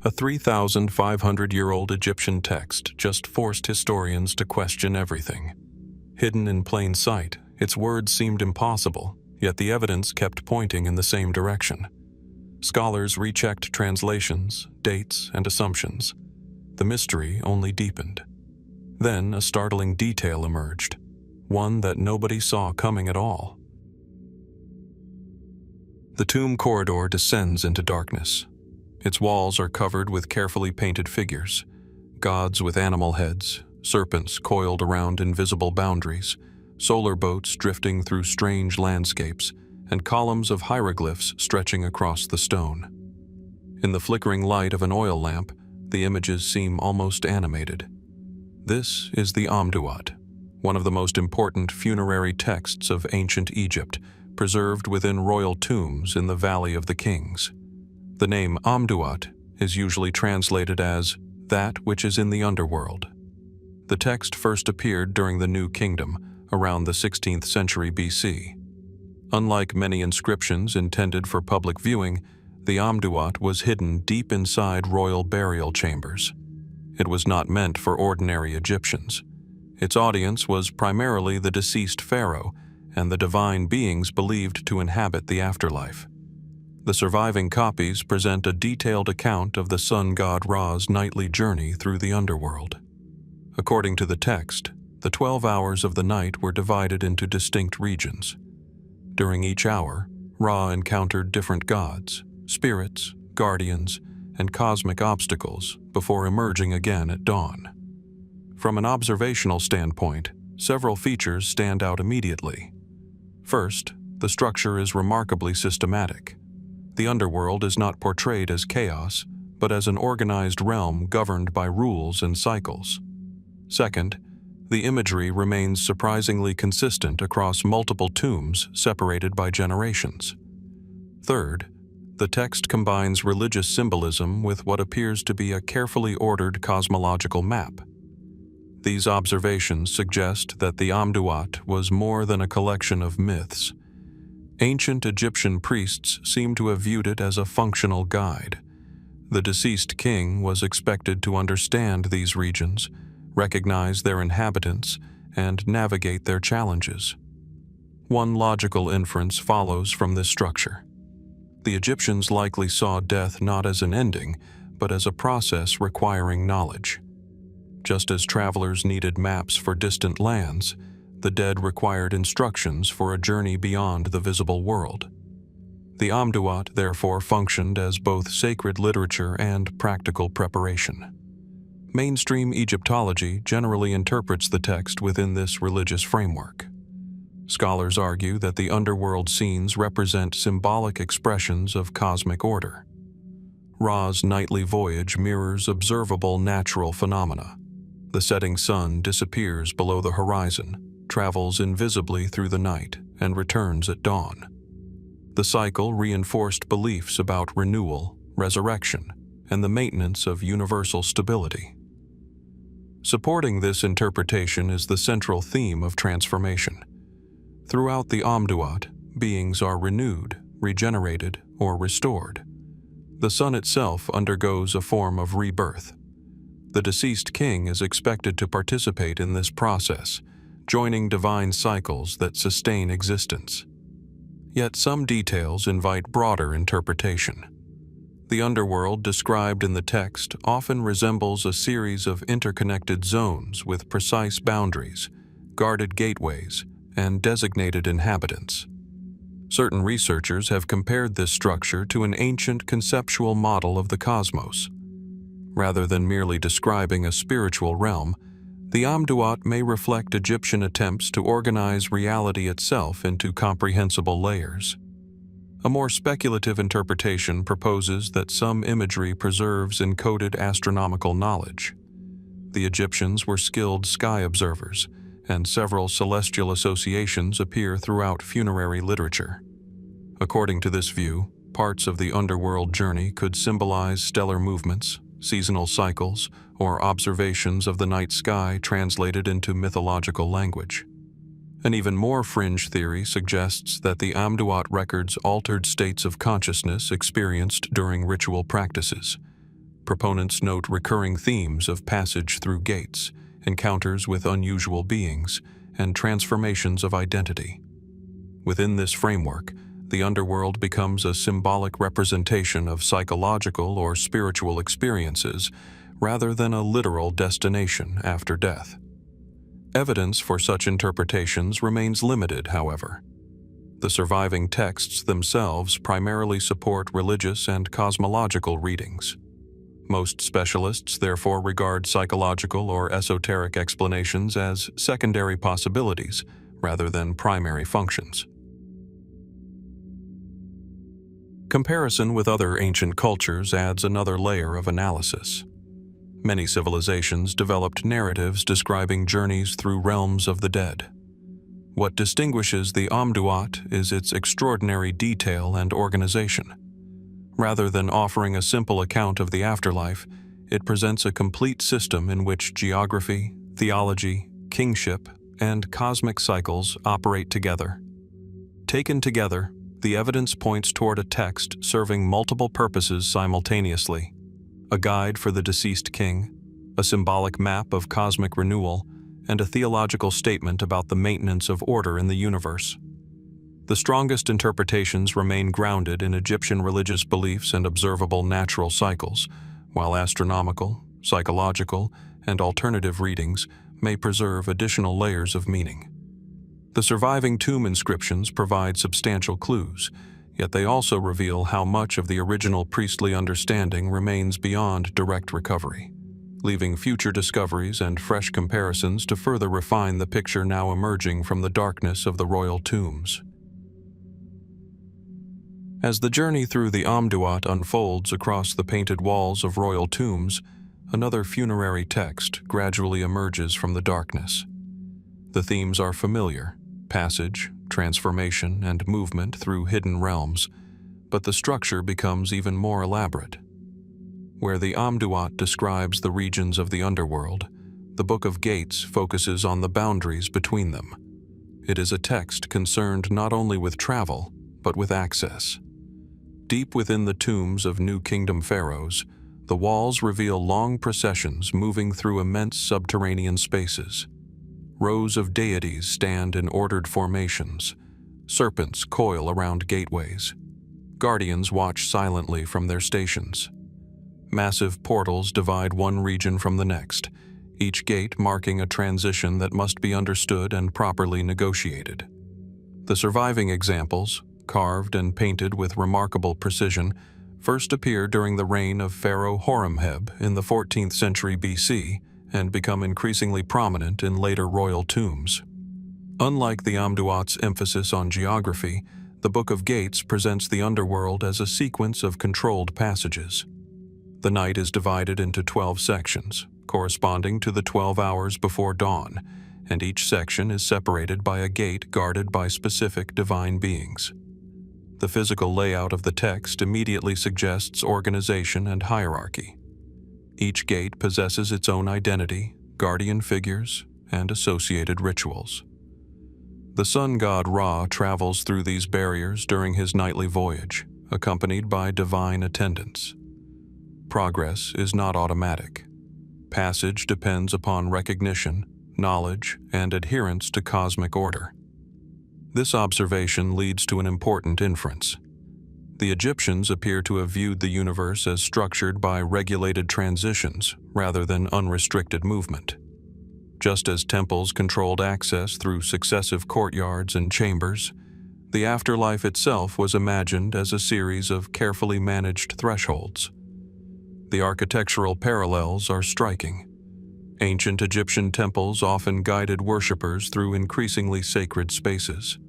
A 3,500-year-old Egyptian text just forced historians to question everything. Hidden in plain sight, its words seemed impossible, yet the evidence kept pointing in the same direction. Scholars rechecked translations, dates, and assumptions. The mystery only deepened. Then a startling detail emerged, one that nobody saw coming at all. The tomb corridor descends into darkness. Its walls are covered with carefully painted figures, gods with animal heads, serpents coiled around invisible boundaries, solar boats drifting through strange landscapes, and columns of hieroglyphs stretching across the stone. In the flickering light of an oil lamp, the images seem almost animated. This is the Amduat, one of the most important funerary texts of ancient Egypt, preserved within royal tombs in the Valley of the Kings. The name Amduat is usually translated as that which is in the underworld. The text first appeared during the New Kingdom, around the 16th century BC. Unlike many inscriptions intended for public viewing, the Amduat was hidden deep inside royal burial chambers. It was not meant for ordinary Egyptians. Its audience was primarily the deceased pharaoh and the divine beings believed to inhabit the afterlife. The surviving copies present a detailed account of the sun god Ra's nightly journey through the underworld. According to the text, the 12 hours of the night were divided into distinct regions. During each hour, Ra encountered different gods, spirits, guardians, and cosmic obstacles before emerging again at dawn. From an observational standpoint, several features stand out immediately. First, the structure is remarkably systematic. The underworld is not portrayed as chaos, but as an organized realm governed by rules and cycles. Second, the imagery remains surprisingly consistent across multiple tombs separated by generations. Third, the text combines religious symbolism with what appears to be a carefully ordered cosmological map. These observations suggest that the Amduat was more than a collection of myths. Ancient Egyptian priests seem to have viewed it as a functional guide. The deceased king was expected to understand these regions, recognize their inhabitants, and navigate their challenges. One logical inference follows from this structure. The Egyptians likely saw death not as an ending, but as a process requiring knowledge. Just as travelers needed maps for distant lands, the dead required instructions for a journey beyond the visible world. The Amduat therefore functioned as both sacred literature and practical preparation. Mainstream Egyptology generally interprets the text within this religious framework. Scholars argue that the underworld scenes represent symbolic expressions of cosmic order. Ra's nightly voyage mirrors observable natural phenomena. The setting sun disappears below the horizon, travels invisibly through the night, and returns at dawn. The cycle reinforced beliefs about renewal, resurrection, and the maintenance of universal stability. Supporting this interpretation is the central theme of transformation. Throughout the Amduat, beings are renewed, regenerated, or restored. The sun itself undergoes a form of rebirth. The deceased king is expected to participate in this process, joining divine cycles that sustain existence. Yet some details invite broader interpretation. The underworld described in the text often resembles a series of interconnected zones with precise boundaries, guarded gateways, and designated inhabitants. Certain researchers have compared this structure to an ancient conceptual model of the cosmos. Rather than merely describing a spiritual realm, the Amduat may reflect Egyptian attempts to organize reality itself into comprehensible layers. A more speculative interpretation proposes that some imagery preserves encoded astronomical knowledge. The Egyptians were skilled sky observers, and several celestial associations appear throughout funerary literature. According to this view, parts of the underworld journey could symbolize stellar movements, seasonal cycles, or observations of the night sky translated into mythological language. An even more fringe theory suggests that the Amduat records altered states of consciousness experienced during ritual practices. Proponents note recurring themes of passage through gates, encounters with unusual beings, and transformations of identity. Within this framework, the underworld becomes a symbolic representation of psychological or spiritual experiences rather than a literal destination after death. Evidence for such interpretations remains limited, however. The surviving texts themselves primarily support religious and cosmological readings. Most specialists therefore regard psychological or esoteric explanations as secondary possibilities rather than primary functions. Comparison with other ancient cultures adds another layer of analysis. Many civilizations developed narratives describing journeys through realms of the dead. What distinguishes the Amduat is its extraordinary detail and organization. Rather than offering a simple account of the afterlife, it presents a complete system in which geography, theology, kingship, and cosmic cycles operate together. Taken together, the evidence points toward a text serving multiple purposes simultaneously: a guide for the deceased king, a symbolic map of cosmic renewal, and a theological statement about the maintenance of order in the universe. The strongest interpretations remain grounded in Egyptian religious beliefs and observable natural cycles, while astronomical, psychological, and alternative readings may preserve additional layers of meaning. The surviving tomb inscriptions provide substantial clues, yet they also reveal how much of the original priestly understanding remains beyond direct recovery, leaving future discoveries and fresh comparisons to further refine the picture now emerging from the darkness of the royal tombs. As the journey through the Amduat unfolds across the painted walls of royal tombs, another funerary text gradually emerges from the darkness. The themes are familiar: passage, transformation, and movement through hidden realms, but the structure becomes even more elaborate. Where the Amduat describes the regions of the underworld, the Book of Gates focuses on the boundaries between them. It is a text concerned not only with travel, but with access. Deep within the tombs of New Kingdom pharaohs, the walls reveal long processions moving through immense subterranean spaces. Rows of deities stand in ordered formations. Serpents coil around gateways. Guardians watch silently from their stations. Massive portals divide one region from the next, each gate marking a transition that must be understood and properly negotiated. The surviving examples, carved and painted with remarkable precision, first appear during the reign of Pharaoh Horemheb in the 14th century BC and become increasingly prominent in later royal tombs. Unlike the Amduat's emphasis on geography, the Book of Gates presents the underworld as a sequence of controlled passages. The night is divided into 12 sections, corresponding to the 12 hours before dawn, and each section is separated by a gate guarded by specific divine beings. The physical layout of the text immediately suggests organization and hierarchy. Each gate possesses its own identity, guardian figures, and associated rituals. The sun god Ra travels through these barriers during his nightly voyage, accompanied by divine attendants. Progress is not automatic. Passage depends upon recognition, knowledge, and adherence to cosmic order. This observation leads to an important inference. The Egyptians appear to have viewed the universe as structured by regulated transitions rather than unrestricted movement. Just as temples controlled access through successive courtyards and chambers, the afterlife itself was imagined as a series of carefully managed thresholds. The architectural parallels are striking. Ancient Egyptian temples often guided worshippers through increasingly sacred spaces.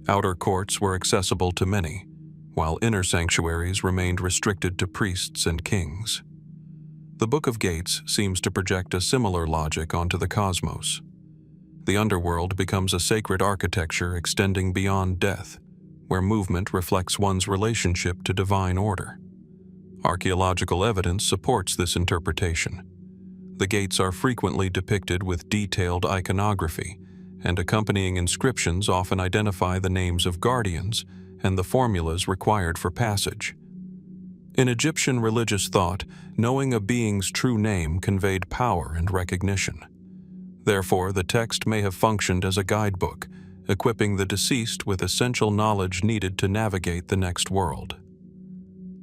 Outer courts were accessible to many, while inner sanctuaries remained restricted to priests and kings. The Book of Gates seems to project a similar logic onto the cosmos. The underworld becomes a sacred architecture extending beyond death, where movement reflects one's relationship to divine order. Archaeological evidence supports this interpretation. The gates are frequently depicted with detailed iconography, and accompanying inscriptions often identify the names of guardians and the formulas required for passage. In Egyptian religious thought, knowing a being's true name conveyed power and recognition. Therefore, the text may have functioned as a guidebook, equipping the deceased with essential knowledge needed to navigate the next world.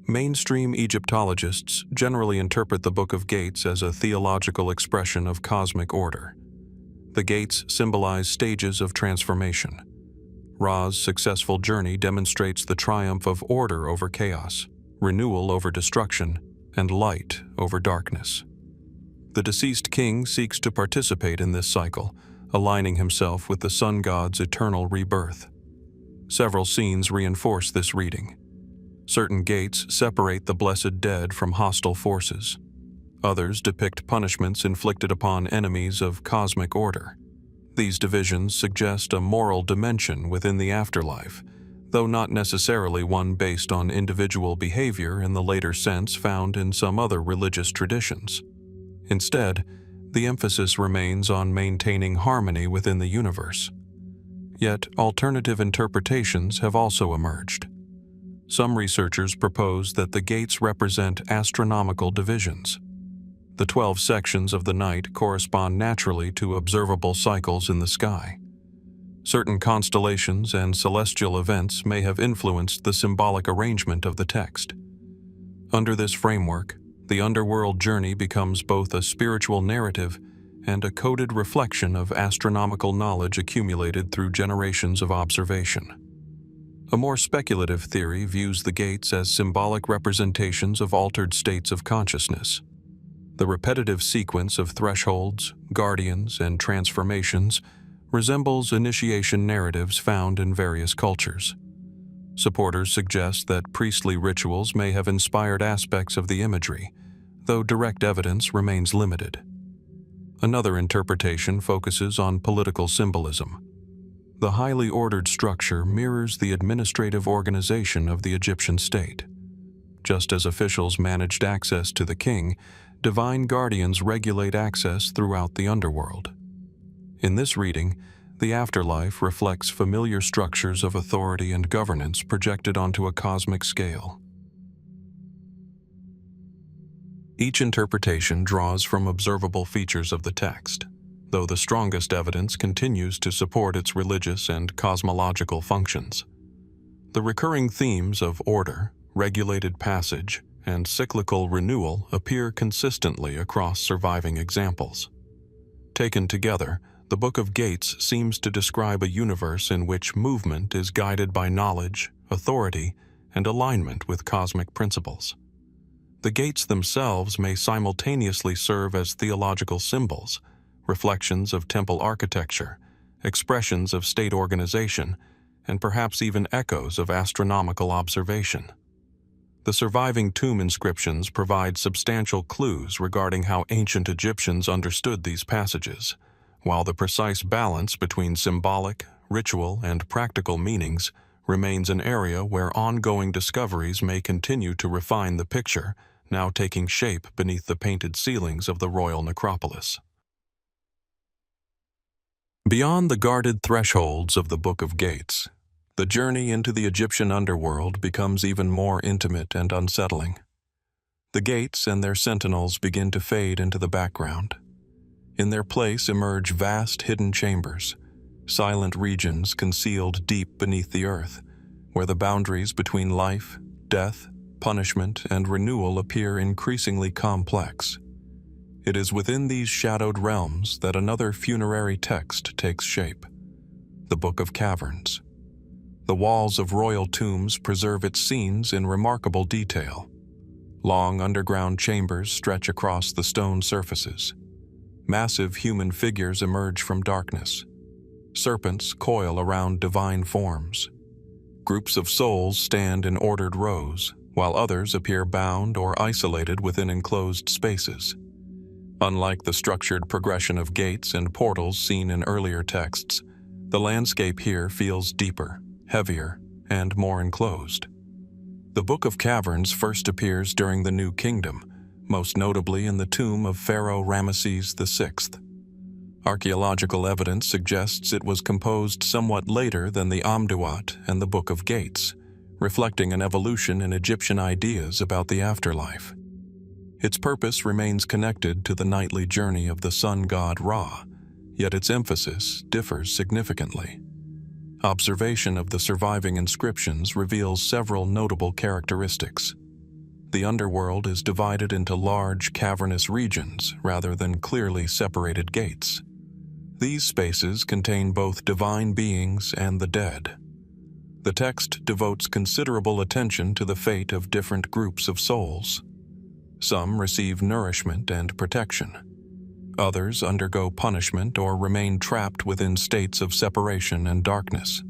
Mainstream Egyptologists generally interpret the Book of Gates as a theological expression of cosmic order. The gates symbolize stages of transformation. Ra's successful journey demonstrates the triumph of order over chaos, renewal over destruction, and light over darkness. The deceased king seeks to participate in this cycle, aligning himself with the sun god's eternal rebirth. Several scenes reinforce this reading. Certain gates separate the blessed dead from hostile forces. Others depict punishments inflicted upon enemies of cosmic order. These divisions suggest a moral dimension within the afterlife, though not necessarily one based on individual behavior in the later sense found in some other religious traditions. Instead, the emphasis remains on maintaining harmony within the universe. Yet, alternative interpretations have also emerged. Some researchers propose that the gates represent astronomical divisions. The 12 sections of the night correspond naturally to observable cycles in the sky. Certain constellations and celestial events may have influenced the symbolic arrangement of the text. Under this framework, the underworld journey becomes both a spiritual narrative and a coded reflection of astronomical knowledge accumulated through generations of observation. A more speculative theory views the gates as symbolic representations of altered states of consciousness. The repetitive sequence of thresholds, guardians, and transformations resembles initiation narratives found in various cultures. Supporters suggest that priestly rituals may have inspired aspects of the imagery, though direct evidence remains limited. Another interpretation focuses on political symbolism. The highly ordered structure mirrors the administrative organization of the Egyptian state. Just as officials managed access to the king, divine guardians regulate access throughout the underworld. In this reading, the afterlife reflects familiar structures of authority and governance projected onto a cosmic scale. Each interpretation draws from observable features of the text, though the strongest evidence continues to support its religious and cosmological functions. The recurring themes of order, regulated passage, and cyclical renewal appear consistently across surviving examples. Taken together, the Book of Gates seems to describe a universe in which movement is guided by knowledge, authority, and alignment with cosmic principles. The gates themselves may simultaneously serve as theological symbols, reflections of temple architecture, expressions of state organization, and perhaps even echoes of astronomical observation. The surviving tomb inscriptions provide substantial clues regarding how ancient Egyptians understood these passages, while the precise balance between symbolic, ritual, and practical meanings remains an area where ongoing discoveries may continue to refine the picture, now taking shape beneath the painted ceilings of the royal necropolis. Beyond the guarded thresholds of the Book of Gates, the journey into the Egyptian underworld becomes even more intimate and unsettling. The gates and their sentinels begin to fade into the background. In their place emerge vast hidden chambers, silent regions concealed deep beneath the earth, where the boundaries between life, death, punishment, and renewal appear increasingly complex. It is within these shadowed realms that another funerary text takes shape, the Book of Caverns. The walls of royal tombs preserve its scenes in remarkable detail. Long underground chambers stretch across the stone surfaces. Massive human figures emerge from darkness. Serpents coil around divine forms. Groups of souls stand in ordered rows, while others appear bound or isolated within enclosed spaces. Unlike the structured progression of gates and portals seen in earlier texts, the landscape here feels deeper, heavier, and more enclosed. The Book of Caverns first appears during the New Kingdom, most notably in the tomb of Pharaoh Ramesses VI. Archaeological evidence suggests it was composed somewhat later than the Amduat and the Book of Gates, reflecting an evolution in Egyptian ideas about the afterlife. Its purpose remains connected to the nightly journey of the sun god Ra, yet its emphasis differs significantly. Observation of the surviving inscriptions reveals several notable characteristics. The underworld is divided into large, cavernous regions rather than clearly separated gates. These spaces contain both divine beings and the dead. The text devotes considerable attention to the fate of different groups of souls. Some receive nourishment and protection. Others undergo punishment or remain trapped within states of separation and darkness.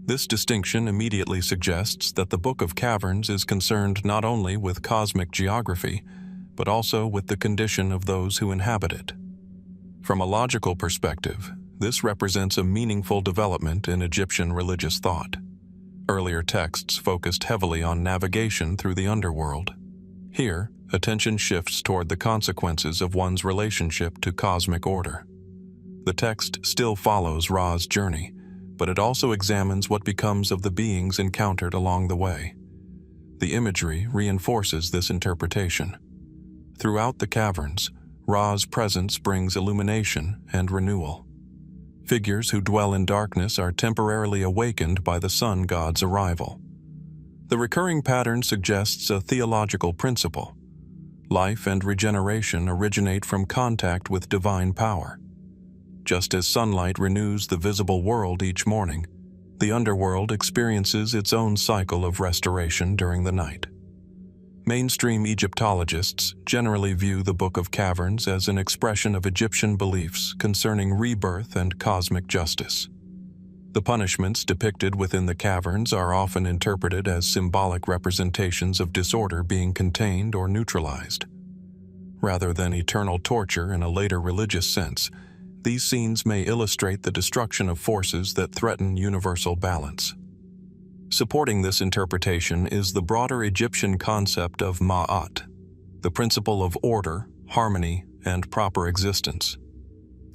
This distinction immediately suggests that the Book of Caverns is concerned not only with cosmic geography, but also with the condition of those who inhabit it. From a logical perspective, this represents a meaningful development in Egyptian religious thought. Earlier texts focused heavily on navigation through the underworld. Here, attention shifts toward the consequences of one's relationship to cosmic order. The text still follows Ra's journey, but it also examines what becomes of the beings encountered along the way. The imagery reinforces this interpretation. Throughout the caverns, Ra's presence brings illumination and renewal. Figures who dwell in darkness are temporarily awakened by the sun god's arrival. The recurring pattern suggests a theological principle. Life and regeneration originate from contact with divine power. Just as sunlight renews the visible world each morning, the underworld experiences its own cycle of restoration during the night. Mainstream Egyptologists generally view the Book of Caverns as an expression of Egyptian beliefs concerning rebirth and cosmic justice. The punishments depicted within the caverns are often interpreted as symbolic representations of disorder being contained or neutralized. Rather than eternal torture in a later religious sense, these scenes may illustrate the destruction of forces that threaten universal balance. Supporting this interpretation is the broader Egyptian concept of Ma'at, the principle of order, harmony, and proper existence.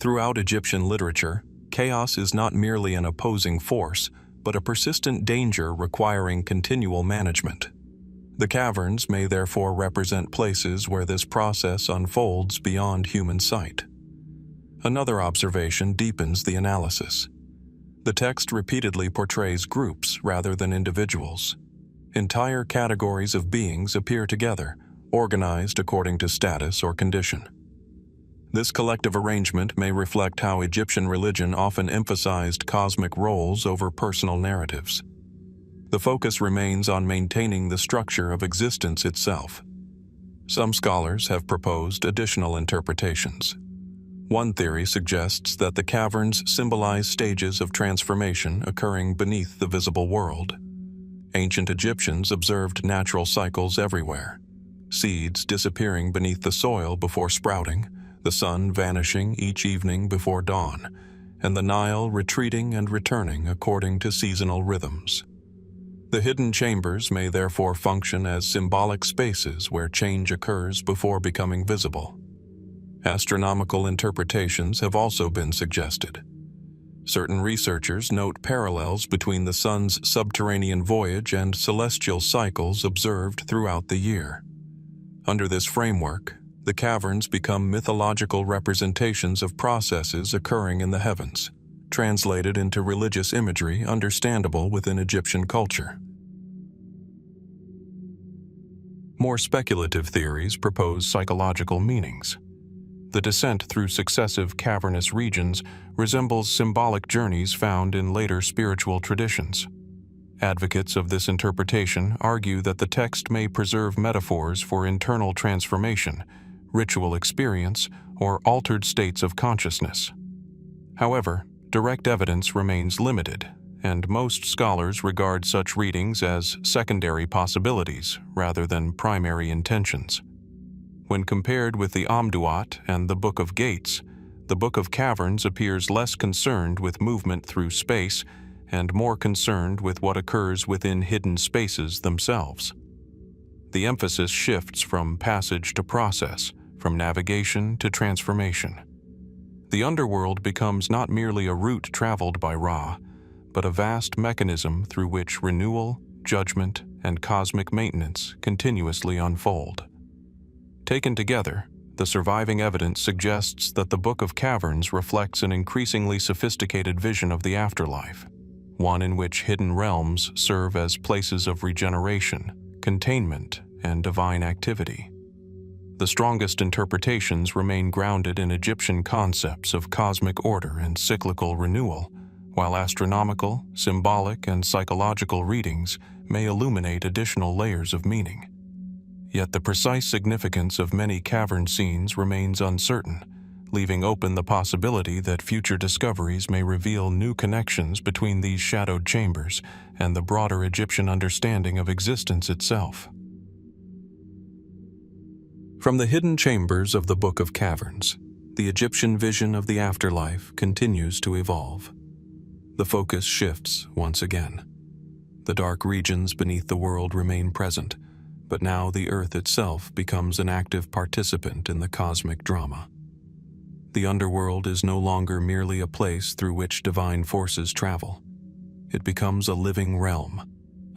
Throughout Egyptian literature, chaos is not merely an opposing force, but a persistent danger requiring continual management. The caverns may therefore represent places where this process unfolds beyond human sight. Another observation deepens the analysis. The text repeatedly portrays groups rather than individuals. Entire categories of beings appear together, organized according to status or condition. This collective arrangement may reflect how Egyptian religion often emphasized cosmic roles over personal narratives. The focus remains on maintaining the structure of existence itself. Some scholars have proposed additional interpretations. One theory suggests that the caverns symbolize stages of transformation occurring beneath the visible world. Ancient Egyptians observed natural cycles everywhere: seeds disappearing beneath the soil before sprouting, the sun vanishing each evening before dawn, and the Nile retreating and returning according to seasonal rhythms. The hidden chambers may therefore function as symbolic spaces where change occurs before becoming visible. Astronomical interpretations have also been suggested. Certain researchers note parallels between the sun's subterranean voyage and celestial cycles observed throughout the year. Under this framework, the caverns become mythological representations of processes occurring in the heavens, translated into religious imagery understandable within Egyptian culture. More speculative theories propose psychological meanings. The descent through successive cavernous regions resembles symbolic journeys found in later spiritual traditions. Advocates of this interpretation argue that the text may preserve metaphors for internal transformation, ritual experience, or altered states of consciousness. However, direct evidence remains limited, and most scholars regard such readings as secondary possibilities rather than primary intentions. When compared with the Amduat and the Book of Gates, the Book of Caverns appears less concerned with movement through space and more concerned with what occurs within hidden spaces themselves. The emphasis shifts from passage to process, from navigation to transformation. The underworld becomes not merely a route traveled by Ra, but a vast mechanism through which renewal, judgment, and cosmic maintenance continuously unfold. Taken together, the surviving evidence suggests that the Book of Caverns reflects an increasingly sophisticated vision of the afterlife, one in which hidden realms serve as places of regeneration, containment, and divine activity. The strongest interpretations remain grounded in Egyptian concepts of cosmic order and cyclical renewal, while astronomical, symbolic, and psychological readings may illuminate additional layers of meaning. Yet the precise significance of many cavern scenes remains uncertain, leaving open the possibility that future discoveries may reveal new connections between these shadowed chambers and the broader Egyptian understanding of existence itself. From the hidden chambers of the Book of Caverns, the Egyptian vision of the afterlife continues to evolve. The focus shifts once again. The dark regions beneath the world remain present, but now the earth itself becomes an active participant in the cosmic drama. The underworld is no longer merely a place through which divine forces travel. It becomes a living realm,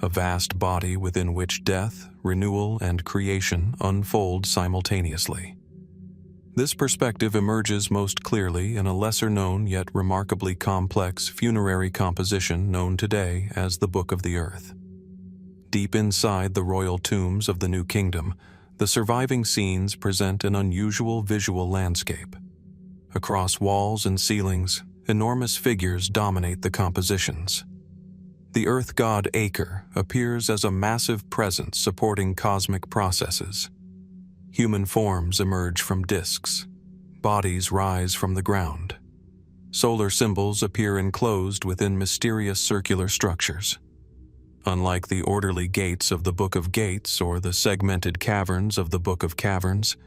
a vast body within which death, renewal, and creation unfold simultaneously. This perspective emerges most clearly in a lesser-known yet remarkably complex funerary composition known today as the Book of the Earth. Deep inside the royal tombs of the New Kingdom, the surviving scenes present an unusual visual landscape. Across walls and ceilings, enormous figures dominate the compositions. The earth god Acre appears as a massive presence supporting cosmic processes. Human forms emerge from disks. Bodies rise from the ground. Solar symbols appear enclosed within mysterious circular structures. Unlike the orderly gates of the Book of Gates or the segmented caverns of the Book of Caverns,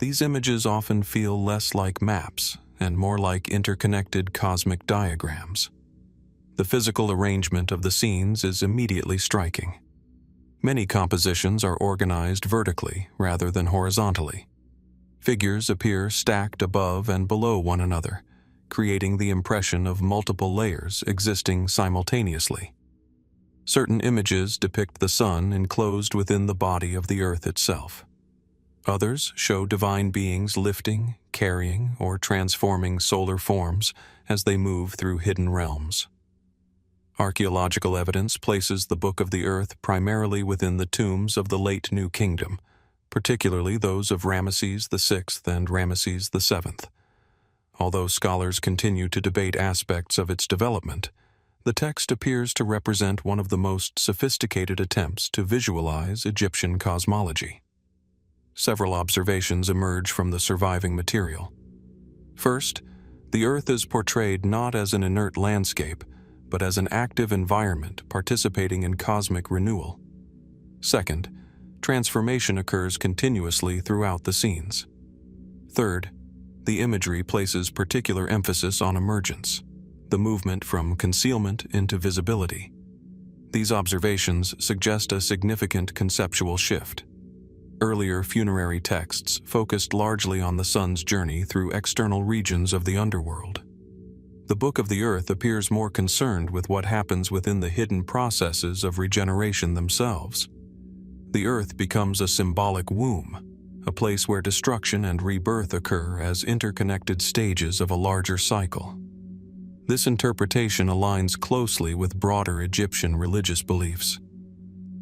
these images often feel less like maps and more like interconnected cosmic diagrams. The physical arrangement of the scenes is immediately striking. Many compositions are organized vertically rather than horizontally. Figures appear stacked above and below one another, creating the impression of multiple layers existing simultaneously. Certain images depict the sun enclosed within the body of the earth itself. Others show divine beings lifting, carrying, or transforming solar forms as they move through hidden realms. Archaeological evidence places the Book of the Earth primarily within the tombs of the late New Kingdom, particularly those of Ramesses VI and Ramesses VII. Although scholars continue to debate aspects of its development, the text appears to represent one of the most sophisticated attempts to visualize Egyptian cosmology. Several observations emerge from the surviving material. First, the Earth is portrayed not as an inert landscape, but as an active environment participating in cosmic renewal. Second, transformation occurs continuously throughout the scenes. Third, the imagery places particular emphasis on emergence, the movement from concealment into visibility. These observations suggest a significant conceptual shift. Earlier funerary texts focused largely on the sun's journey through external regions of the underworld. The Book of the Earth appears more concerned with what happens within the hidden processes of regeneration themselves. The Earth becomes a symbolic womb, a place where destruction and rebirth occur as interconnected stages of a larger cycle. This interpretation aligns closely with broader Egyptian religious beliefs.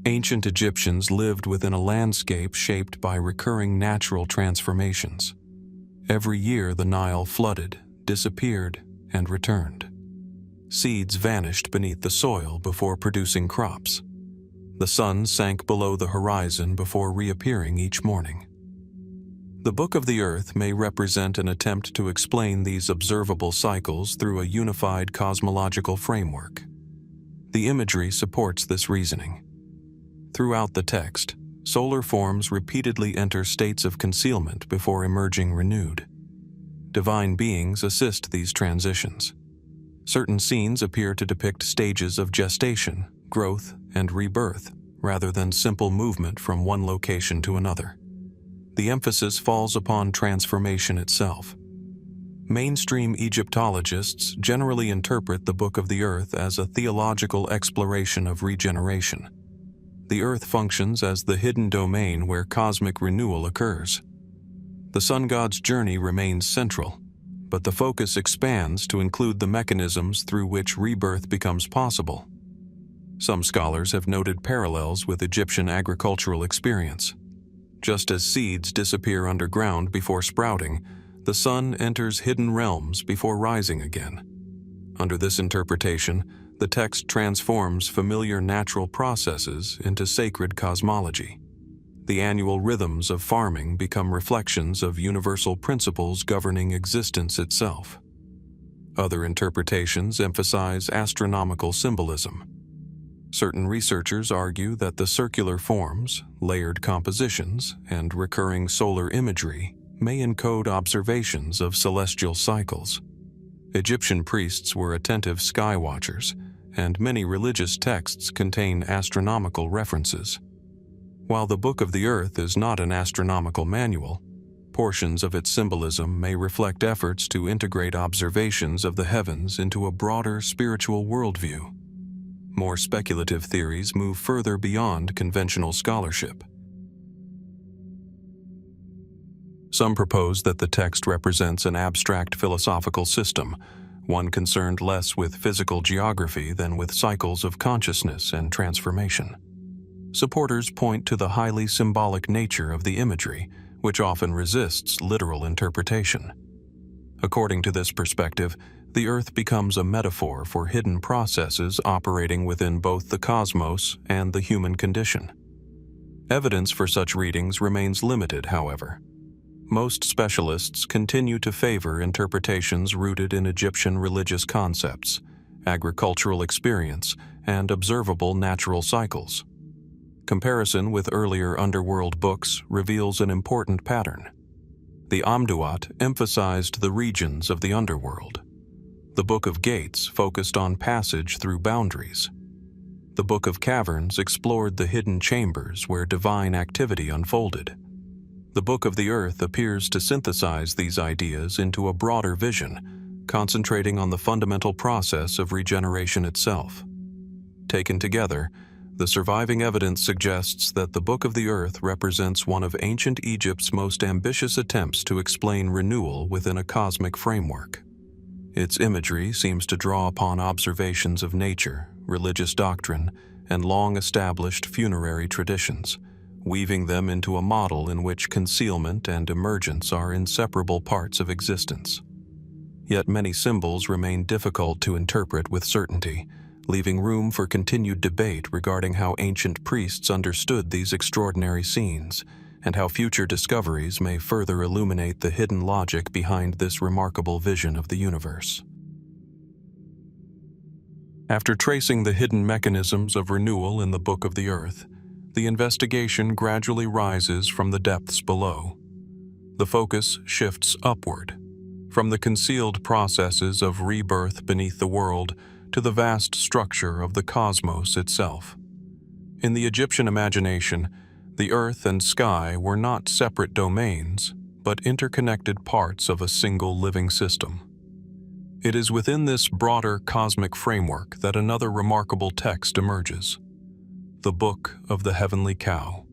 Ancient Egyptians lived within a landscape shaped by recurring natural transformations. Every year the Nile flooded, disappeared, and returned. Seeds vanished beneath the soil before producing crops. The sun sank below the horizon before reappearing each morning. The Book of the Earth may represent an attempt to explain these observable cycles through a unified cosmological framework. The imagery supports this reasoning. Throughout the text, solar forms repeatedly enter states of concealment before emerging renewed. Divine beings assist these transitions. Certain scenes appear to depict stages of gestation, growth, and rebirth, rather than simple movement from one location to another. The emphasis falls upon transformation itself. Mainstream Egyptologists generally interpret the Book of the Earth as a theological exploration of regeneration. the Earth functions as the hidden domain where cosmic renewal occurs. The sun god's journey remains central, but the focus expands to include the mechanisms through which rebirth becomes possible. Some scholars have noted parallels with Egyptian agricultural experience. Just as seeds disappear underground before sprouting, the sun enters hidden realms before rising again. Under this interpretation, the text transforms familiar natural processes into sacred cosmology. The annual rhythms of farming become reflections of universal principles governing existence itself. Other interpretations emphasize astronomical symbolism. Certain researchers argue that the circular forms, layered compositions, and recurring solar imagery may encode observations of celestial cycles. Egyptian priests were attentive sky watchers, and many religious texts contain astronomical references. While the Book of the Earth is not an astronomical manual, portions of its symbolism may reflect efforts to integrate observations of the heavens into a broader spiritual worldview. More speculative theories move further beyond conventional scholarship. Some propose that the text represents an abstract philosophical system, one concerned less with physical geography than with cycles of consciousness and transformation. Supporters point to the highly symbolic nature of the imagery, which often resists literal interpretation. According to this perspective, the Earth becomes a metaphor for hidden processes operating within both the cosmos and the human condition. Evidence for such readings remains limited, however. Most specialists continue to favor interpretations rooted in Egyptian religious concepts, agricultural experience, and observable natural cycles. Comparison with earlier underworld books reveals an important pattern. The Amduat emphasized the regions of the underworld. The Book of Gates focused on passage through boundaries. The Book of Caverns explored the hidden chambers where divine activity unfolded. The Book of the Earth appears to synthesize these ideas into a broader vision, concentrating on the fundamental process of regeneration itself. Taken together, the surviving evidence suggests that the Book of the Earth represents one of ancient Egypt's most ambitious attempts to explain renewal within a cosmic framework. Its imagery seems to draw upon observations of nature, religious doctrine, and long-established funerary traditions, weaving them into a model in which concealment and emergence are inseparable parts of existence. Yet many symbols remain difficult to interpret with certainty, leaving room for continued debate regarding how ancient priests understood these extraordinary scenes, and how future discoveries may further illuminate the hidden logic behind this remarkable vision of the universe. After tracing the hidden mechanisms of renewal in the Book of the Earth, the investigation gradually rises from the depths below. The focus shifts upward, from the concealed processes of rebirth beneath the world to the vast structure of the cosmos itself. In the Egyptian imagination, the earth and sky were not separate domains, but interconnected parts of a single living system. It is within this broader cosmic framework that another remarkable text emerges: the Book of the Heavenly Cow.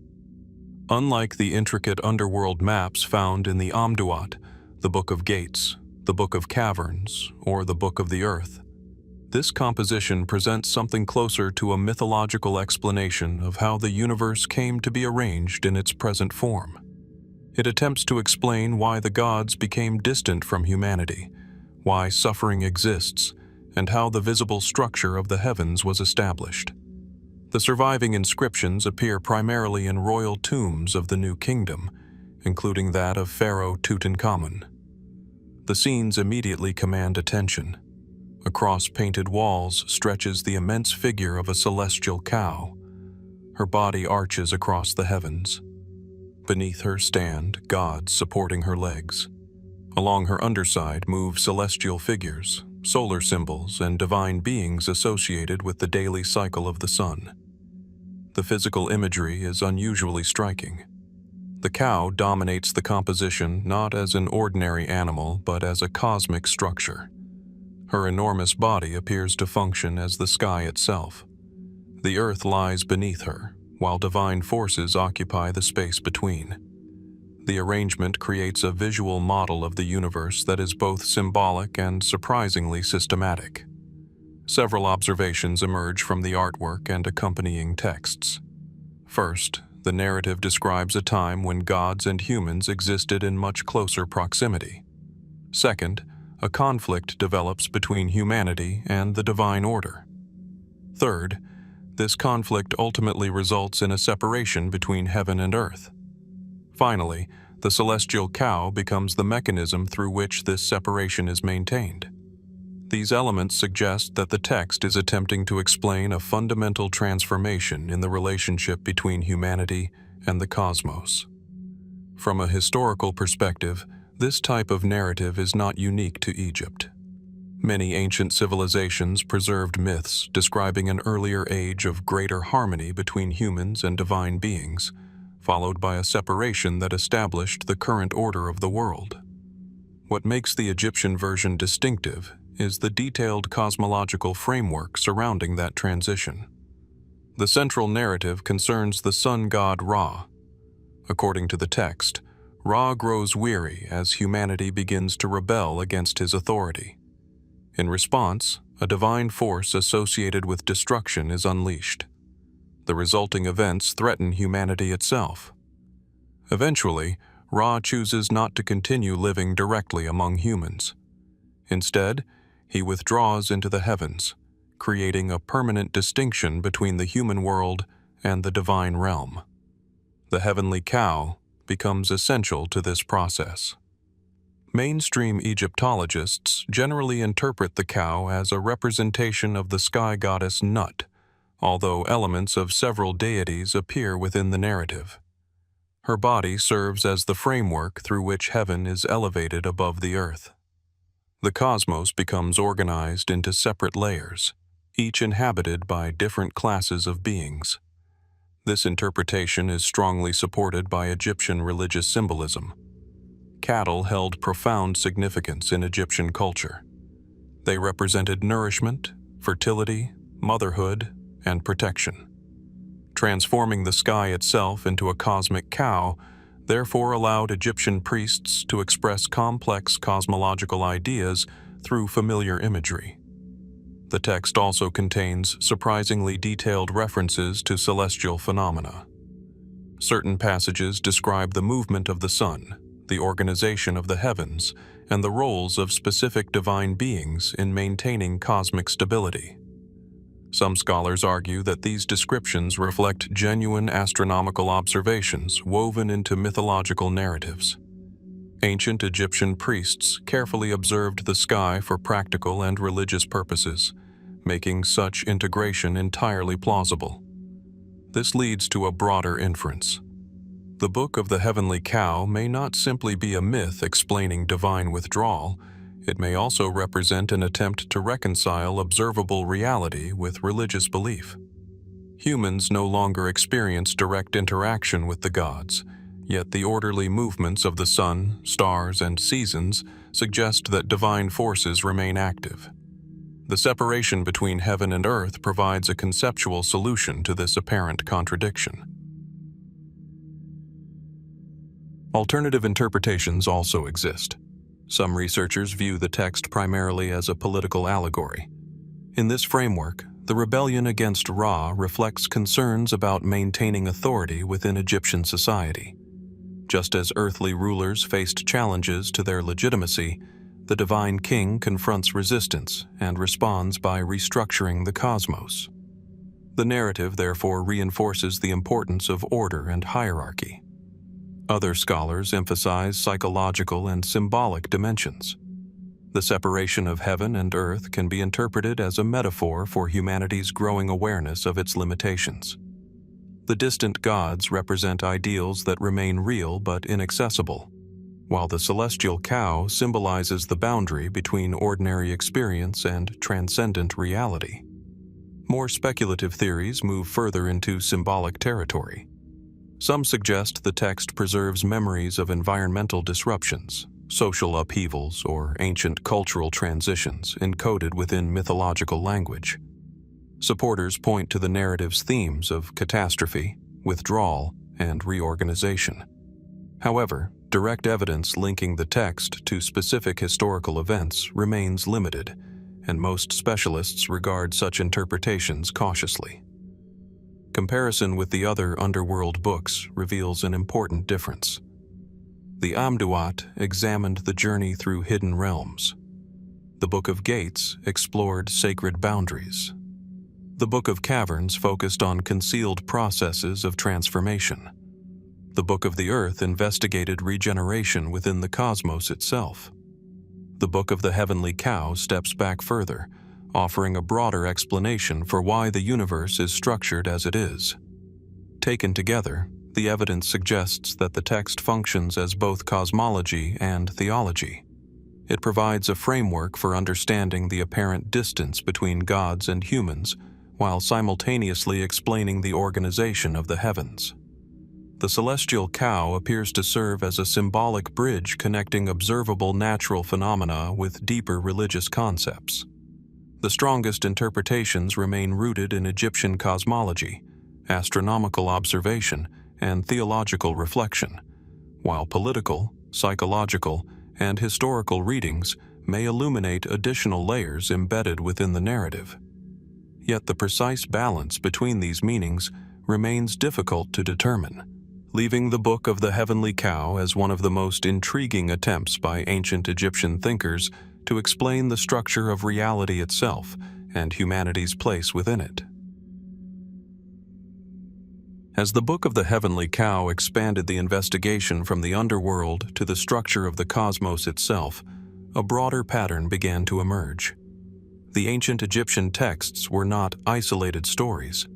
Unlike the intricate underworld maps found in the Amduat, the Book of Gates, the Book of Caverns, or the Book of the Earth, this composition presents something closer to a mythological explanation of how the universe came to be arranged in its present form. It attempts to explain why the gods became distant from humanity, why suffering exists, and how the visible structure of the heavens was established. The surviving inscriptions appear primarily in royal tombs of the New Kingdom, including that of Pharaoh Tutankhamun. The scenes immediately command attention. Across painted walls stretches the immense figure of a celestial cow. Her body arches across the heavens. Beneath her stand gods supporting her legs. Along her underside move celestial figures, solar symbols, and divine beings associated with the daily cycle of the sun. The physical imagery is unusually striking. The cow dominates the composition not as an ordinary animal, but as a cosmic structure. Her enormous body appears to function as the sky itself. The earth lies beneath her, while divine forces occupy the space between. The arrangement creates a visual model of the universe that is both symbolic and surprisingly systematic. Several observations emerge from the artwork and accompanying texts. First, the narrative describes a time when gods and humans existed in much closer proximity. Second, a conflict develops between humanity and the divine order. Third, this conflict ultimately results in a separation between heaven and earth. Finally, the celestial cow becomes the mechanism through which this separation is maintained. These elements suggest that the text is attempting to explain a fundamental transformation in the relationship between humanity and the cosmos. From a historical perspective, this type of narrative is not unique to Egypt. Many ancient civilizations preserved myths describing an earlier age of greater harmony between humans and divine beings, followed by a separation that established the current order of the world. What makes the Egyptian version distinctive is the detailed cosmological framework surrounding that transition. The central narrative concerns the sun god Ra. According to the text, Ra grows weary as humanity begins to rebel against his authority. In response, a divine force associated with destruction is unleashed. The resulting events threaten humanity itself. Eventually, Ra chooses not to continue living directly among humans. Instead, he withdraws into the heavens, creating a permanent distinction between the human world and the divine realm. The heavenly cow becomes essential to this process. Mainstream Egyptologists generally interpret the cow as a representation of the sky goddess Nut, although elements of several deities appear within the narrative. Her body serves as the framework through which heaven is elevated above the earth. The cosmos becomes organized into separate layers, each inhabited by different classes of beings. This interpretation is strongly supported by Egyptian religious symbolism. Cattle held profound significance in Egyptian culture. They represented nourishment, fertility, motherhood, and protection. Transforming the sky itself into a cosmic cow therefore allowed Egyptian priests to express complex cosmological ideas through familiar imagery. The text also contains surprisingly detailed references to celestial phenomena. Certain passages describe the movement of the sun, the organization of the heavens, and the roles of specific divine beings in maintaining cosmic stability. Some scholars argue that these descriptions reflect genuine astronomical observations woven into mythological narratives. Ancient Egyptian priests carefully observed the sky for practical and religious purposes, making such integration entirely plausible. This leads to a broader inference. The Book of the Heavenly Cow may not simply be a myth explaining divine withdrawal. It may also represent an attempt to reconcile observable reality with religious belief. Humans no longer experience direct interaction with the gods, yet the orderly movements of the sun, stars, and seasons suggest that divine forces remain active. The separation between heaven and earth provides a conceptual solution to this apparent contradiction. Alternative interpretations also exist. Some researchers view the text primarily as a political allegory. In this framework, the rebellion against Ra reflects concerns about maintaining authority within Egyptian society. Just as earthly rulers faced challenges to their legitimacy, the divine king confronts resistance and responds by restructuring the cosmos. The narrative therefore reinforces the importance of order and hierarchy. Other scholars emphasize psychological and symbolic dimensions. The separation of heaven and earth can be interpreted as a metaphor for humanity's growing awareness of its limitations. The distant gods represent ideals that remain real but inaccessible, while the celestial cow symbolizes the boundary between ordinary experience and transcendent reality. More speculative theories move further into symbolic territory. Some suggest the text preserves memories of environmental disruptions, social upheavals, or ancient cultural transitions encoded within mythological language. Supporters point to the narrative's themes of catastrophe, withdrawal, and reorganization. However, direct evidence linking the text to specific historical events remains limited, and most specialists regard such interpretations cautiously. Comparison with the other underworld books reveals an important difference. The Amduat examined the journey through hidden realms. The Book of Gates explored sacred boundaries. The Book of Caverns focused on concealed processes of transformation. The Book of the Earth investigated regeneration within the cosmos itself. The Book of the Heavenly Cow steps back further, offering a broader explanation for why the universe is structured as it is. Taken together, the evidence suggests that the text functions as both cosmology and theology. It provides a framework for understanding the apparent distance between gods and humans, while simultaneously explaining the organization of the heavens. The celestial cow appears to serve as a symbolic bridge connecting observable natural phenomena with deeper religious concepts. The strongest interpretations remain rooted in Egyptian cosmology, astronomical observation, and theological reflection, while political, psychological, and historical readings may illuminate additional layers embedded within the narrative. Yet the precise balance between these meanings remains difficult to determine, leaving the Book of the Heavenly Cow as one of the most intriguing attempts by ancient Egyptian thinkers to explain the structure of reality itself and humanity's place within it. As the Book of the Heavenly Cow expanded the investigation from the underworld to the structure of the cosmos itself, a broader pattern began to emerge. The ancient Egyptian texts were not isolated stories.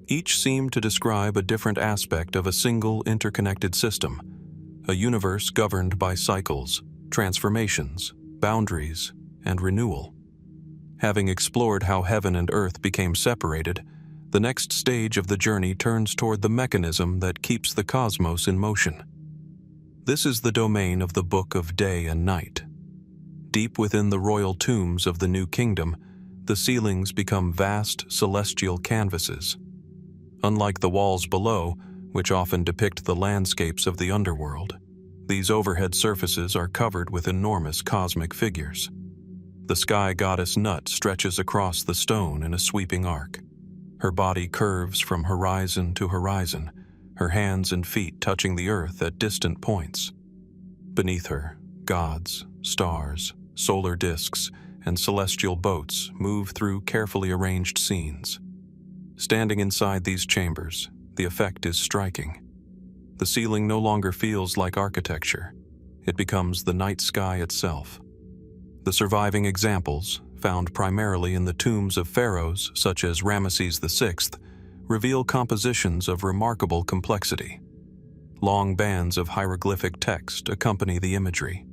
Each seemed to describe a different aspect of a single interconnected system, a universe governed by cycles, transformations, boundaries, and renewal. Having explored how heaven and earth became separated, the next stage of the journey turns toward the mechanism that keeps the cosmos in motion. This is the domain of the Book of Day and Night. Deep within the royal tombs of the New Kingdom, the ceilings become vast celestial canvases. Unlike the walls below, which often depict the landscapes of the underworld, these overhead surfaces are covered with enormous cosmic figures. The sky goddess Nut stretches across the stone in a sweeping arc. Her body curves from horizon to horizon, her hands and feet touching the earth at distant points. Beneath her, gods, stars, solar disks, and celestial boats move through carefully arranged scenes. Standing inside these chambers, the effect is striking. The ceiling no longer feels like architecture. It becomes the night sky itself. The surviving examples, found primarily in the tombs of pharaohs such as Ramesses VI, reveal compositions of remarkable complexity. Long bands of hieroglyphic text accompany the imagery.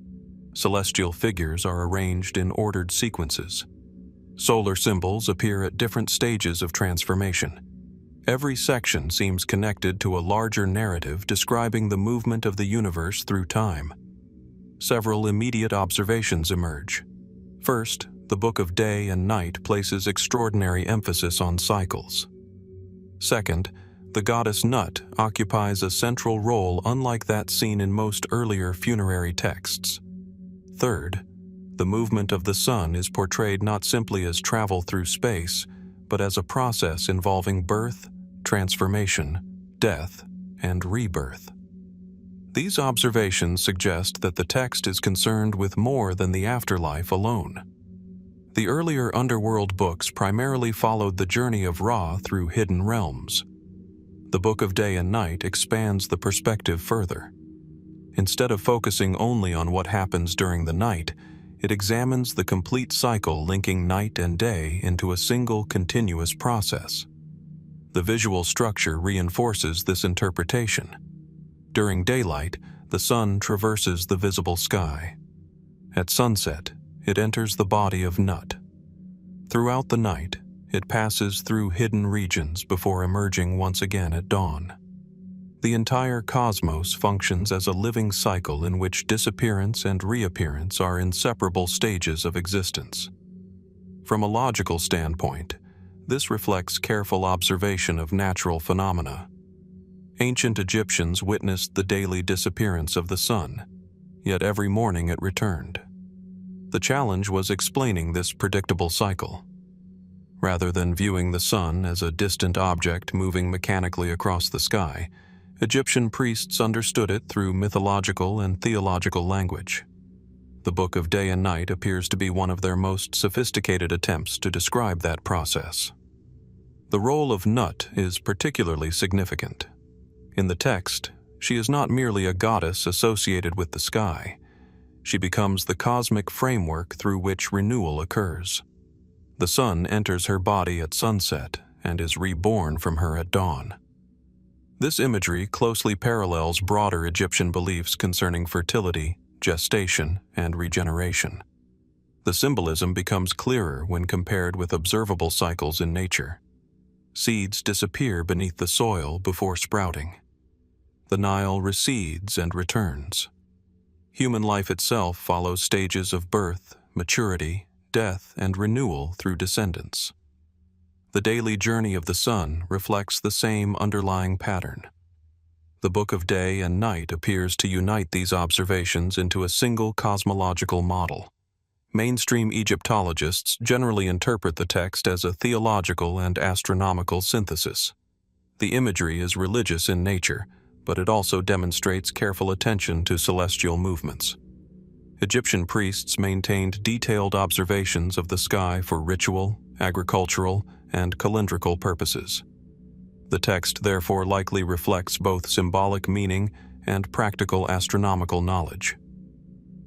Celestial figures are arranged in ordered sequences. Solar symbols appear at different stages of transformation. Every section seems connected to a larger narrative describing the movement of the universe through time. Several immediate observations emerge. First, the Book of Day and Night places extraordinary emphasis on cycles. Second, the goddess Nut occupies a central role unlike that seen in most earlier funerary texts. Third, the movement of the sun is portrayed not simply as travel through space, but as a process involving birth, transformation, death, and rebirth. These observations suggest that the text is concerned with more than the afterlife alone. The earlier underworld books primarily followed the journey of Ra through hidden realms. The Book of Day and Night expands the perspective further. Instead of focusing only on what happens during the night, it examines the complete cycle linking night and day into a single continuous process. The visual structure reinforces this interpretation. During daylight, the sun traverses the visible sky. At sunset, it enters the body of Nut. Throughout the night, it passes through hidden regions before emerging once again at dawn. The entire cosmos functions as a living cycle in which disappearance and reappearance are inseparable stages of existence. From a logical standpoint, this reflects careful observation of natural phenomena. Ancient Egyptians witnessed the daily disappearance of the sun, yet every morning it returned. The challenge was explaining this predictable cycle. Rather than viewing the sun as a distant object moving mechanically across the sky, Egyptian priests understood it through mythological and theological language. The Book of Day and Night appears to be one of their most sophisticated attempts to describe that process. The role of Nut is particularly significant. In the text, she is not merely a goddess associated with the sky. She becomes the cosmic framework through which renewal occurs. The sun enters her body at sunset and is reborn from her at dawn. This imagery closely parallels broader Egyptian beliefs concerning fertility, gestation, and regeneration. The symbolism becomes clearer when compared with observable cycles in nature. Seeds disappear beneath the soil before sprouting. The Nile recedes and returns. Human life itself follows stages of birth, maturity, death, and renewal through descendants. The daily journey of the sun reflects the same underlying pattern. The Book of Day and Night appears to unite these observations into a single cosmological model. Mainstream Egyptologists generally interpret the text as a theological and astronomical synthesis. The imagery is religious in nature, but it also demonstrates careful attention to celestial movements. Egyptian priests maintained detailed observations of the sky for ritual, agricultural, and calendrical purposes. The text therefore likely reflects both symbolic meaning and practical astronomical knowledge.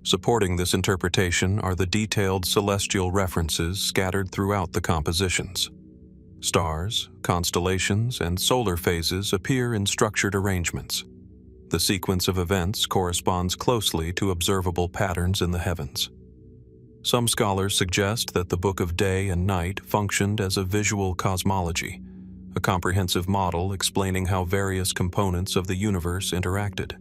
Supporting this interpretation are the detailed celestial references scattered throughout the compositions. Stars, constellations, and solar phases appear in structured arrangements. The sequence of events corresponds closely to observable patterns in the heavens. Some scholars suggest that the Book of Day and Night functioned as a visual cosmology, a comprehensive model explaining how various components of the universe interacted.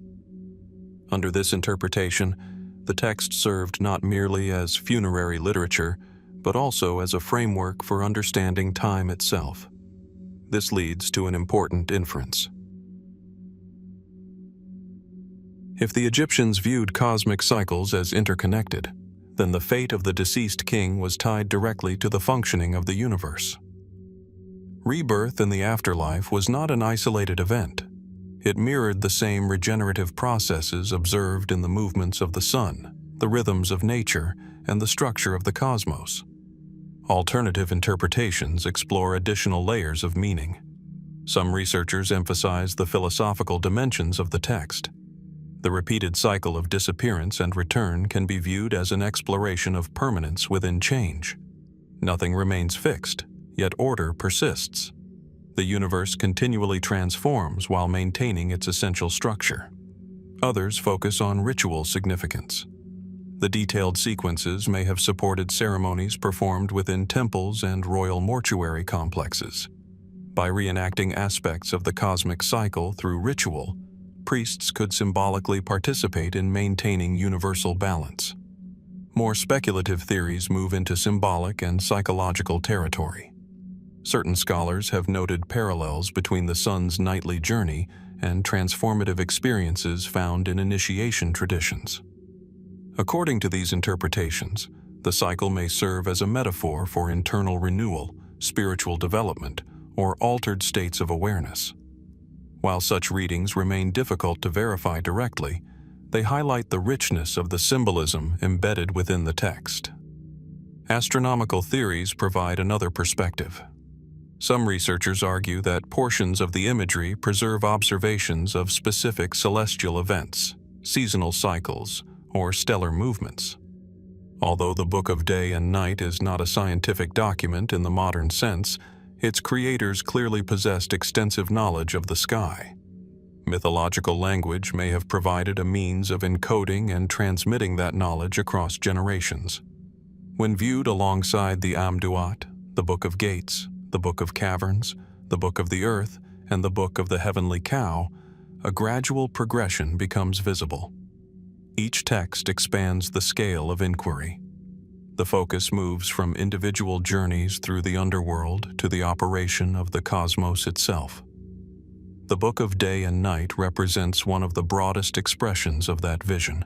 Under this interpretation, the text served not merely as funerary literature, but also as a framework for understanding time itself. This leads to an important inference. If the Egyptians viewed cosmic cycles as interconnected, then the fate of the deceased king was tied directly to the functioning of the universe. Rebirth in the afterlife was not an isolated event. It mirrored the same regenerative processes observed in the movements of the sun, the rhythms of nature, and the structure of the cosmos. Alternative interpretations explore additional layers of meaning. Some researchers emphasize the philosophical dimensions of the text. The repeated cycle of disappearance and return can be viewed as an exploration of permanence within change. Nothing remains fixed, yet order persists. The universe continually transforms while maintaining its essential structure. Others focus on ritual significance. The detailed sequences may have supported ceremonies performed within temples and royal mortuary complexes. By reenacting aspects of the cosmic cycle through ritual, priests could symbolically participate in maintaining universal balance. More speculative theories move into symbolic and psychological territory. Certain scholars have noted parallels between the sun's nightly journey and transformative experiences found in initiation traditions. According to these interpretations, the cycle may serve as a metaphor for internal renewal, spiritual development, or altered states of awareness. While such readings remain difficult to verify directly, they highlight the richness of the symbolism embedded within the text. Astronomical theories provide another perspective. Some researchers argue that portions of the imagery preserve observations of specific celestial events, seasonal cycles, or stellar movements. Although the Book of Day and Night is not a scientific document in the modern sense, its creators clearly possessed extensive knowledge of the sky. Mythological language may have provided a means of encoding and transmitting that knowledge across generations. When viewed alongside the Amduat, the Book of Gates, the Book of Caverns, the Book of the Earth, and the Book of the Heavenly Cow, a gradual progression becomes visible. Each text expands the scale of inquiry. The focus moves from individual journeys through the underworld to the operation of the cosmos itself. The Book of Day and Night represents one of the broadest expressions of that vision,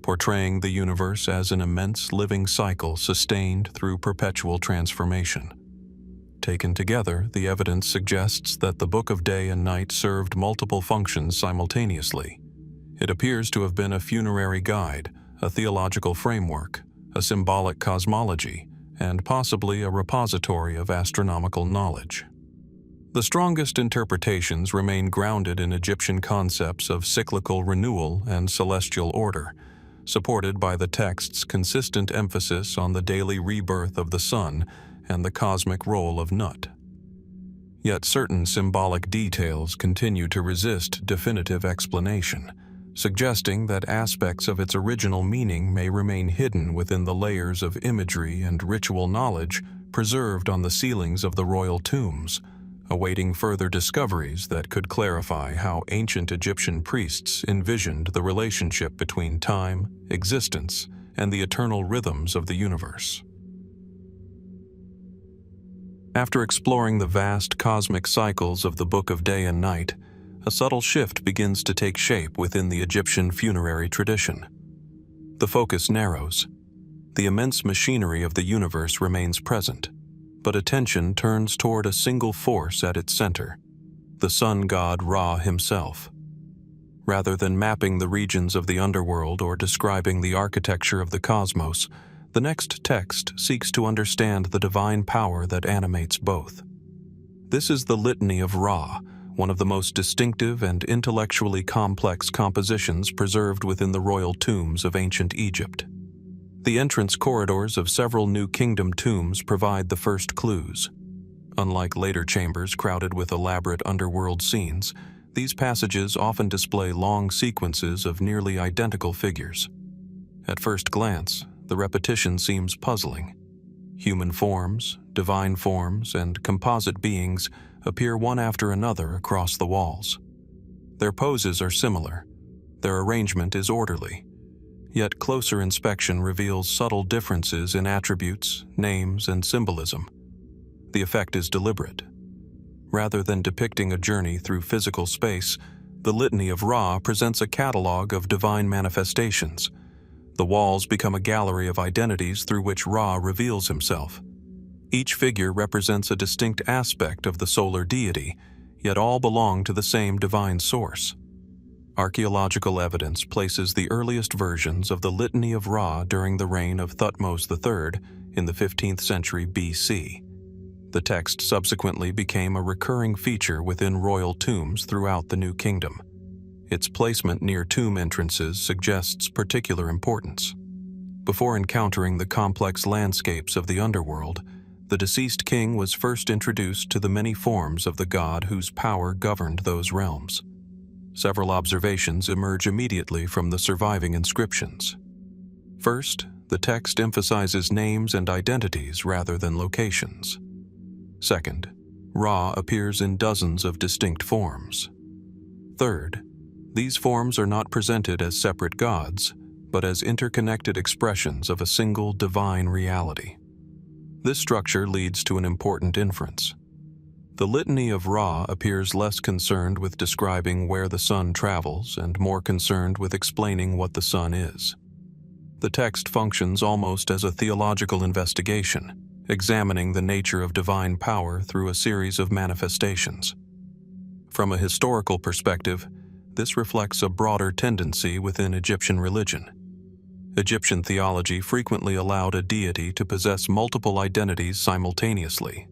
portraying the universe as an immense living cycle sustained through perpetual transformation. Taken together, the evidence suggests that the Book of Day and Night served multiple functions simultaneously. It appears to have been a funerary guide, a theological framework, a symbolic cosmology, and possibly a repository of astronomical knowledge. The strongest interpretations remain grounded in Egyptian concepts of cyclical renewal and celestial order, supported by the text's consistent emphasis on the daily rebirth of the sun and the cosmic role of Nut. Yet certain symbolic details continue to resist definitive explanation, suggesting that aspects of its original meaning may remain hidden within the layers of imagery and ritual knowledge preserved on the ceilings of the royal tombs, awaiting further discoveries that could clarify how ancient Egyptian priests envisioned the relationship between time, existence, and the eternal rhythms of the universe. After exploring the vast cosmic cycles of the Book of Day and Night, a subtle shift begins to take shape within the Egyptian funerary tradition. The focus narrows. The immense machinery of the universe remains present, but attention turns toward a single force at its center, the sun god Ra himself. Rather than mapping the regions of the underworld or describing the architecture of the cosmos, the next text seeks to understand the divine power that animates both. This is the Litany of Ra, one of the most distinctive and intellectually complex compositions preserved within the royal tombs of ancient Egypt. The entrance corridors of several New Kingdom tombs provide the first clues. Unlike later chambers crowded with elaborate underworld scenes, these passages often display long sequences of nearly identical figures. At first glance, the repetition seems puzzling. Human forms, divine forms, and composite beings appear one after another across the walls. Their poses are similar. Their arrangement is orderly. Yet closer inspection reveals subtle differences in attributes, names, and symbolism. The effect is deliberate. Rather than depicting a journey through physical space, the Litany of Ra presents a catalog of divine manifestations. The walls become a gallery of identities through which Ra reveals himself. Each figure represents a distinct aspect of the solar deity, yet all belong to the same divine source. Archaeological evidence places the earliest versions of the Litany of Ra during the reign of Thutmose III in the 15th century BC. The text subsequently became a recurring feature within royal tombs throughout the New Kingdom. Its placement near tomb entrances suggests particular importance. Before encountering the complex landscapes of the underworld, the deceased king was first introduced to the many forms of the god whose power governed those realms. Several observations emerge immediately from the surviving inscriptions. First, the text emphasizes names and identities rather than locations. Second, Ra appears in dozens of distinct forms. Third, these forms are not presented as separate gods, but as interconnected expressions of a single divine reality. This structure leads to an important inference. The Litany of Ra appears less concerned with describing where the sun travels and more concerned with explaining what the sun is. The text functions almost as a theological investigation, examining the nature of divine power through a series of manifestations. From a historical perspective, this reflects a broader tendency within Egyptian religion. Egyptian theology frequently allowed a deity to possess multiple identities simultaneously.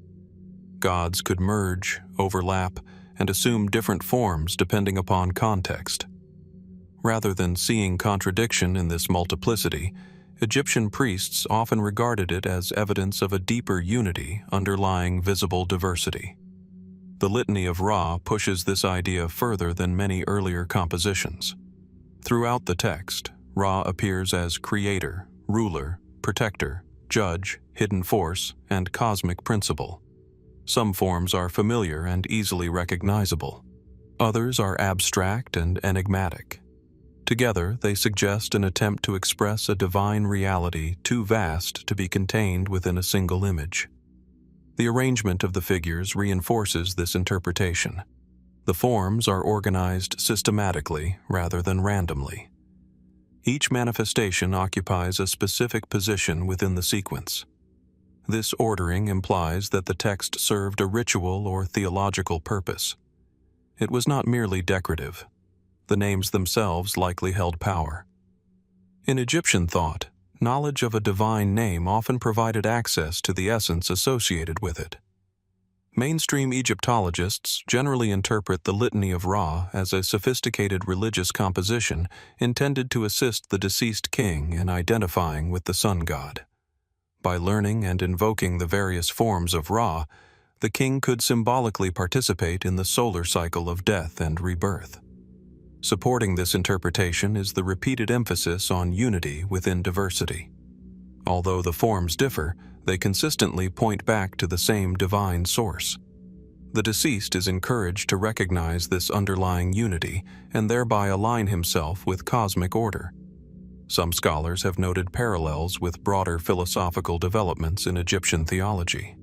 Gods could merge, overlap, and assume different forms depending upon context. Rather than seeing contradiction in this multiplicity, Egyptian priests often regarded it as evidence of a deeper unity underlying visible diversity. The Litany of Ra pushes this idea further than many earlier compositions. Throughout the text, Ra appears as creator, ruler, protector, judge, hidden force, and cosmic principle. Some forms are familiar and easily recognizable. Others are abstract and enigmatic. Together, they suggest an attempt to express a divine reality too vast to be contained within a single image. The arrangement of the figures reinforces this interpretation. The forms are organized systematically rather than randomly. Each manifestation occupies a specific position within the sequence. This ordering implies that the text served a ritual or theological purpose. It was not merely decorative. The names themselves likely held power. In Egyptian thought, knowledge of a divine name often provided access to the essence associated with it. Mainstream Egyptologists generally interpret the Litany of Ra as a sophisticated religious composition intended to assist the deceased king in identifying with the sun god. By learning and invoking the various forms of Ra, the king could symbolically participate in the solar cycle of death and rebirth. Supporting this interpretation is the repeated emphasis on unity within diversity. Although the forms differ, they consistently point back to the same divine source. The deceased is encouraged to recognize this underlying unity and thereby align himself with cosmic order. Some scholars have noted parallels with broader philosophical developments in Egyptian theology.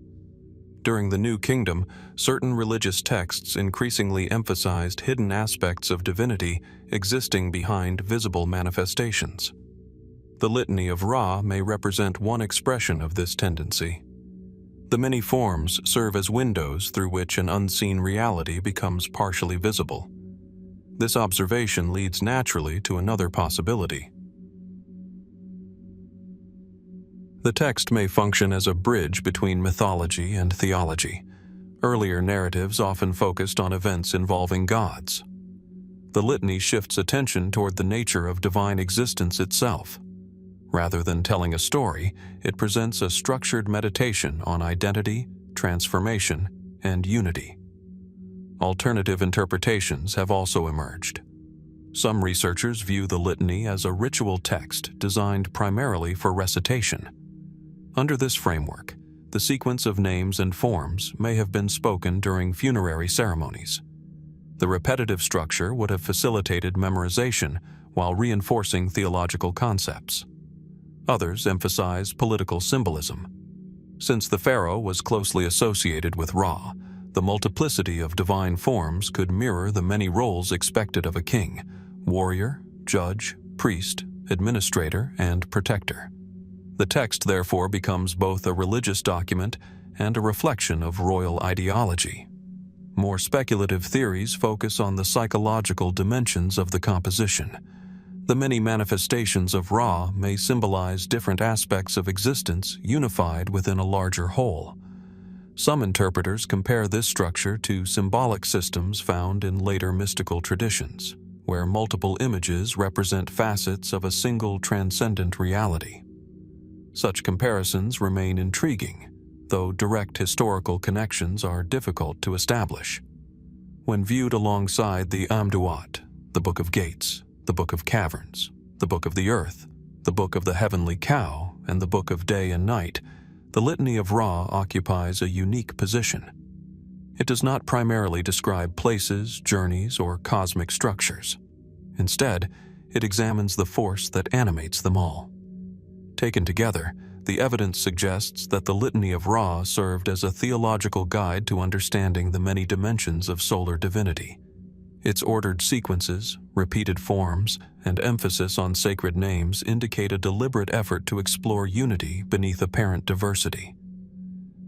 During the New Kingdom, certain religious texts increasingly emphasized hidden aspects of divinity existing behind visible manifestations. The Litany of Ra may represent one expression of this tendency. The many forms serve as windows through which an unseen reality becomes partially visible. This observation leads naturally to another possibility. The text may function as a bridge between mythology and theology. Earlier narratives often focused on events involving gods. The litany shifts attention toward the nature of divine existence itself. Rather than telling a story, it presents a structured meditation on identity, transformation, and unity. Alternative interpretations have also emerged. Some researchers view the litany as a ritual text designed primarily for recitation. Under this framework, the sequence of names and forms may have been spoken during funerary ceremonies. The repetitive structure would have facilitated memorization while reinforcing theological concepts. Others emphasize political symbolism. Since the pharaoh was closely associated with Ra, the multiplicity of divine forms could mirror the many roles expected of a king: warrior, judge, priest, administrator, and protector. The text therefore becomes both a religious document and a reflection of royal ideology. More speculative theories focus on the psychological dimensions of the composition. The many manifestations of Ra may symbolize different aspects of existence unified within a larger whole. Some interpreters compare this structure to symbolic systems found in later mystical traditions, where multiple images represent facets of a single transcendent reality. Such comparisons remain intriguing, though direct historical connections are difficult to establish. When viewed alongside the Amduat, the Book of Gates, the Book of Caverns, the Book of the Earth, the Book of the Heavenly Cow, and the Book of Day and Night, the Litany of Ra occupies a unique position. It does not primarily describe places, journeys, or cosmic structures. Instead, it examines the force that animates them all. Taken together, the evidence suggests that the Litany of Ra served as a theological guide to understanding the many dimensions of solar divinity. Its ordered sequences, repeated forms, and emphasis on sacred names indicate a deliberate effort to explore unity beneath apparent diversity.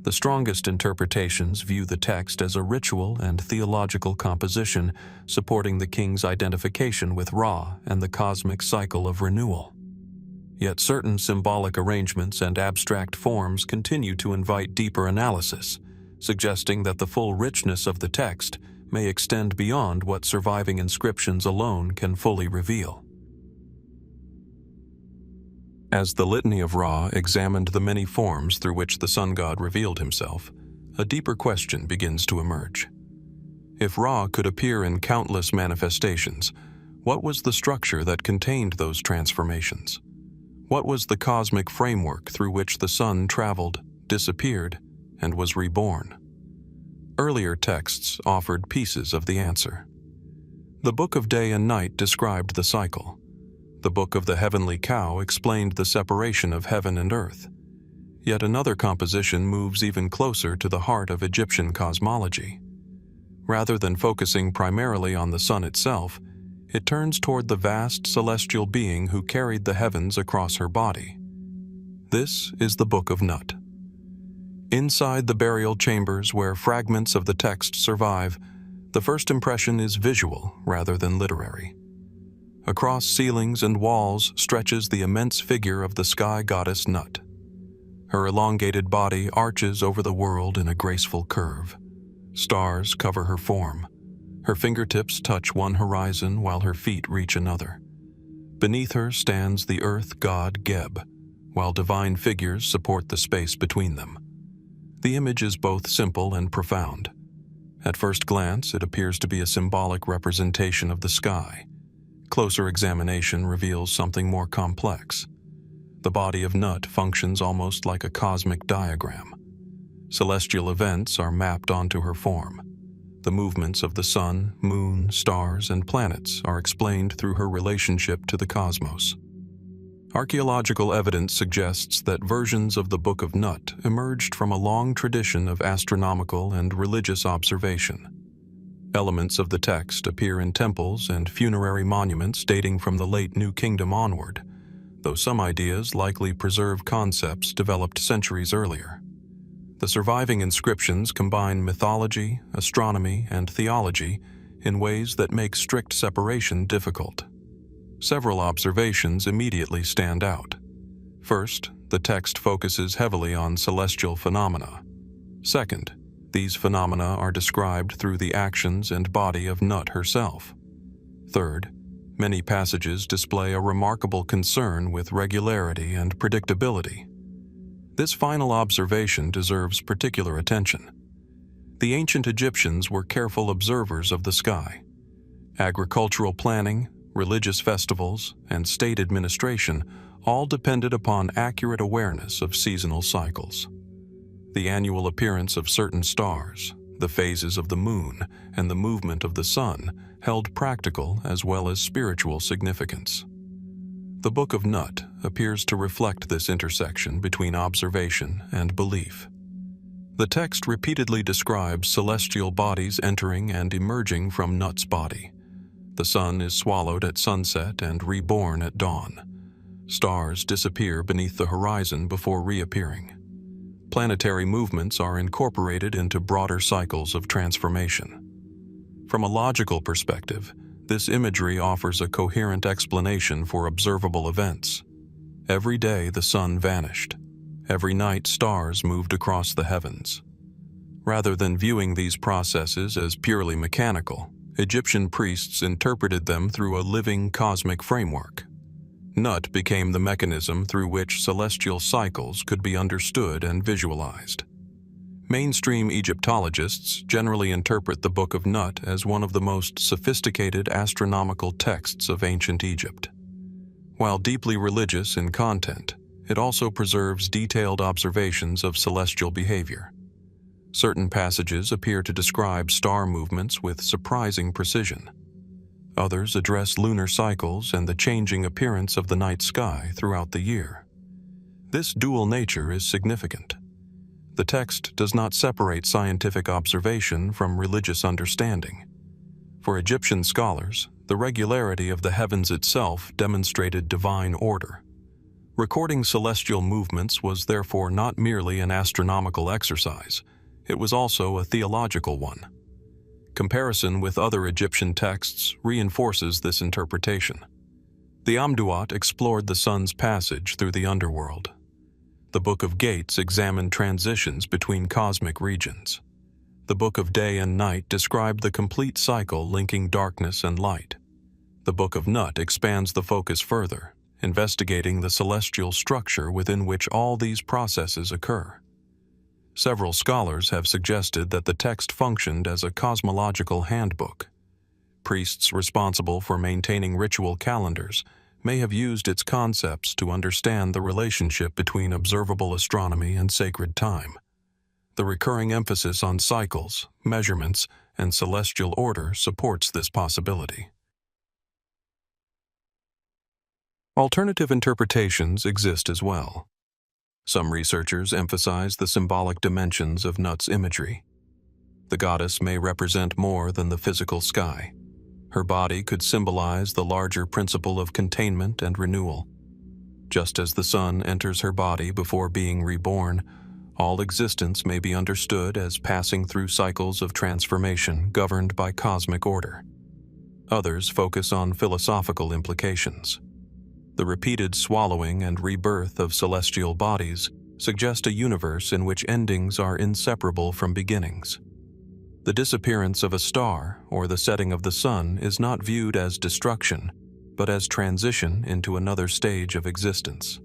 The strongest interpretations view the text as a ritual and theological composition supporting the king's identification with Ra and the cosmic cycle of renewal. Yet certain symbolic arrangements and abstract forms continue to invite deeper analysis, suggesting that the full richness of the text may extend beyond what surviving inscriptions alone can fully reveal. As the Litany of Ra examined the many forms through which the sun god revealed himself, a deeper question begins to emerge. If Ra could appear in countless manifestations, what was the structure that contained those transformations? What was the cosmic framework through which the sun traveled, disappeared, and was reborn? Earlier texts offered pieces of the answer. The Book of Day and Night described the cycle. The Book of the Heavenly Cow explained the separation of heaven and earth. Yet another composition moves even closer to the heart of Egyptian cosmology. Rather than focusing primarily on the sun itself, it turns toward the vast celestial being who carried the heavens across her body. This is the Book of Nut. Inside the burial chambers where fragments of the text survive, the first impression is visual rather than literary. Across ceilings and walls stretches the immense figure of the sky goddess Nut. Her elongated body arches over the world in a graceful curve. Stars cover her form. Her fingertips touch one horizon while her feet reach another. Beneath her stands the earth god Geb, while divine figures support the space between them. The image is both simple and profound. At first glance, it appears to be a symbolic representation of the sky. Closer examination reveals something more complex. The body of Nut functions almost like a cosmic diagram. Celestial events are mapped onto her form. The movements of the sun, moon, stars, and planets are explained through her relationship to the cosmos. Archaeological evidence suggests that versions of the Book of Nut emerged from a long tradition of astronomical and religious observation. Elements of the text appear in temples and funerary monuments dating from the late New Kingdom onward, though some ideas likely preserve concepts developed centuries earlier. The surviving inscriptions combine mythology, astronomy, and theology in ways that make strict separation difficult. Several observations immediately stand out. First, the text focuses heavily on celestial phenomena. Second, these phenomena are described through the actions and body of Nut herself. Third, many passages display a remarkable concern with regularity and predictability. This final observation deserves particular attention. The ancient Egyptians were careful observers of the sky. Agricultural planning, religious festivals, and state administration all depended upon accurate awareness of seasonal cycles. The annual appearance of certain stars, the phases of the moon, and the movement of the sun held practical as well as spiritual significance. The Book of Nut appears to reflect this intersection between observation and belief. The text repeatedly describes celestial bodies entering and emerging from Nut's body. The sun is swallowed at sunset and reborn at dawn. Stars disappear beneath the horizon before reappearing. Planetary movements are incorporated into broader cycles of transformation. From a logical perspective, this imagery offers a coherent explanation for observable events. Every day the sun vanished. Every night stars moved across the heavens. Rather than viewing these processes as purely mechanical, Egyptian priests interpreted them through a living cosmic framework. Nut became the mechanism through which celestial cycles could be understood and visualized. Mainstream Egyptologists generally interpret the Book of Nut as one of the most sophisticated astronomical texts of ancient Egypt. While deeply religious in content, it also preserves detailed observations of celestial behavior. Certain passages appear to describe star movements with surprising precision. Others address lunar cycles and the changing appearance of the night sky throughout the year. This dual nature is significant. The text does not separate scientific observation from religious understanding. For Egyptian scholars, the regularity of the heavens itself demonstrated divine order. Recording celestial movements was therefore not merely an astronomical exercise, it was also a theological one. Comparison with other Egyptian texts reinforces this interpretation. The Amduat explored the sun's passage through the underworld. The Book of Gates examined transitions between cosmic regions. The Book of Day and Night described the complete cycle linking darkness and light. The Book of Nut expands the focus further, investigating the celestial structure within which all these processes occur. Several scholars have suggested that the text functioned as a cosmological handbook. Priests responsible for maintaining ritual calendars may have used its concepts to understand the relationship between observable astronomy and sacred time. The recurring emphasis on cycles, measurements, and celestial order supports this possibility. Alternative interpretations exist as well. Some researchers emphasize the symbolic dimensions of Nut's imagery. The goddess may represent more than the physical sky. Her body could symbolize the larger principle of containment and renewal. Just as the sun enters her body before being reborn, all existence may be understood as passing through cycles of transformation governed by cosmic order. Others focus on philosophical implications. The repeated swallowing and rebirth of celestial bodies suggest a universe in which endings are inseparable from beginnings. The disappearance of a star or the setting of the sun is not viewed as destruction, but as transition into another stage of existence.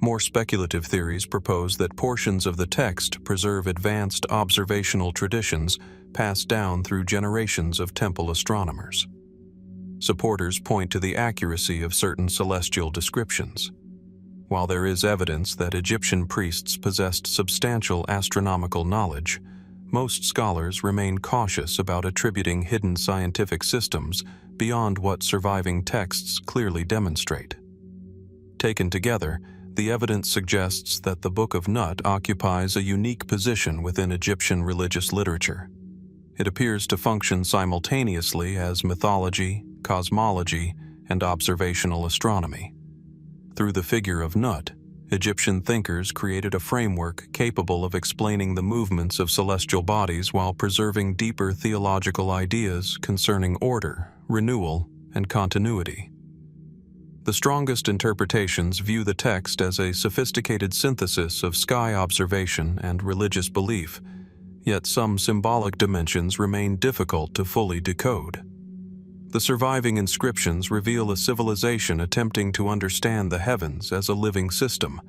More speculative theories propose that portions of the text preserve advanced observational traditions passed down through generations of temple astronomers. Supporters point to the accuracy of certain celestial descriptions. While there is evidence that Egyptian priests possessed substantial astronomical knowledge, most scholars remain cautious about attributing hidden scientific systems beyond what surviving texts clearly demonstrate. Taken together, the evidence suggests that the Book of Nut occupies a unique position within Egyptian religious literature. It appears to function simultaneously as mythology, cosmology, and observational astronomy. Through the figure of Nut, Egyptian thinkers created a framework capable of explaining the movements of celestial bodies while preserving deeper theological ideas concerning order, renewal, and continuity. The strongest interpretations view the text as a sophisticated synthesis of sky observation and religious belief, yet some symbolic dimensions remain difficult to fully decode. The surviving inscriptions reveal a civilization attempting to understand the heavens as a living system,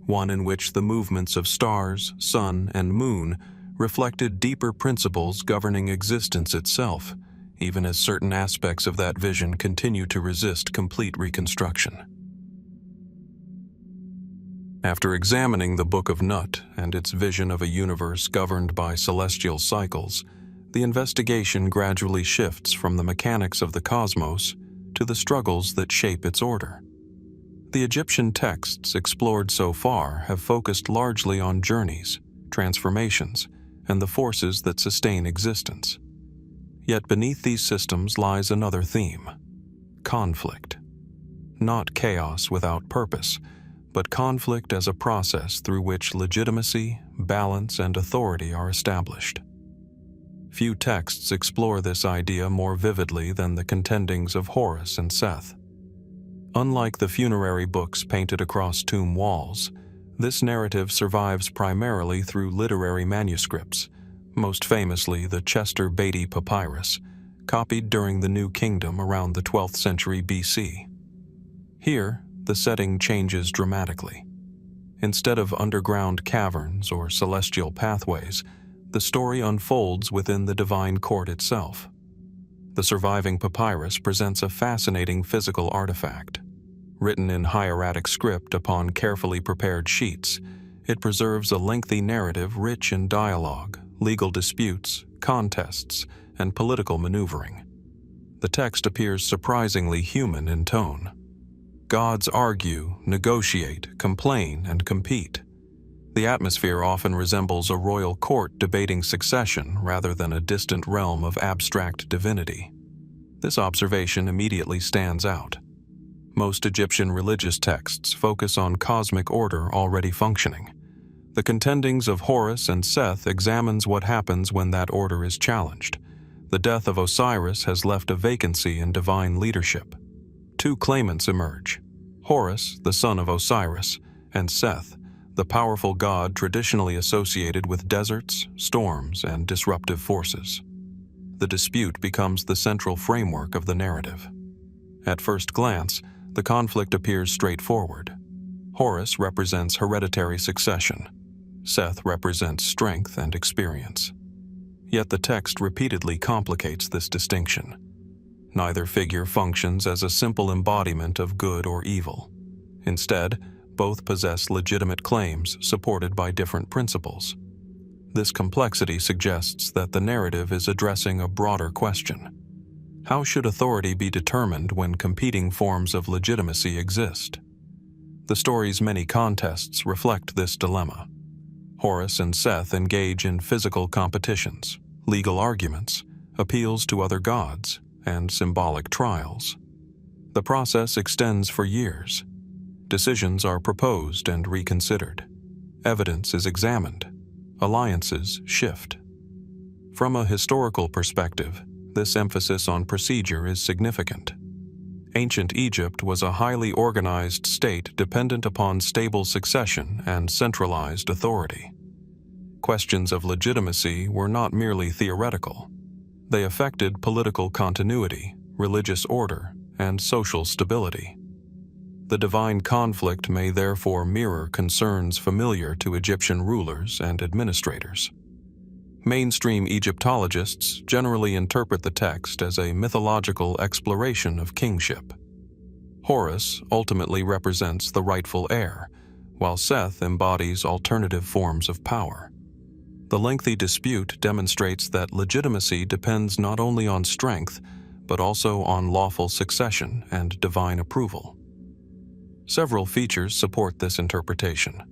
one in which the movements of stars, sun, and moon reflected deeper principles governing existence itself, even as certain aspects of that vision continue to resist complete reconstruction. After examining the Book of Nut and its vision of a universe governed by celestial cycles, the investigation gradually shifts from the mechanics of the cosmos to the struggles that shape its order. The Egyptian texts explored so far have focused largely on journeys, transformations, and the forces that sustain existence. Yet beneath these systems lies another theme: conflict. Not chaos without purpose, but conflict as a process through which legitimacy, balance, and authority are established. Few texts explore this idea more vividly than the Contendings of Horus and Seth. Unlike the funerary books painted across tomb walls, this narrative survives primarily through literary manuscripts, most famously the Chester Beatty Papyrus, copied during the New Kingdom around the 12th century BC. Here, the setting changes dramatically. Instead of underground caverns or celestial pathways, the story unfolds within the divine court itself. The surviving papyrus presents a fascinating physical artifact. Written in hieratic script upon carefully prepared sheets, it preserves a lengthy narrative rich in dialogue, legal disputes, contests, and political maneuvering. The text appears surprisingly human in tone. Gods argue, negotiate, complain, and compete. The atmosphere often resembles a royal court debating succession rather than a distant realm of abstract divinity. This observation immediately stands out. Most Egyptian religious texts focus on cosmic order already functioning. The Contendings of Horus and Seth examines what happens when that order is challenged. The death of Osiris has left a vacancy in divine leadership. Two claimants emerge: Horus, the son of Osiris, and Seth, the powerful god traditionally associated with deserts, storms, and disruptive forces. The dispute becomes the central framework of the narrative. At first glance, the conflict appears straightforward. Horus represents hereditary succession. Seth represents strength and experience. Yet the text repeatedly complicates this distinction. Neither figure functions as a simple embodiment of good or evil. Instead, both possess legitimate claims supported by different principles. This complexity suggests that the narrative is addressing a broader question. How should authority be determined when competing forms of legitimacy exist? The story's many contests reflect this dilemma. Horus and Seth engage in physical competitions, legal arguments, appeals to other gods, and symbolic trials. The process extends for years. Decisions are proposed and reconsidered. Evidence is examined. Alliances shift. From a historical perspective, this emphasis on procedure is significant. Ancient Egypt was a highly organized state dependent upon stable succession and centralized authority. Questions of legitimacy were not merely theoretical. They affected political continuity, religious order, and social stability. The divine conflict may therefore mirror concerns familiar to Egyptian rulers and administrators. Mainstream Egyptologists generally interpret the text as a mythological exploration of kingship. Horus ultimately represents the rightful heir, while Seth embodies alternative forms of power. The lengthy dispute demonstrates that legitimacy depends not only on strength, but also on lawful succession and divine approval. Several features support this interpretation.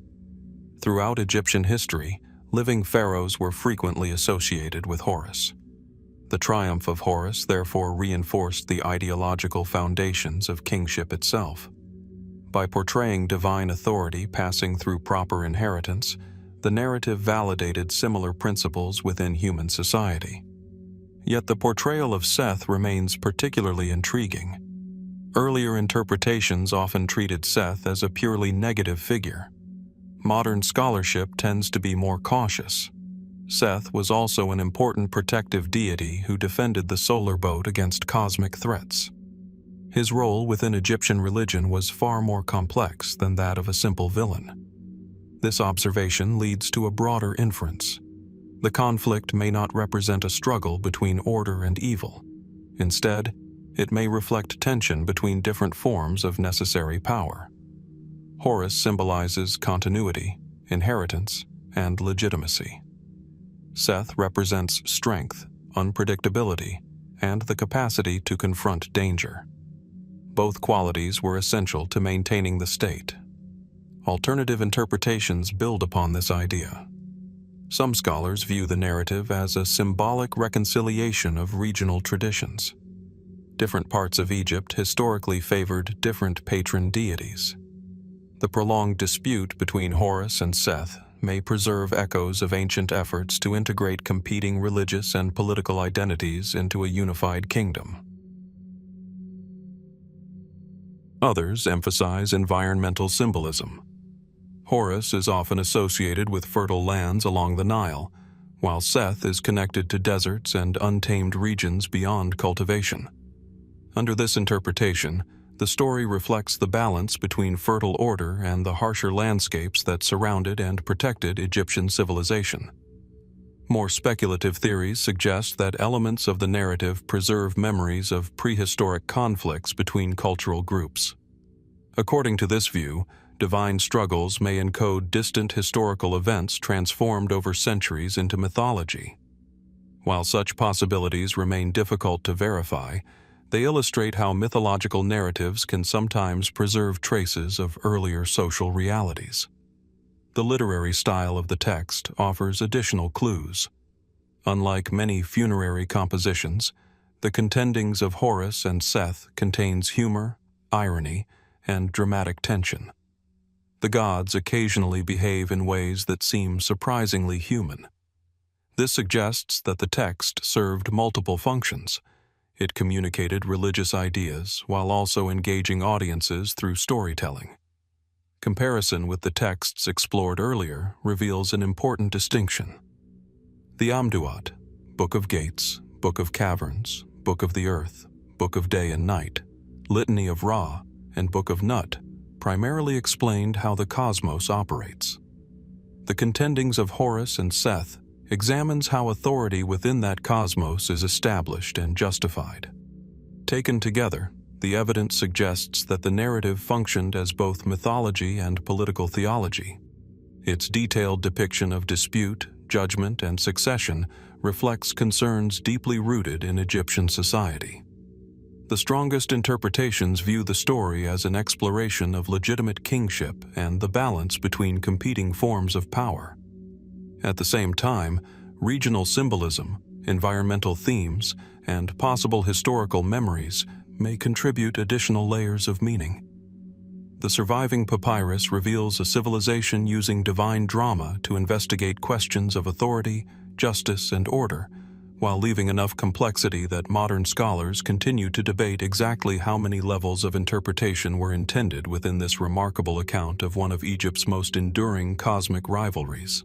Throughout Egyptian history, living pharaohs were frequently associated with Horus. The triumph of Horus therefore reinforced the ideological foundations of kingship itself. By portraying divine authority passing through proper inheritance, the narrative validated similar principles within human society. Yet the portrayal of Seth remains particularly intriguing. Earlier interpretations often treated Seth as a purely negative figure. Modern scholarship tends to be more cautious. Seth was also an important protective deity who defended the solar boat against cosmic threats. His role within Egyptian religion was far more complex than that of a simple villain. This observation leads to a broader inference. The conflict may not represent a struggle between order and evil. Instead, it may reflect tension between different forms of necessary power. Horus symbolizes continuity, inheritance, and legitimacy. Seth represents strength, unpredictability, and the capacity to confront danger. Both qualities were essential to maintaining the state. Alternative interpretations build upon this idea. Some scholars view the narrative as a symbolic reconciliation of regional traditions. Different parts of Egypt historically favored different patron deities. The prolonged dispute between Horus and Seth may preserve echoes of ancient efforts to integrate competing religious and political identities into a unified kingdom. Others emphasize environmental symbolism. Horus is often associated with fertile lands along the Nile, while Seth is connected to deserts and untamed regions beyond cultivation. Under this interpretation, the story reflects the balance between fertile order and the harsher landscapes that surrounded and protected Egyptian civilization. More speculative theories suggest that elements of the narrative preserve memories of prehistoric conflicts between cultural groups. According to this view, divine struggles may encode distant historical events transformed over centuries into mythology. While such possibilities remain difficult to verify, they illustrate how mythological narratives can sometimes preserve traces of earlier social realities. The literary style of the text offers additional clues. Unlike many funerary compositions, the Contendings of Horus and Seth contains humor, irony, and dramatic tension. The gods occasionally behave in ways that seem surprisingly human. This suggests that the text served multiple functions. It communicated religious ideas while also engaging audiences through storytelling. Comparison with the texts explored earlier reveals an important distinction. The Amduat, Book of Gates, Book of Caverns, Book of the Earth, Book of Day and Night, Litany of Ra, and Book of Nut primarily explained how the cosmos operates. The Contendings of Horus and Seth examines how authority within that cosmos is established and justified. Taken together, the evidence suggests that the narrative functioned as both mythology and political theology. Its detailed depiction of dispute, judgment, and succession reflects concerns deeply rooted in Egyptian society. The strongest interpretations view the story as an exploration of legitimate kingship and the balance between competing forms of power. At the same time, regional symbolism, environmental themes, and possible historical memories may contribute additional layers of meaning. The surviving papyrus reveals a civilization using divine drama to investigate questions of authority, justice, and order, while leaving enough complexity that modern scholars continue to debate exactly how many levels of interpretation were intended within this remarkable account of one of Egypt's most enduring cosmic rivalries.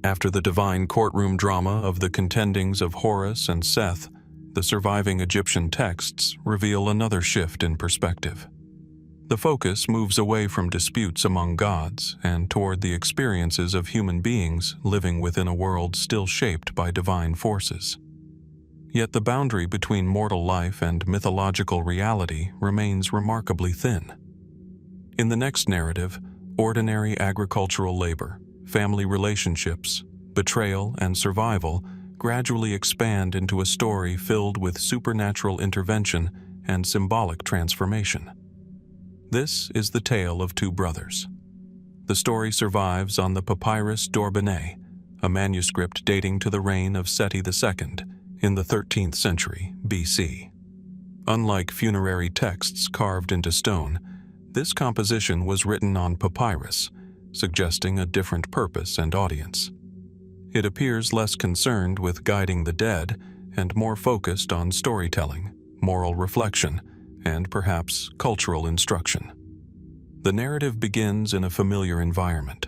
After the divine courtroom drama of the Contendings of Horus and Seth, the surviving Egyptian texts reveal another shift in perspective. The focus moves away from disputes among gods and toward the experiences of human beings living within a world still shaped by divine forces. Yet the boundary between mortal life and mythological reality remains remarkably thin. In the next narrative, ordinary agricultural labor, family relationships, betrayal, and survival gradually expand into a story filled with supernatural intervention and symbolic transformation. This is the tale of two brothers. The story survives on the Papyrus d'Orbanet, a manuscript dating to the reign of Seth II in the 13th century BC. Unlike funerary texts carved into stone, this composition was written on papyrus, suggesting a different purpose and audience. It appears less concerned with guiding the dead and more focused on storytelling, moral reflection, and perhaps cultural instruction. The narrative begins in a familiar environment.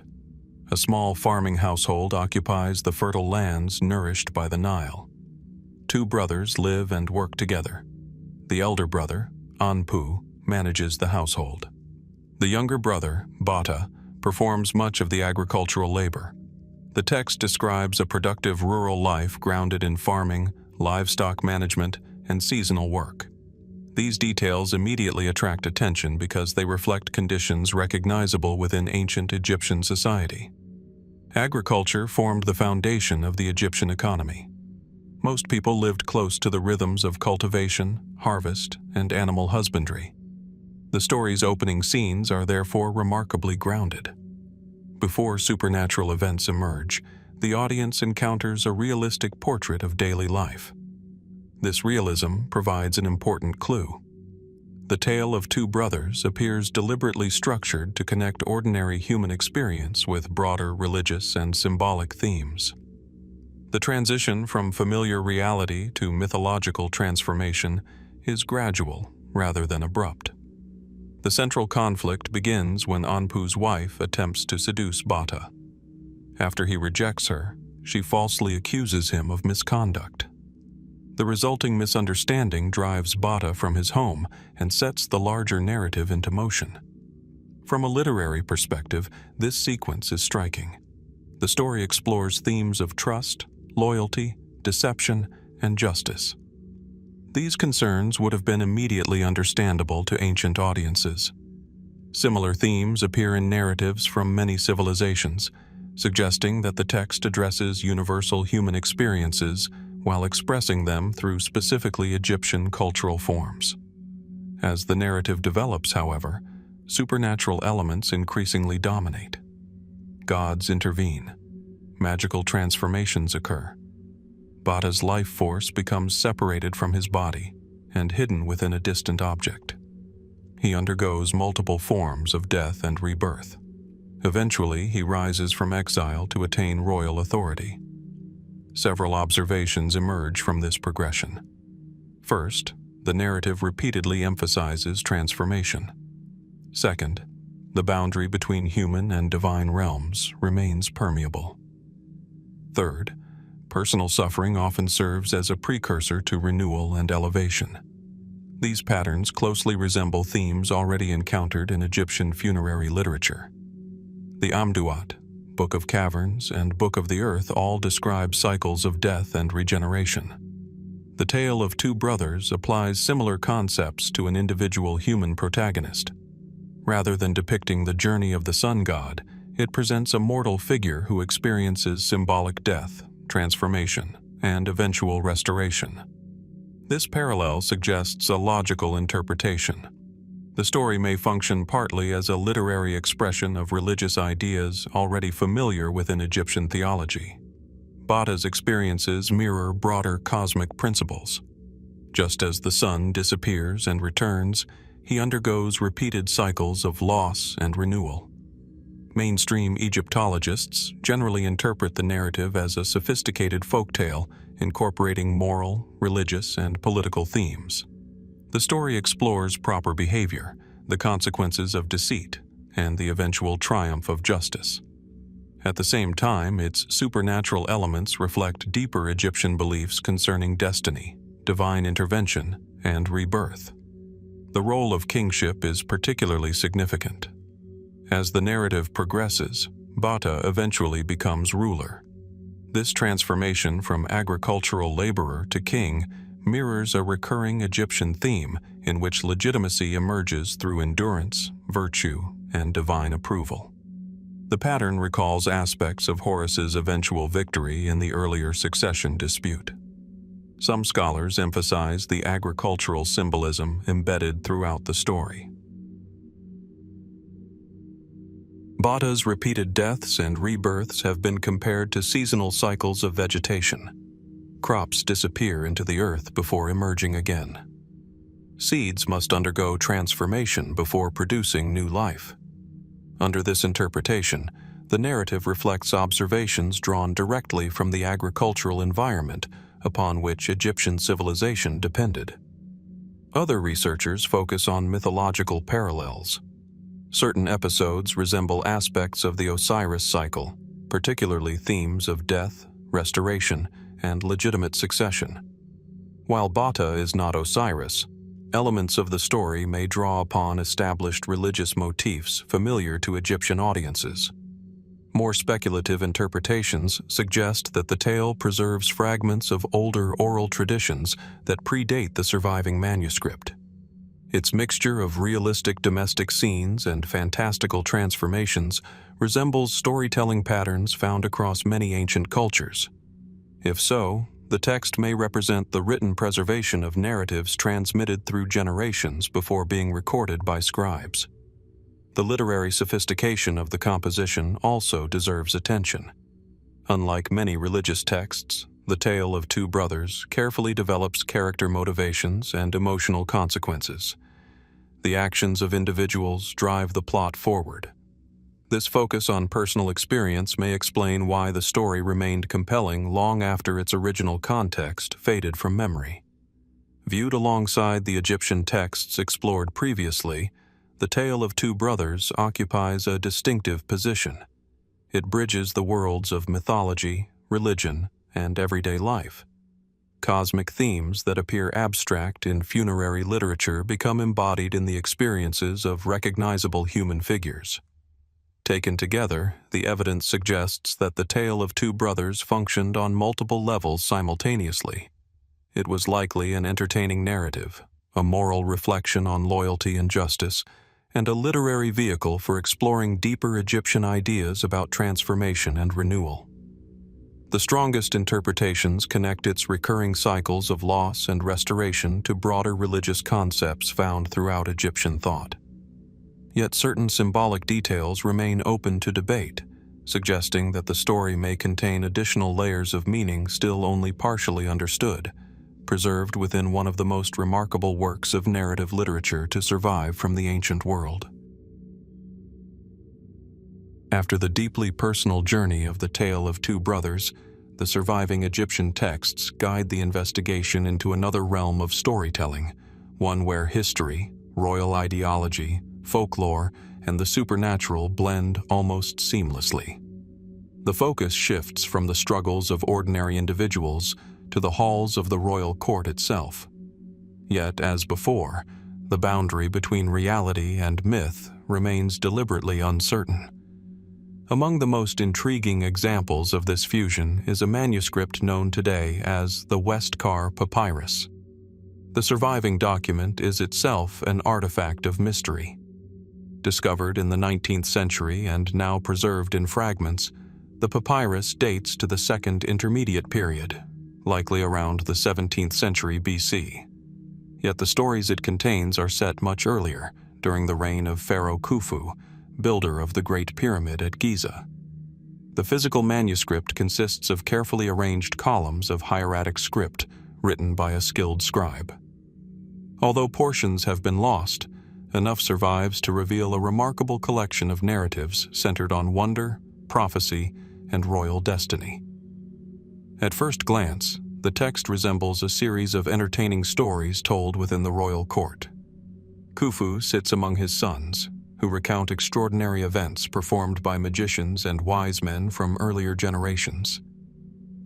A small farming household occupies the fertile lands nourished by the Nile. Two brothers live and work together. The elder brother, Anpu, manages the household. The younger brother, Bata, performs much of the agricultural labor. The text describes a productive rural life grounded in farming, livestock management, and seasonal work. These details immediately attract attention because they reflect conditions recognizable within ancient Egyptian society. Agriculture formed the foundation of the Egyptian economy. Most people lived close to the rhythms of cultivation, harvest, and animal husbandry. The story's opening scenes are therefore remarkably grounded. Before supernatural events emerge, the audience encounters a realistic portrait of daily life. This realism provides an important clue. The tale of two brothers appears deliberately structured to connect ordinary human experience with broader religious and symbolic themes. The transition from familiar reality to mythological transformation is gradual rather than abrupt. The central conflict begins when Anpu's wife attempts to seduce Bata. After he rejects her, she falsely accuses him of misconduct. The resulting misunderstanding drives Bata from his home and sets the larger narrative into motion. From a literary perspective, this sequence is striking. The story explores themes of trust, loyalty, deception, and justice. These concerns would have been immediately understandable to ancient audiences. Similar themes appear in narratives from many civilizations, suggesting that the text addresses universal human experiences while expressing them through specifically Egyptian cultural forms. As the narrative develops, however, supernatural elements increasingly dominate. Gods intervene. Magical transformations occur. Bata's life force becomes separated from his body and hidden within a distant object. He undergoes multiple forms of death and rebirth. Eventually, he rises from exile to attain royal authority. Several observations emerge from this progression. First, the narrative repeatedly emphasizes transformation. Second, the boundary between human and divine realms remains permeable. Third, personal suffering often serves as a precursor to renewal and elevation. These patterns closely resemble themes already encountered in Egyptian funerary literature. The Amduat, Book of Caverns, and Book of the Earth all describe cycles of death and regeneration. The tale of two brothers applies similar concepts to an individual human protagonist. Rather than depicting the journey of the sun god, it presents a mortal figure who experiences symbolic death, transformation, and eventual restoration. This parallel suggests a logical interpretation. The story may function partly as a literary expression of religious ideas already familiar within Egyptian theology. Bata's experiences mirror broader cosmic principles. Just as the sun disappears and returns, he undergoes repeated cycles of loss and renewal. Mainstream Egyptologists generally interpret the narrative as a sophisticated folktale incorporating moral, religious, and political themes. The story explores proper behavior, the consequences of deceit, and the eventual triumph of justice. At the same time, its supernatural elements reflect deeper Egyptian beliefs concerning destiny, divine intervention, and rebirth. The role of kingship is particularly significant. As the narrative progresses, Bata eventually becomes ruler. This transformation from agricultural laborer to king mirrors a recurring Egyptian theme in which legitimacy emerges through endurance, virtue, and divine approval. The pattern recalls aspects of Horus's eventual victory in the earlier succession dispute. Some scholars emphasize the agricultural symbolism embedded throughout the story. Bata's repeated deaths and rebirths have been compared to seasonal cycles of vegetation. Crops disappear into the earth before emerging again. Seeds must undergo transformation before producing new life. Under this interpretation, the narrative reflects observations drawn directly from the agricultural environment upon which Egyptian civilization depended. Other researchers focus on mythological parallels. Certain episodes resemble aspects of the Osiris cycle, particularly themes of death, restoration, and legitimate succession. While Bata is not Osiris, elements of the story may draw upon established religious motifs familiar to Egyptian audiences. More speculative interpretations suggest that the tale preserves fragments of older oral traditions that predate the surviving manuscript. Its mixture of realistic domestic scenes and fantastical transformations resembles storytelling patterns found across many ancient cultures. If so, the text may represent the written preservation of narratives transmitted through generations before being recorded by scribes. The literary sophistication of the composition also deserves attention. Unlike many religious texts, the tale of two brothers carefully develops character motivations and emotional consequences. The actions of individuals drive the plot forward. This focus on personal experience may explain why the story remained compelling long after its original context faded from memory. Viewed alongside the Egyptian texts explored previously, the tale of two brothers occupies a distinctive position. It bridges the worlds of mythology, religion, and everyday life. Cosmic themes that appear abstract in funerary literature become embodied in the experiences of recognizable human figures. Taken together, the evidence suggests that the tale of two brothers functioned on multiple levels simultaneously. It was likely an entertaining narrative, a moral reflection on loyalty and justice, and a literary vehicle for exploring deeper Egyptian ideas about transformation and renewal. The strongest interpretations connect its recurring cycles of loss and restoration to broader religious concepts found throughout Egyptian thought. Yet certain symbolic details remain open to debate, suggesting that the story may contain additional layers of meaning still only partially understood, preserved within one of the most remarkable works of narrative literature to survive from the ancient world. After the deeply personal journey of the tale of two brothers, the surviving Egyptian texts guide the investigation into another realm of storytelling, one where history, royal ideology, folklore, and the supernatural blend almost seamlessly. The focus shifts from the struggles of ordinary individuals to the halls of the royal court itself. Yet, as before, the boundary between reality and myth remains deliberately uncertain. Among the most intriguing examples of this fusion is a manuscript known today as the Westcar Papyrus. The surviving document is itself an artifact of mystery. Discovered in the 19th century and now preserved in fragments, the papyrus dates to the Second Intermediate Period, likely around the 17th century BC. Yet the stories it contains are set much earlier, during the reign of Pharaoh Khufu, builder of the Great Pyramid at Giza. The physical manuscript consists of carefully arranged columns of hieratic script written by a skilled scribe. Although portions have been lost, enough survives to reveal a remarkable collection of narratives centered on wonder, prophecy, and royal destiny. At first glance, the text resembles a series of entertaining stories told within the royal court. Khufu sits among his sons, who recount extraordinary events performed by magicians and wise men from earlier generations.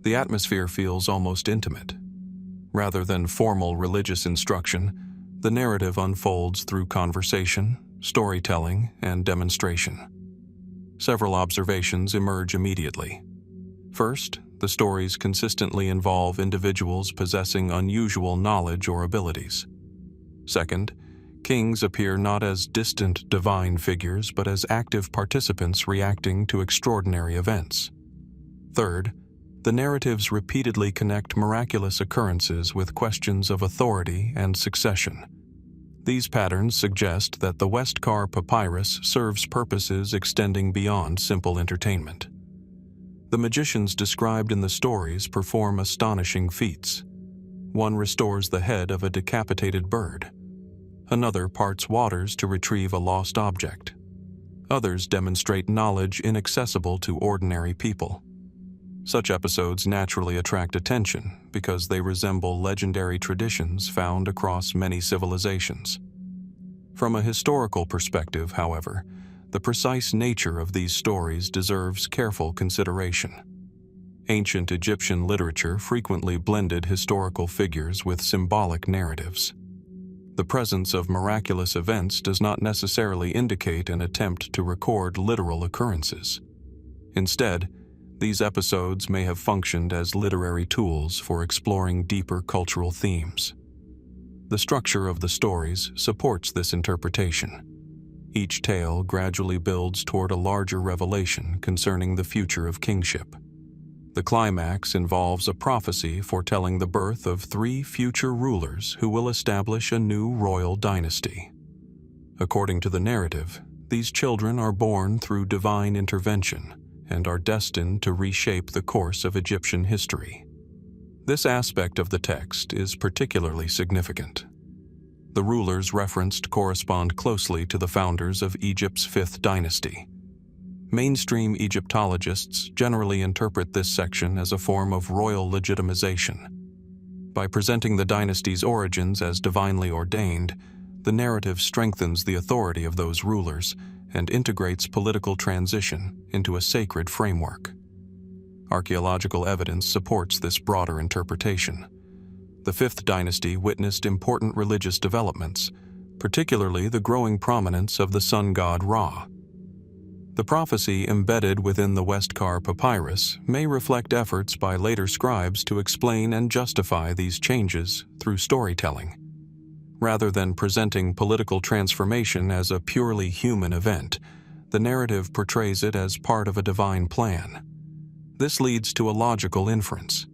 The atmosphere feels almost intimate. Rather than formal religious instruction, the narrative unfolds through conversation, storytelling, and demonstration. Several observations emerge immediately. First, the stories consistently involve individuals possessing unusual knowledge or abilities. Second, kings appear not as distant divine figures but as active participants reacting to extraordinary events. Third, the narratives repeatedly connect miraculous occurrences with questions of authority and succession. These patterns suggest that the Westcar Papyrus serves purposes extending beyond simple entertainment. The magicians described in the stories perform astonishing feats. One restores the head of a decapitated bird. Another parts waters to retrieve a lost object. Others demonstrate knowledge inaccessible to ordinary people. Such episodes naturally attract attention because they resemble legendary traditions found across many civilizations. From a historical perspective, however, the precise nature of these stories deserves careful consideration. Ancient Egyptian literature frequently blended historical figures with symbolic narratives. The presence of miraculous events does not necessarily indicate an attempt to record literal occurrences. Instead, these episodes may have functioned as literary tools for exploring deeper cultural themes. The structure of the stories supports this interpretation. Each tale gradually builds toward a larger revelation concerning the future of kingship. The climax involves a prophecy foretelling the birth of 3 future rulers who will establish a new royal dynasty. According to the narrative, these children are born through divine intervention and are destined to reshape the course of Egyptian history. This aspect of the text is particularly significant. The rulers referenced correspond closely to the founders of Egypt's 5th dynasty. Mainstream Egyptologists generally interpret this section as a form of royal legitimization. By presenting the dynasty's origins as divinely ordained, the narrative strengthens the authority of those rulers and integrates political transition into a sacred framework. Archaeological evidence supports this broader interpretation. The 5th dynasty witnessed important religious developments, particularly the growing prominence of the sun god Ra. The prophecy embedded within the Westcar Papyrus may reflect efforts by later scribes to explain and justify these changes through storytelling. Rather than presenting political transformation as a purely human event, the narrative portrays it as part of a divine plan. This leads to a logical inference.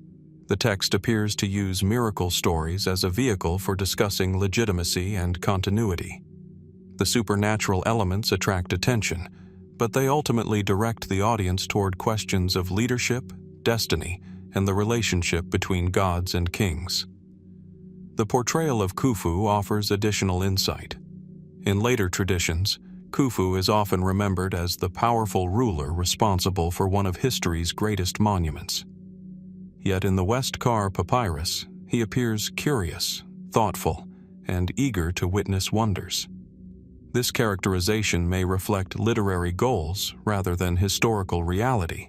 The text appears to use miracle stories as a vehicle for discussing legitimacy and continuity. The supernatural elements attract attention, but they ultimately direct the audience toward questions of leadership, destiny, and the relationship between gods and kings. The portrayal of Khufu offers additional insight. In later traditions, Khufu is often remembered as the powerful ruler responsible for one of history's greatest monuments. Yet in the Westcar Papyrus, he appears curious, thoughtful, and eager to witness wonders. This characterization may reflect literary goals rather than historical reality.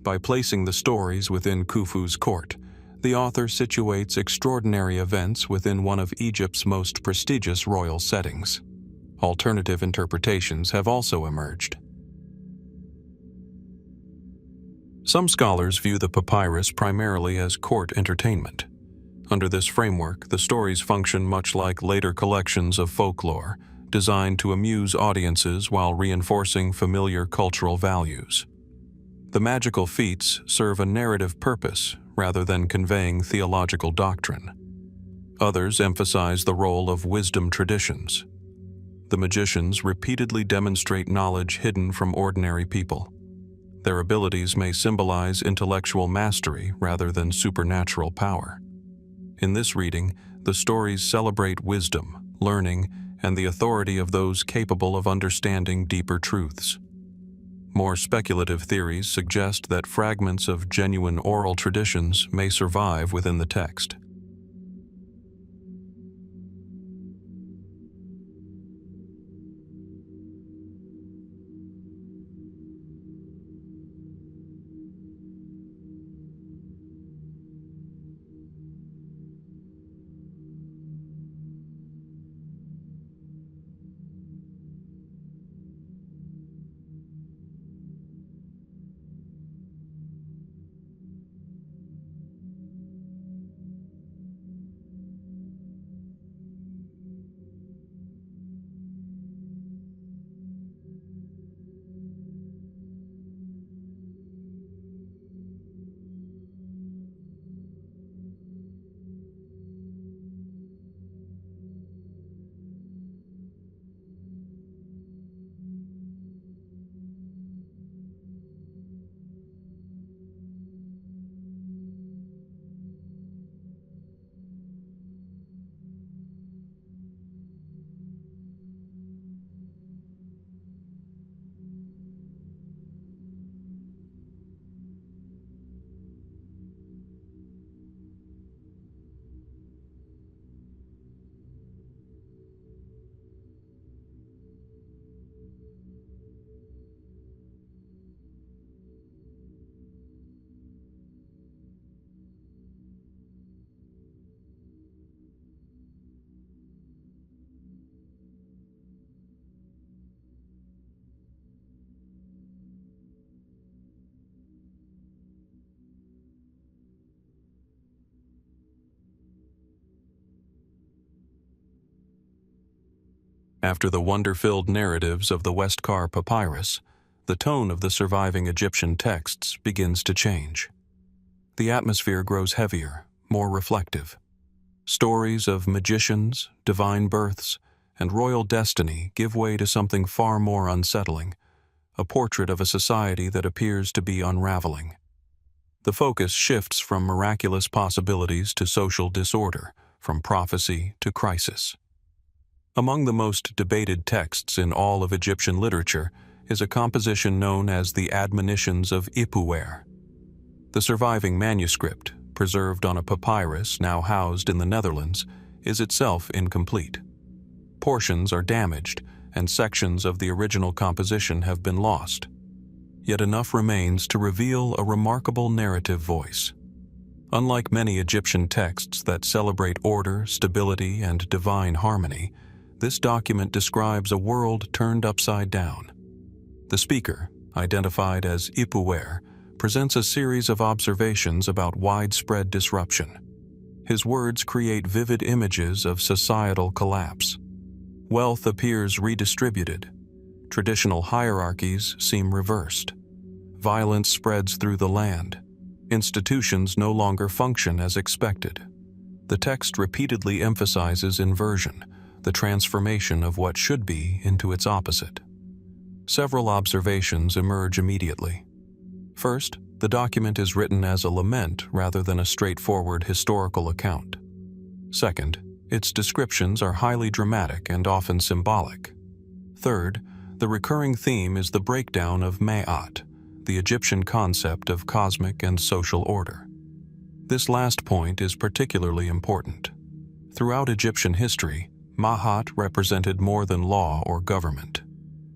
By placing the stories within Khufu's court, the author situates extraordinary events within one of Egypt's most prestigious royal settings. Alternative interpretations have also emerged. Some scholars view the papyrus primarily as court entertainment. Under this framework, the stories function much like later collections of folklore, designed to amuse audiences while reinforcing familiar cultural values. The magical feats serve a narrative purpose rather than conveying theological doctrine. Others emphasize the role of wisdom traditions. The magicians repeatedly demonstrate knowledge hidden from ordinary people. Their abilities may symbolize intellectual mastery rather than supernatural power. In this reading, the stories celebrate wisdom, learning, and the authority of those capable of understanding deeper truths. More speculative theories suggest that fragments of genuine oral traditions may survive within the text. After the wonder-filled narratives of the Westcar Papyrus, the tone of the surviving Egyptian texts begins to change. The atmosphere grows heavier, more reflective. Stories of magicians, divine births, and royal destiny give way to something far more unsettling, a portrait of a society that appears to be unraveling. The focus shifts from miraculous possibilities to social disorder, from prophecy to crisis. Among the most debated texts in all of Egyptian literature is a composition known as the Admonitions of Ipuwer. The surviving manuscript, preserved on a papyrus now housed in the Netherlands, is itself incomplete. Portions are damaged, and sections of the original composition have been lost. Yet enough remains to reveal a remarkable narrative voice. Unlike many Egyptian texts that celebrate order, stability, and divine harmony, this document describes a world turned upside down. The speaker, identified as Ipuwer, presents a series of observations about widespread disruption. His words create vivid images of societal collapse. Wealth appears redistributed. Traditional hierarchies seem reversed. Violence spreads through the land. Institutions no longer function as expected. The text repeatedly emphasizes inversion, the transformation of what should be into its opposite. Several observations emerge immediately. First, the document is written as a lament rather than a straightforward historical account. Second, its descriptions are highly dramatic and often symbolic. Third, the recurring theme is the breakdown of Ma'at, the Egyptian concept of cosmic and social order. This last point is particularly important. Throughout Egyptian history, Ma'at represented more than law or government.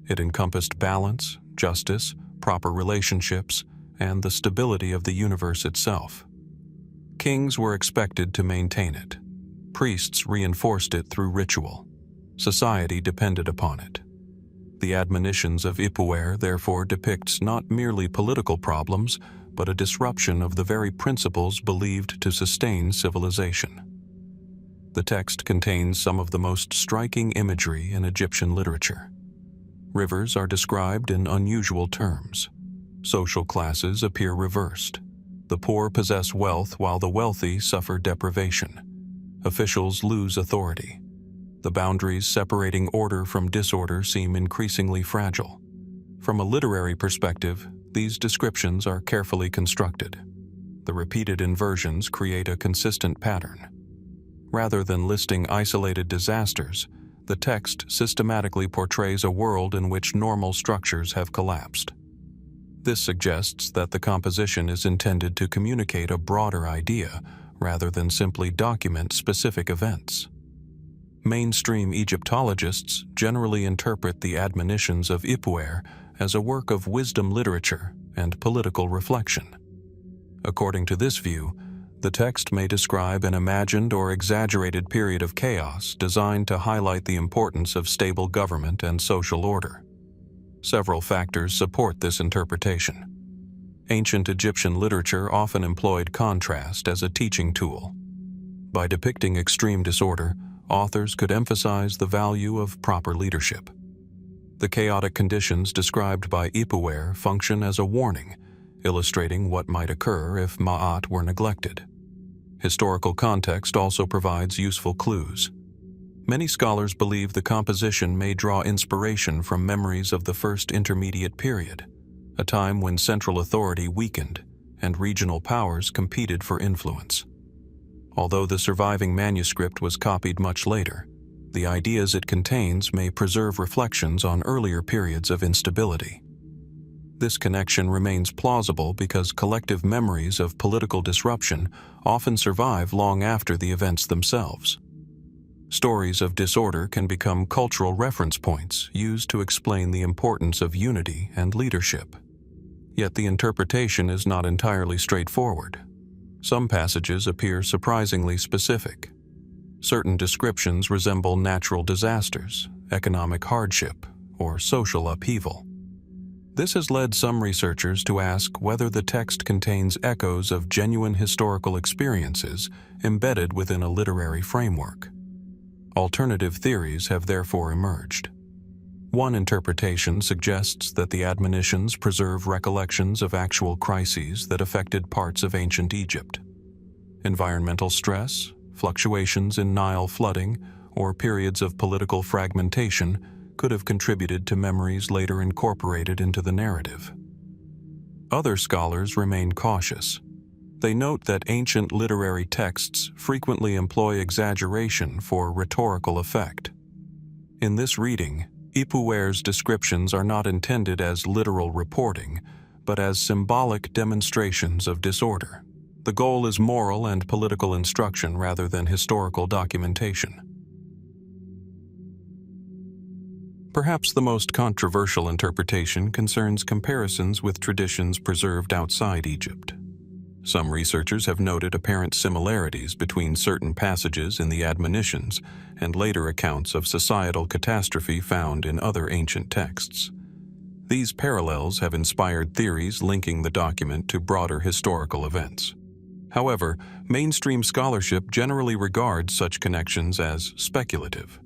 It encompassed balance, justice, proper relationships, and the stability of the universe itself. Kings were expected to maintain it. Priests reinforced it through ritual. Society depended upon it. The Admonitions of Ipuwer therefore depicts not merely political problems, but a disruption of the very principles believed to sustain civilization. The text contains some of the most striking imagery in Egyptian literature. Rivers are described in unusual terms. Social classes appear reversed. The poor possess wealth while the wealthy suffer deprivation. Officials lose authority. The boundaries separating order from disorder seem increasingly fragile. From a literary perspective, These descriptions are carefully constructed. The repeated inversions create a consistent pattern. Rather than listing isolated disasters, the text systematically portrays a world in which normal structures have collapsed. This suggests that the composition is intended to communicate a broader idea rather than simply document specific events. Mainstream Egyptologists generally interpret the Admonitions of Ipuwer as a work of wisdom literature and political reflection. According to this view, the text may describe an imagined or exaggerated period of chaos designed to highlight the importance of stable government and social order. Several factors support this interpretation. Ancient Egyptian literature often employed contrast as a teaching tool. By depicting extreme disorder, authors could emphasize the value of proper leadership. The chaotic conditions described by Ipuwer function as a warning, illustrating what might occur if Ma'at were neglected. Historical context also provides useful clues. Many scholars believe the composition may draw inspiration from memories of the First Intermediate Period, a time when central authority weakened and regional powers competed for influence. Although the surviving manuscript was copied much later, the ideas it contains may preserve reflections on earlier periods of instability. This connection remains plausible because collective memories of political disruption often survive long after the events themselves. Stories of disorder can become cultural reference points used to explain the importance of unity and leadership. Yet the interpretation is not entirely straightforward. Some passages appear surprisingly specific. Certain descriptions resemble natural disasters, economic hardship, or social upheaval. This has led some researchers to ask whether the text contains echoes of genuine historical experiences embedded within a literary framework. Alternative theories have therefore emerged. One interpretation suggests that the admonitions preserve recollections of actual crises that affected parts of ancient Egypt. Environmental stress, fluctuations in Nile flooding, or periods of political fragmentation could have contributed to memories later incorporated into the narrative. Other scholars remain cautious. They note that ancient literary texts frequently employ exaggeration for rhetorical effect. In this reading, Ipuwer's descriptions are not intended as literal reporting, but as symbolic demonstrations of disorder. The goal is moral and political instruction rather than historical documentation. Perhaps the most controversial interpretation concerns comparisons with traditions preserved outside Egypt. Some researchers have noted apparent similarities between certain passages in the Admonitions and later accounts of societal catastrophe found in other ancient texts. These parallels have inspired theories linking the document to broader historical events. However, mainstream scholarship generally regards such connections as speculative.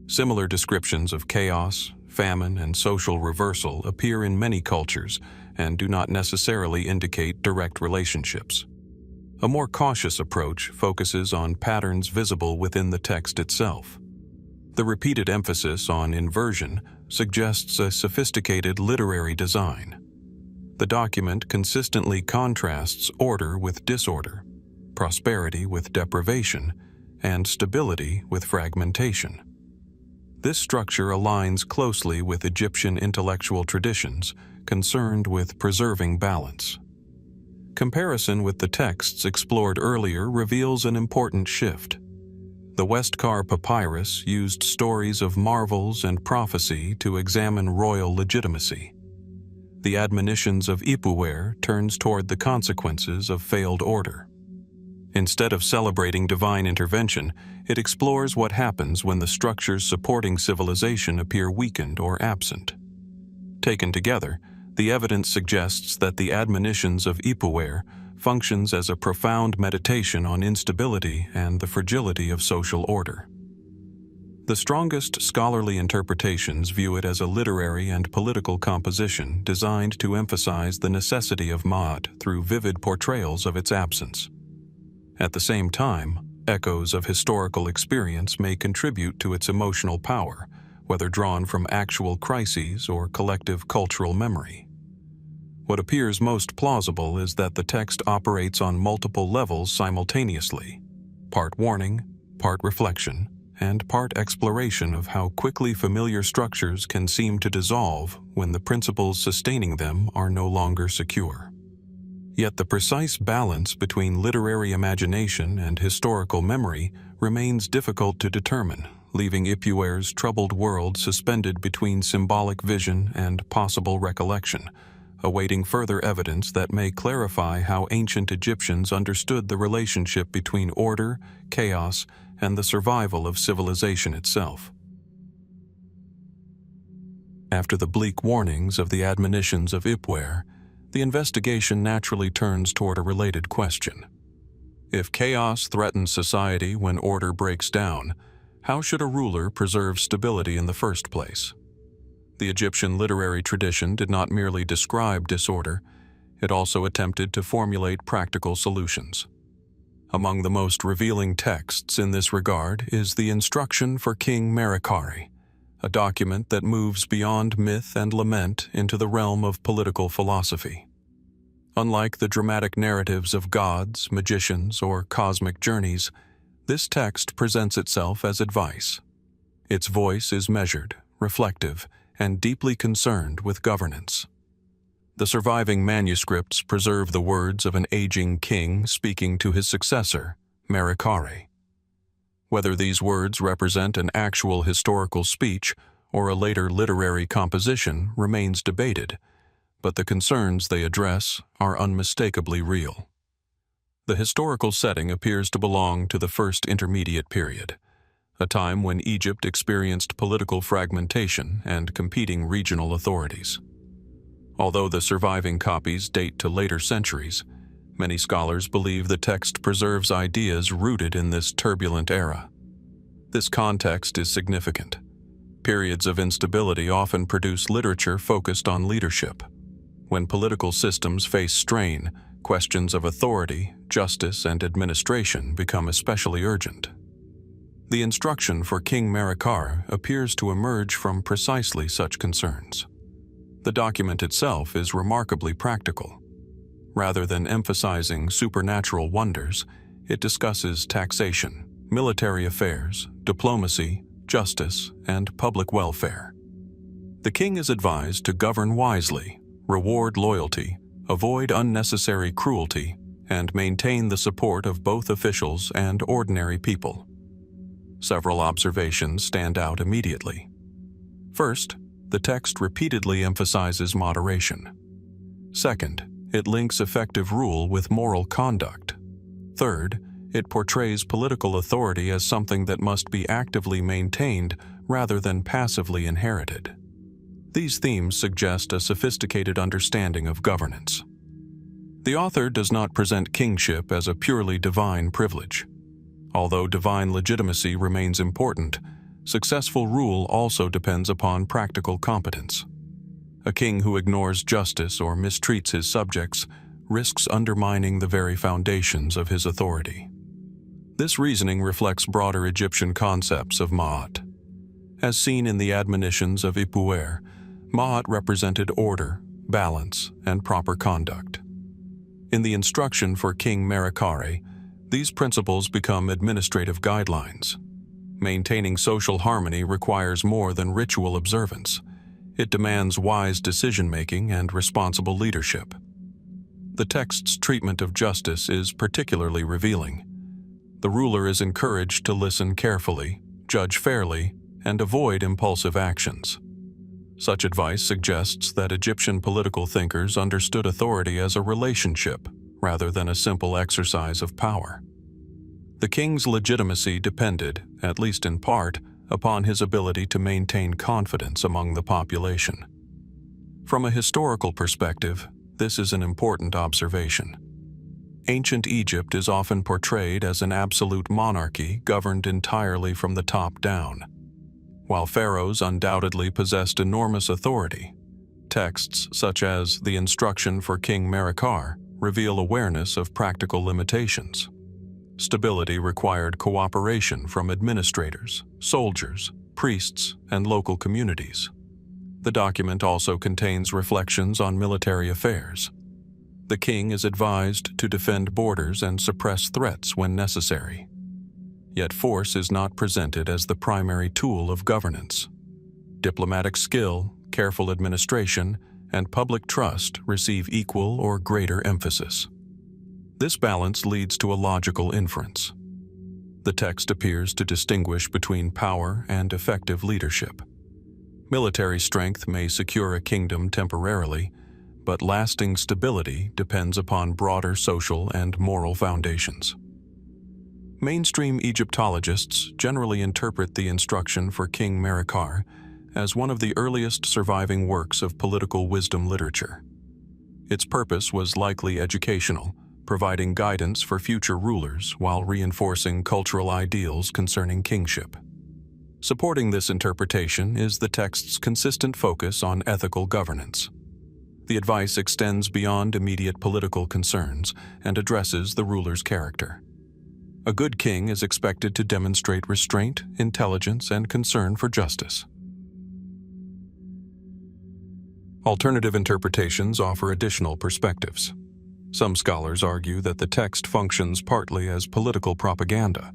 Similar descriptions of chaos, famine, and social reversal appear in many cultures and do not necessarily indicate direct relationships. A more cautious approach focuses on patterns visible within the text itself. The repeated emphasis on inversion suggests a sophisticated literary design. The document consistently contrasts order with disorder, prosperity with deprivation, and stability with fragmentation. This structure aligns closely with Egyptian intellectual traditions concerned with preserving balance. Comparison with the texts explored earlier reveals an important shift. The Westcar Papyrus used stories of marvels and prophecy to examine royal legitimacy. The Admonitions of Ipuwer turns toward the consequences of failed order. Instead of celebrating divine intervention, it explores what happens when the structures supporting civilization appear weakened or absent. Taken together, the evidence suggests that the Admonitions of Ipuwer functions as a profound meditation on instability and the fragility of social order. The strongest scholarly interpretations view it as a literary and political composition designed to emphasize the necessity of Ma'at through vivid portrayals of its absence. At the same time, echoes of historical experience may contribute to its emotional power, whether drawn from actual crises or collective cultural memory. What appears most plausible is that the text operates on multiple levels simultaneously, part warning, part reflection, and part exploration of how quickly familiar structures can seem to dissolve when the principles sustaining them are no longer secure. Yet the precise balance between literary imagination and historical memory remains difficult to determine, leaving Ipuwer's troubled world suspended between symbolic vision and possible recollection, awaiting further evidence that may clarify how ancient Egyptians understood the relationship between order, chaos, and the survival of civilization itself. After the bleak warnings of the Admonitions of Ipuwer, the investigation naturally turns toward a related question. If chaos threatens society when order breaks down, how should a ruler preserve stability in the first place? The Egyptian literary tradition did not merely describe disorder, it also attempted to formulate practical solutions. Among the most revealing texts in this regard is the Instruction for King Merikare, a document that moves beyond myth and lament into the realm of political philosophy. Unlike the dramatic narratives of gods, magicians, or cosmic journeys, this text presents itself as advice. Its voice is measured, reflective, and deeply concerned with governance. The surviving manuscripts preserve the words of an aging king speaking to his successor, Merikare. Whether these words represent an actual historical speech or a later literary composition remains debated, but the concerns they address are unmistakably real. The historical setting appears to belong to the First Intermediate Period, a time when Egypt experienced political fragmentation and competing regional authorities. Although the surviving copies date to later centuries, many scholars believe the text preserves ideas rooted in this turbulent era. This context is significant. Periods of instability often produce literature focused on leadership. When political systems face strain, questions of authority, justice, and administration become especially urgent. The Instruction for King Merikare appears to emerge from precisely such concerns. The document itself is remarkably practical. Rather than emphasizing supernatural wonders, it discusses taxation, military affairs, diplomacy, justice, and public welfare. The king is advised to govern wisely, reward loyalty, avoid unnecessary cruelty, and maintain the support of both officials and ordinary people. Several observations stand out immediately. First, the text repeatedly emphasizes moderation. Second, it links effective rule with moral conduct. Third, it portrays political authority as something that must be actively maintained rather than passively inherited. These themes suggest a sophisticated understanding of governance. The author does not present kingship as a purely divine privilege. Although divine legitimacy remains important, successful rule also depends upon practical competence. A king who ignores justice or mistreats his subjects risks undermining the very foundations of his authority. This reasoning reflects broader Egyptian concepts of Ma'at. As seen in the Admonitions of Ipuwer, Ma'at represented order, balance, and proper conduct. In the Instruction for King Merikare, these principles become administrative guidelines. Maintaining social harmony requires more than ritual observance. It demands wise decision-making and responsible leadership. The text's treatment of justice is particularly revealing. The ruler is encouraged to listen carefully, judge fairly, and avoid impulsive actions. Such advice suggests that Egyptian political thinkers understood authority as a relationship rather than a simple exercise of power. The king's legitimacy depended, at least in part, upon his ability to maintain confidence among the population. From a historical perspective, this is an important observation. Ancient Egypt is often portrayed as an absolute monarchy governed entirely from the top down. While pharaohs undoubtedly possessed enormous authority, texts such as the Instruction for King Merikare reveal awareness of practical limitations. Stability required cooperation from administrators, soldiers, priests, and local communities. The document also contains reflections on military affairs. The king is advised to defend borders and suppress threats when necessary. Yet force is not presented as the primary tool of governance. Diplomatic skill, careful administration, and public trust receive equal or greater emphasis. This balance leads to a logical inference. The text appears to distinguish between power and effective leadership. Military strength may secure a kingdom temporarily, but lasting stability depends upon broader social and moral foundations. Mainstream Egyptologists generally interpret the instruction for King Merikare as one of the earliest surviving works of political wisdom literature. Its purpose was likely educational, providing guidance for future rulers while reinforcing cultural ideals concerning kingship. Supporting this interpretation is the text's consistent focus on ethical governance. The advice extends beyond immediate political concerns and addresses the ruler's character. A good king is expected to demonstrate restraint, intelligence, and concern for justice. Alternative interpretations offer additional perspectives. Some scholars argue that the text functions partly as political propaganda.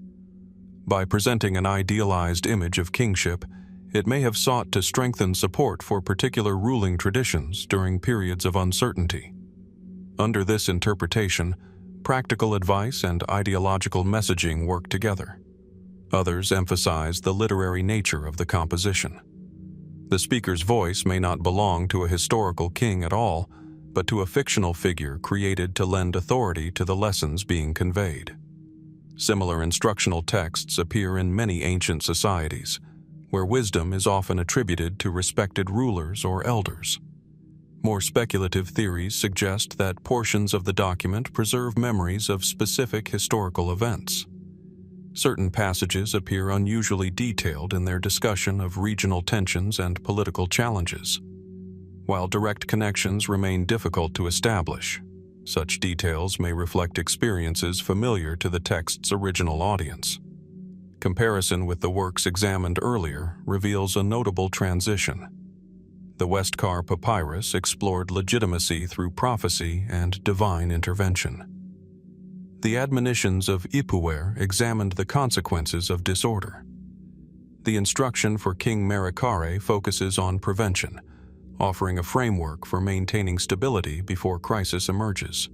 By presenting an idealized image of kingship, it may have sought to strengthen support for particular ruling traditions during periods of uncertainty. Under this interpretation, practical advice and ideological messaging work together. Others emphasize the literary nature of the composition. The speaker's voice may not belong to a historical king at all, but to a fictional figure created to lend authority to the lessons being conveyed. Similar instructional texts appear in many ancient societies, where wisdom is often attributed to respected rulers or elders. More speculative theories suggest that portions of the document preserve memories of specific historical events. Certain passages appear unusually detailed in their discussion of regional tensions and political challenges. While direct connections remain difficult to establish, such details may reflect experiences familiar to the text's original audience. Comparison with the works examined earlier reveals a notable transition. The Westcar Papyrus explored legitimacy through prophecy and divine intervention. The Admonitions of Ipuwer examined the consequences of disorder. The instruction for King Merikare focuses on prevention, offering a framework for maintaining stability before crisis emerges.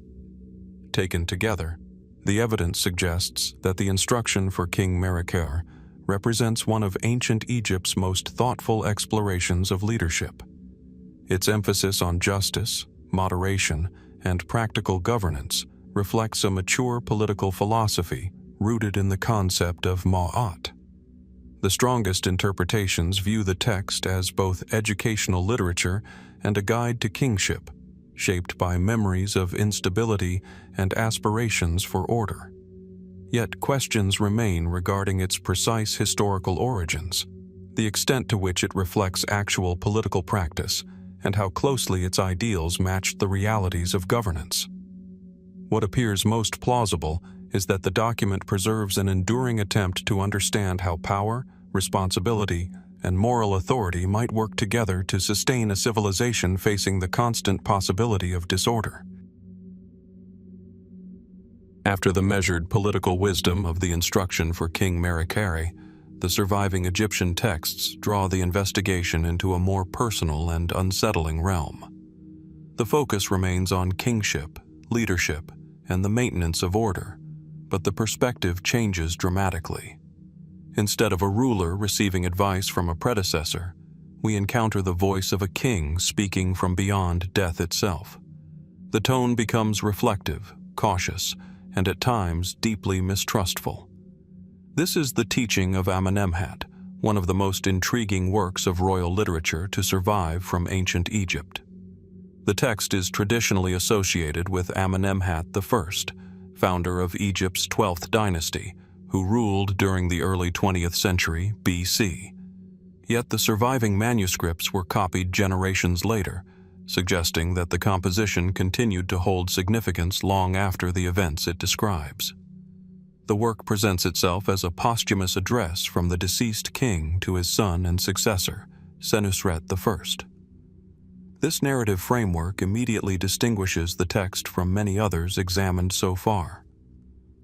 Taken together, the evidence suggests that the instruction for King Merikare represents one of ancient Egypt's most thoughtful explorations of leadership. Its emphasis on justice, moderation, and practical governance reflects a mature political philosophy rooted in the concept of ma'at. The strongest interpretations view the text as both educational literature and a guide to kingship, shaped by memories of instability and aspirations for order. Yet questions remain regarding its precise historical origins, the extent to which it reflects actual political practice, and how closely its ideals matched the realities of governance. What appears most plausible is that the document preserves an enduring attempt to understand how power, responsibility, and moral authority might work together to sustain a civilization facing the constant possibility of disorder. After the measured political wisdom of the instruction for King Merikare, the surviving Egyptian texts draw the investigation into a more personal and unsettling realm. The focus remains on kingship, leadership, and the maintenance of order, but the perspective changes dramatically. Instead of a ruler receiving advice from a predecessor, we encounter the voice of a king speaking from beyond death itself. The tone becomes reflective, cautious, and at times deeply mistrustful. This is the teaching of Amenemhat, one of the most intriguing works of royal literature to survive from ancient Egypt. The text is traditionally associated with Amenemhat I, founder of Egypt's 12th dynasty, who ruled during the early 20th century BC. Yet the surviving manuscripts were copied generations later, suggesting that the composition continued to hold significance long after the events it describes. The work presents itself as a posthumous address from the deceased king to his son and successor, Senusret I. This narrative framework immediately distinguishes the text from many others examined so far.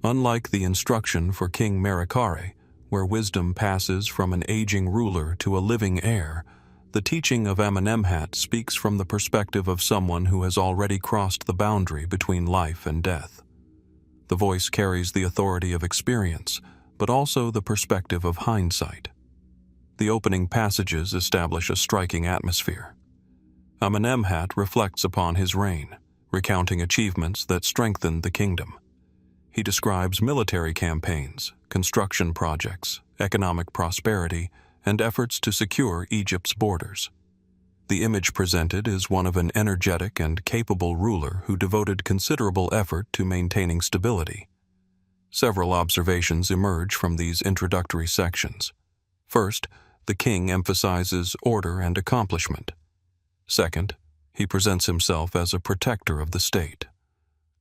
Unlike the instruction for King Merikare, where wisdom passes from an aging ruler to a living heir, the teaching of Amenemhat speaks from the perspective of someone who has already crossed the boundary between life and death. The voice carries the authority of experience, but also the perspective of hindsight. The opening passages establish a striking atmosphere. Amenemhat reflects upon his reign, recounting achievements that strengthened the kingdom. He describes military campaigns, construction projects, economic prosperity, and efforts to secure Egypt's borders. The image presented is one of an energetic and capable ruler who devoted considerable effort to maintaining stability. Several observations emerge from these introductory sections. First, the king emphasizes order and accomplishment. Second, he presents himself as a protector of the state.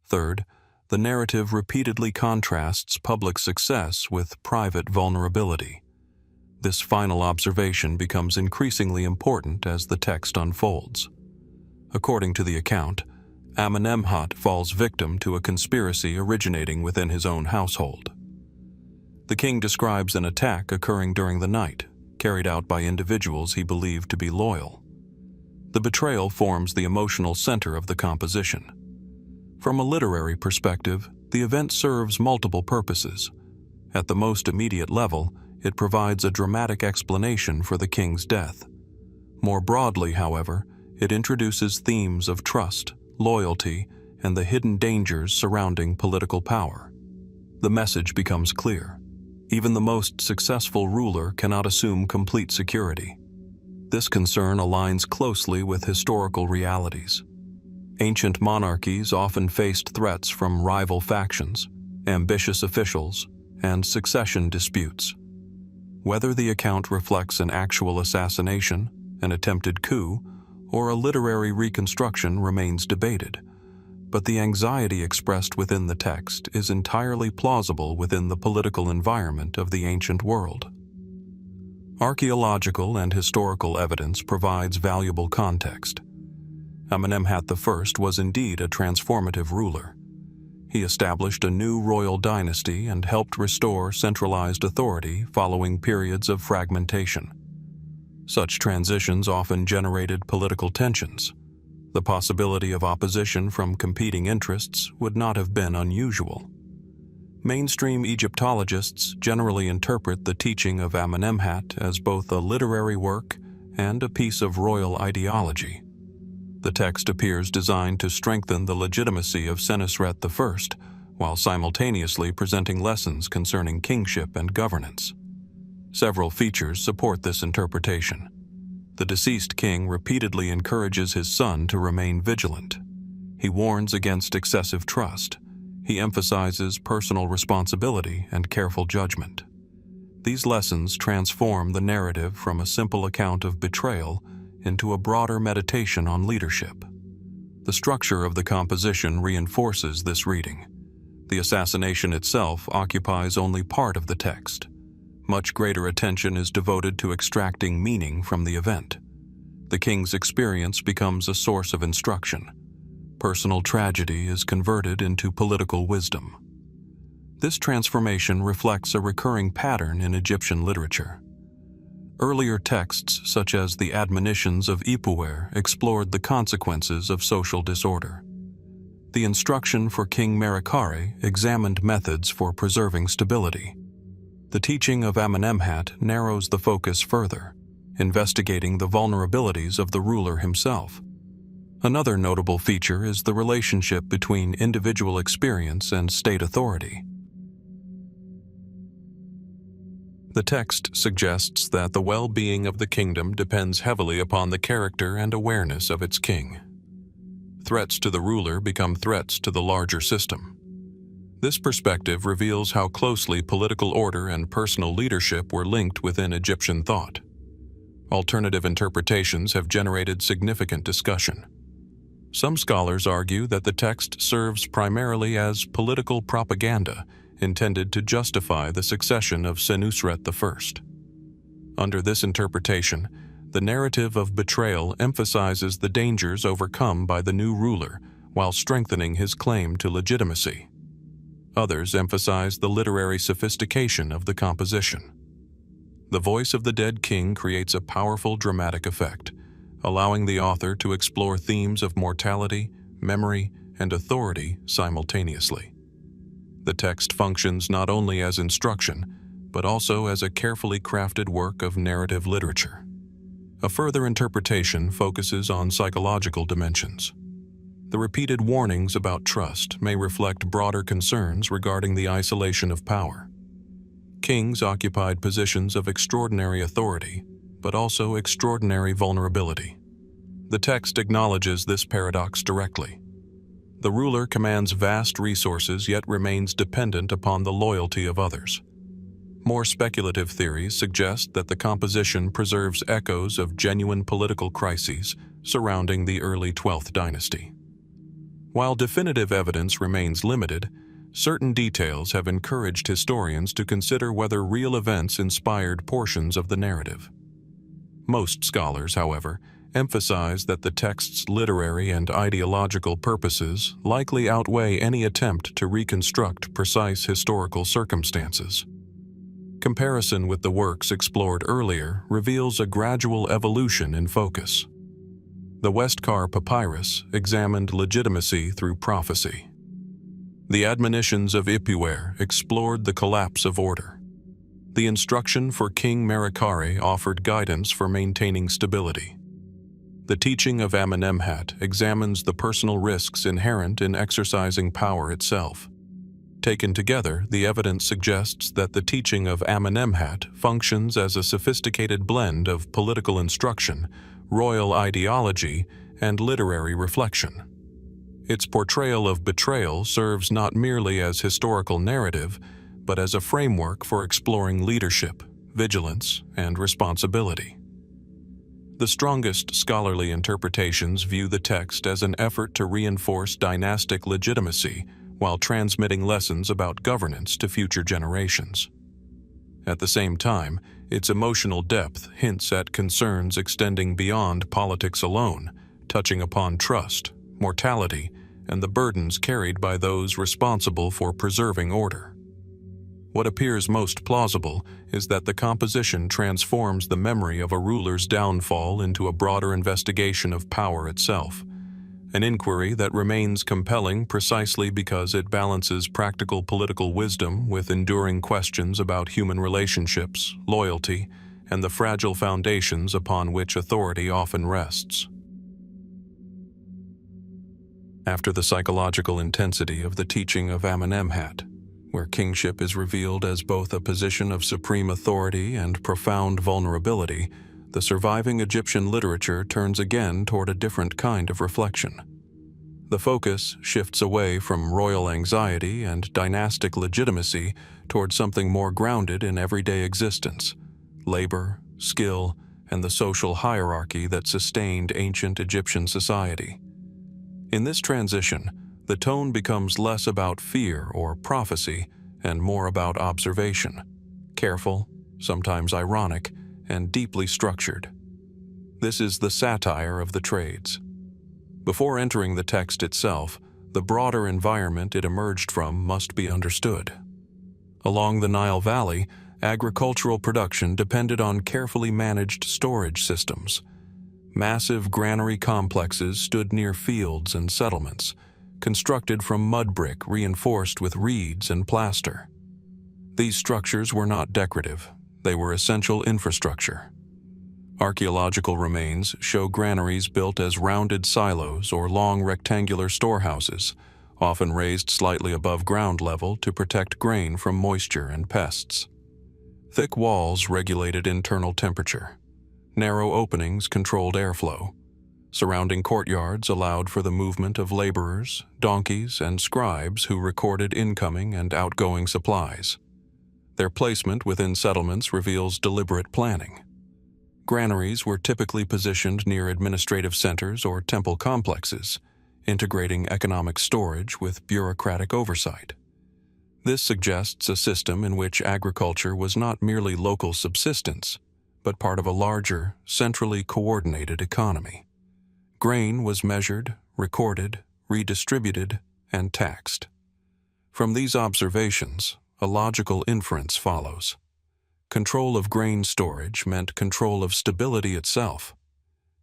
Third, the narrative repeatedly contrasts public success with private vulnerability. This final observation becomes increasingly important as the text unfolds. According to the account, Amenemhat falls victim to a conspiracy originating within his own household. The king describes an attack occurring during the night, carried out by individuals he believed to be loyal. The betrayal forms the emotional center of the composition. From a literary perspective, the event serves multiple purposes. At the most immediate level, it provides a dramatic explanation for the king's death. More broadly, however, it introduces themes of trust, loyalty, and the hidden dangers surrounding political power. The message becomes clear. Even the most successful ruler cannot assume complete security. This concern aligns closely with historical realities. Ancient monarchies often faced threats from rival factions, ambitious officials, and succession disputes. Whether the account reflects an actual assassination, an attempted coup, or a literary reconstruction remains debated, but the anxiety expressed within the text is entirely plausible within the political environment of the ancient world. Archaeological and historical evidence provides valuable context. Amenemhat I was indeed a transformative ruler. He established a new royal dynasty and helped restore centralized authority following periods of fragmentation. Such transitions often generated political tensions. The possibility of opposition from competing interests would not have been unusual. Mainstream Egyptologists generally interpret the teaching of Amenemhat as both a literary work and a piece of royal ideology. The text appears designed to strengthen the legitimacy of Senusret I, while simultaneously presenting lessons concerning kingship and governance. Several features support this interpretation. The deceased king repeatedly encourages his son to remain vigilant. He warns against excessive trust. He emphasizes personal responsibility and careful judgment. These lessons transform the narrative from a simple account of betrayal into a broader meditation on leadership. The structure of the composition reinforces this reading. The assassination itself occupies only part of the text. Much greater attention is devoted to extracting meaning from the event. The king's experience becomes a source of instruction. Personal tragedy is converted into political wisdom. This transformation reflects a recurring pattern in Egyptian literature. Earlier texts, such as the Admonitions of Ipuwer, explored the consequences of social disorder. The instruction for King Merikare examined methods for preserving stability. The teaching of Amenemhat narrows the focus further, investigating the vulnerabilities of the ruler himself. Another notable feature is the relationship between individual experience and state authority. The text suggests that the well-being of the kingdom depends heavily upon the character and awareness of its king. Threats to the ruler become threats to the larger system. This perspective reveals how closely political order and personal leadership were linked within Egyptian thought. Alternative interpretations have generated significant discussion. Some scholars argue that the text serves primarily as political propaganda intended to justify the succession of Senusret I. Under this interpretation, The narrative of betrayal emphasizes the dangers overcome by the new ruler while strengthening his claim to legitimacy. Others emphasize the literary sophistication of the composition. The voice of the dead king creates a powerful dramatic effect, allowing the author to explore themes of mortality, memory, and authority simultaneously. The text functions not only as instruction, but also as a carefully crafted work of narrative literature. A further interpretation focuses on psychological dimensions. The repeated warnings about trust may reflect broader concerns regarding the isolation of power. Kings occupied positions of extraordinary authority, but also extraordinary vulnerability. The text acknowledges this paradox directly. The ruler commands vast resources yet remains dependent upon the loyalty of others. More speculative theories suggest that the composition preserves echoes of genuine political crises surrounding the early 12th dynasty. While definitive evidence remains limited, certain details have encouraged historians to consider whether real events inspired portions of the narrative. Most scholars, however, emphasize that the text's literary and ideological purposes likely outweigh any attempt to reconstruct precise historical circumstances. Comparison with the works explored earlier reveals a gradual evolution in focus. The Westcar Papyrus examined legitimacy through prophecy. The Admonitions of Ipuwer explored the collapse of order. The instruction for King Merikare offered guidance for maintaining stability. The teaching of Amenemhat examines the personal risks inherent in exercising power itself. Taken together, the evidence suggests that the teaching of Amenemhat functions as a sophisticated blend of political instruction, royal ideology, and literary reflection. Its portrayal of betrayal serves not merely as historical narrative, but as a framework for exploring leadership, vigilance, and responsibility. The strongest scholarly interpretations view the text as an effort to reinforce dynastic legitimacy while transmitting lessons about governance to future generations. At the same time, its emotional depth hints at concerns extending beyond politics alone, touching upon trust, mortality, and the burdens carried by those responsible for preserving order. What appears most plausible is that the composition transforms the memory of a ruler's downfall into a broader investigation of power itself, an inquiry that remains compelling precisely because it balances practical political wisdom with enduring questions about human relationships, loyalty, and the fragile foundations upon which authority often rests. After the psychological intensity of the teaching of Amenemhat, where kingship is revealed as both a position of supreme authority and profound vulnerability, the surviving Egyptian literature turns again toward a different kind of reflection. The focus shifts away from royal anxiety and dynastic legitimacy toward something more grounded in everyday existence: labor, skill, and the social hierarchy that sustained ancient Egyptian society. In this transition, the tone becomes less about fear or prophecy and more about observation, careful, sometimes ironic, and deeply structured. This is the satire of the trades. Before entering the text itself, the broader environment it emerged from must be understood. Along the Nile Valley, agricultural production depended on carefully managed storage systems. Massive granary complexes stood near fields and settlements, constructed from mud brick reinforced with reeds and plaster. These structures were not decorative, they were essential infrastructure. Archaeological remains show granaries built as rounded silos or long rectangular storehouses, often raised slightly above ground level to protect grain from moisture and pests. Thick walls regulated internal temperature. Narrow openings controlled airflow. Surrounding courtyards allowed for the movement of laborers, donkeys, and scribes who recorded incoming and outgoing supplies. Their placement within settlements reveals deliberate planning. Granaries were typically positioned near administrative centers or temple complexes, integrating economic storage with bureaucratic oversight. This suggests a system in which agriculture was not merely local subsistence, but part of a larger, centrally coordinated economy. Grain was measured, recorded, redistributed, and taxed. From these observations, a logical inference follows. Control of grain storage meant control of stability itself.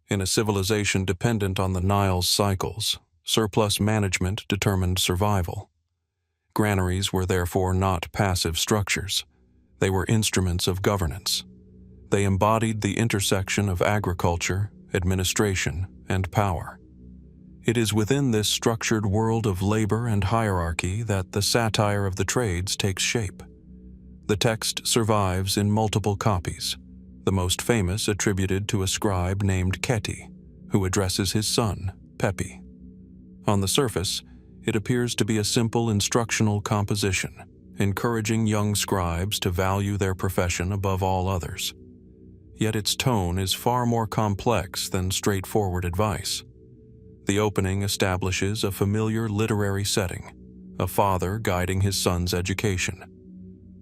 In a civilization dependent on the Nile's cycles, surplus management determined survival. Granaries were therefore not passive structures. They were instruments of governance. They embodied the intersection of agriculture, administration, and power. It is within this structured world of labor and hierarchy that the Satire of the Trades takes shape. The text survives in multiple copies, the most famous attributed to a scribe named Keti, who addresses his son, Pepi. On the surface, it appears to be a simple instructional composition, encouraging young scribes to value their profession above all others. Yet its tone is far more complex than straightforward advice. The opening establishes a familiar literary setting, a father guiding his son's education.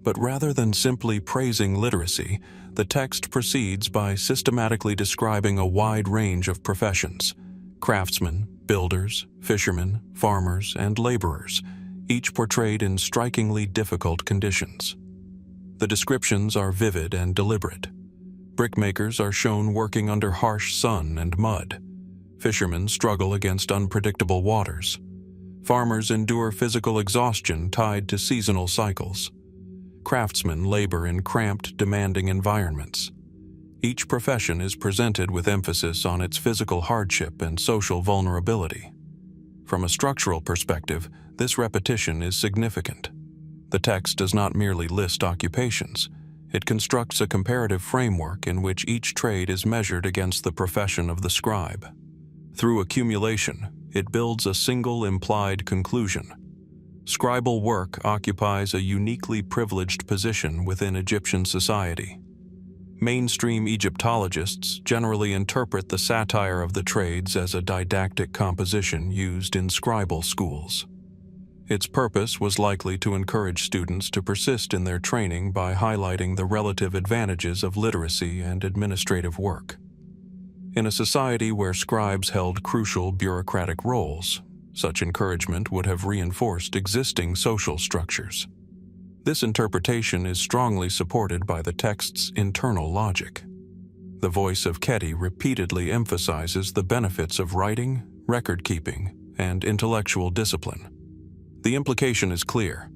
But rather than simply praising literacy, the text proceeds by systematically describing a wide range of professions: craftsmen, builders, fishermen, farmers, and laborers, each portrayed in strikingly difficult conditions. The descriptions are vivid and deliberate. Brickmakers are shown working under harsh sun and mud. Fishermen struggle against unpredictable waters. Farmers endure physical exhaustion tied to seasonal cycles. Craftsmen labor in cramped, demanding environments. Each profession is presented with emphasis on its physical hardship and social vulnerability. From a structural perspective, this repetition is significant. The text does not merely list occupations. It constructs a comparative framework in which each trade is measured against the profession of the scribe. Through accumulation, it builds a single implied conclusion. Scribal work occupies a uniquely privileged position within Egyptian society. Mainstream Egyptologists generally interpret the Satire of the Trades as a didactic composition used in scribal schools. Its purpose was likely to encourage students to persist in their training by highlighting the relative advantages of literacy and administrative work. In a society where scribes held crucial bureaucratic roles, such encouragement would have reinforced existing social structures. This interpretation is strongly supported by the text's internal logic. The voice of Keti repeatedly emphasizes the benefits of writing, record-keeping, and intellectual discipline. The implication is clear.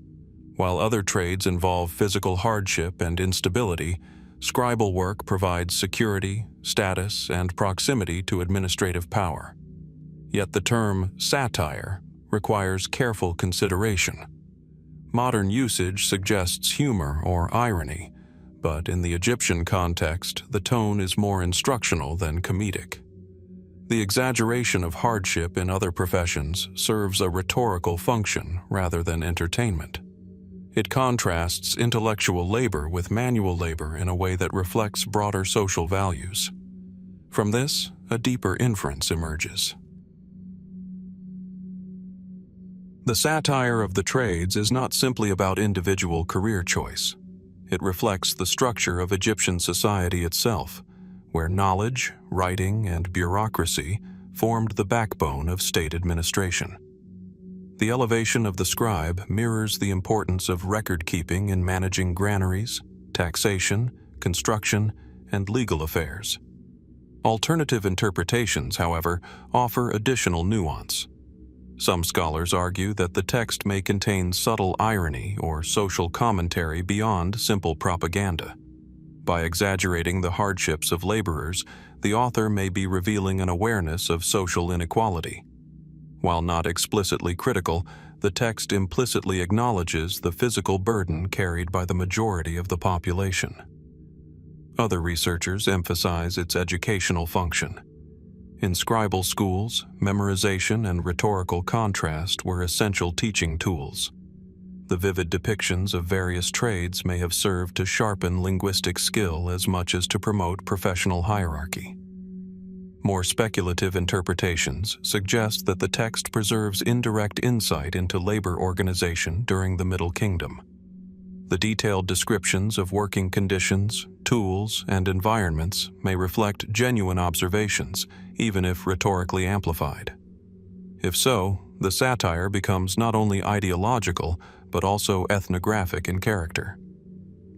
While other trades involve physical hardship and instability, scribal work provides security, status, and proximity to administrative power. Yet the term satire requires careful consideration. Modern usage suggests humor or irony, but in the Egyptian context, the tone is more instructional than comedic. The exaggeration of hardship in other professions serves a rhetorical function rather than entertainment. It contrasts intellectual labor with manual labor in a way that reflects broader social values. From this, a deeper inference emerges. The Satire of the Trades is not simply about individual career choice. It reflects the structure of Egyptian society itself, where knowledge, writing, and bureaucracy formed the backbone of state administration. The elevation of the scribe mirrors the importance of record-keeping in managing granaries, taxation, construction, and legal affairs. Alternative interpretations, however, offer additional nuance. Some scholars argue that the text may contain subtle irony or social commentary beyond simple propaganda. By exaggerating the hardships of laborers, the author may be revealing an awareness of social inequality. While not explicitly critical, the text implicitly acknowledges the physical burden carried by the majority of the population. Other researchers emphasize its educational function. In scribal schools, memorization and rhetorical contrast were essential teaching tools. The vivid depictions of various trades may have served to sharpen linguistic skill as much as to promote professional hierarchy. More speculative interpretations suggest that the text preserves indirect insight into labor organization during the Middle Kingdom. The detailed descriptions of working conditions, tools, and environments may reflect genuine observations, even if rhetorically amplified. If so, the satire becomes not only ideological, but also ethnographic in character.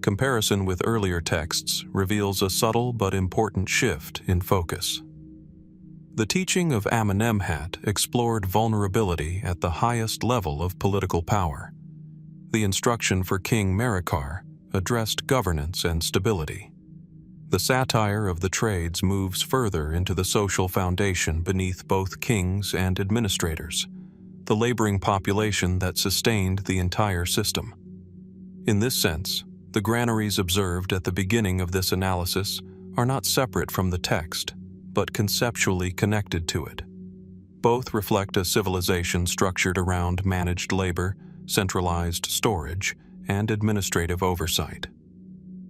Comparison with earlier texts reveals a subtle but important shift in focus. The teaching of Amenemhat explored vulnerability at the highest level of political power. The instruction for King Merikare addressed governance and stability. The satire of the trades moves further into the social foundation beneath both kings and administrators, the laboring population that sustained the entire system. In this sense, the granaries observed at the beginning of this analysis are not separate from the text, but conceptually connected to it. Both reflect a civilization structured around managed labor, centralized storage, and administrative oversight.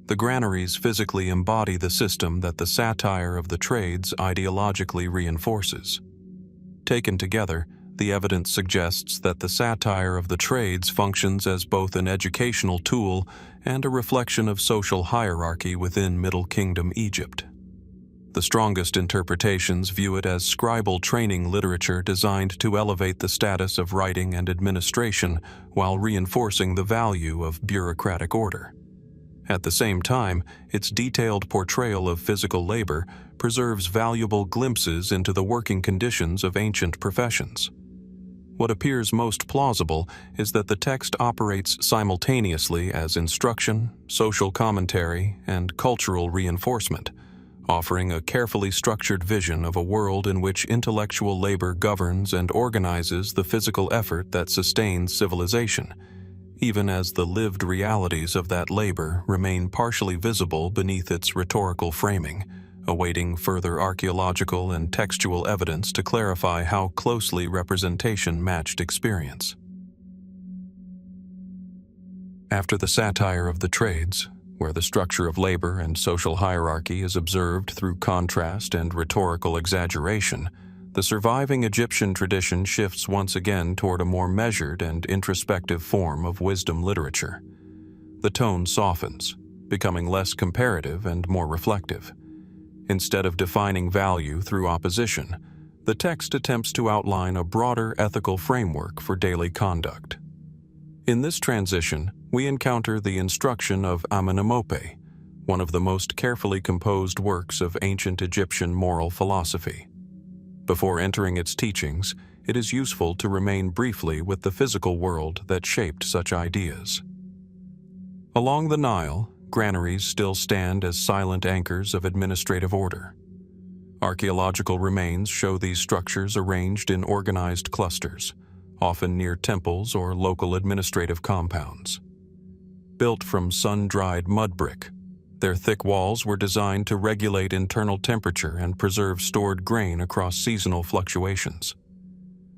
The granaries physically embody the system that the satire of the trades ideologically reinforces. Taken together, the evidence suggests that the satire of the trades functions as both an educational tool and a reflection of social hierarchy within Middle Kingdom Egypt. The strongest interpretations view it as scribal training literature designed to elevate the status of writing and administration while reinforcing the value of bureaucratic order. At the same time, its detailed portrayal of physical labor preserves valuable glimpses into the working conditions of ancient professions. What appears most plausible is that the text operates simultaneously as instruction, social commentary, and cultural reinforcement, offering a carefully structured vision of a world in which intellectual labor governs and organizes the physical effort that sustains civilization, even as the lived realities of that labor remain partially visible beneath its rhetorical framing, awaiting further archaeological and textual evidence to clarify how closely representation matched experience. After the satire of the trades, where the structure of labor and social hierarchy is observed through contrast and rhetorical exaggeration, the surviving Egyptian tradition shifts once again toward a more measured and introspective form of wisdom literature. The tone softens, becoming less comparative and more reflective. Instead of defining value through opposition, the text attempts to outline a broader ethical framework for daily conduct. In this transition, we encounter the instruction of Amenemope, one of the most carefully composed works of ancient Egyptian moral philosophy. Before entering its teachings, it is useful to remain briefly with the physical world that shaped such ideas. Along the Nile, granaries still stand as silent anchors of administrative order. Archaeological remains show these structures arranged in organized clusters, often near temples or local administrative compounds. Built from sun-dried mud brick, their thick walls were designed to regulate internal temperature and preserve stored grain across seasonal fluctuations.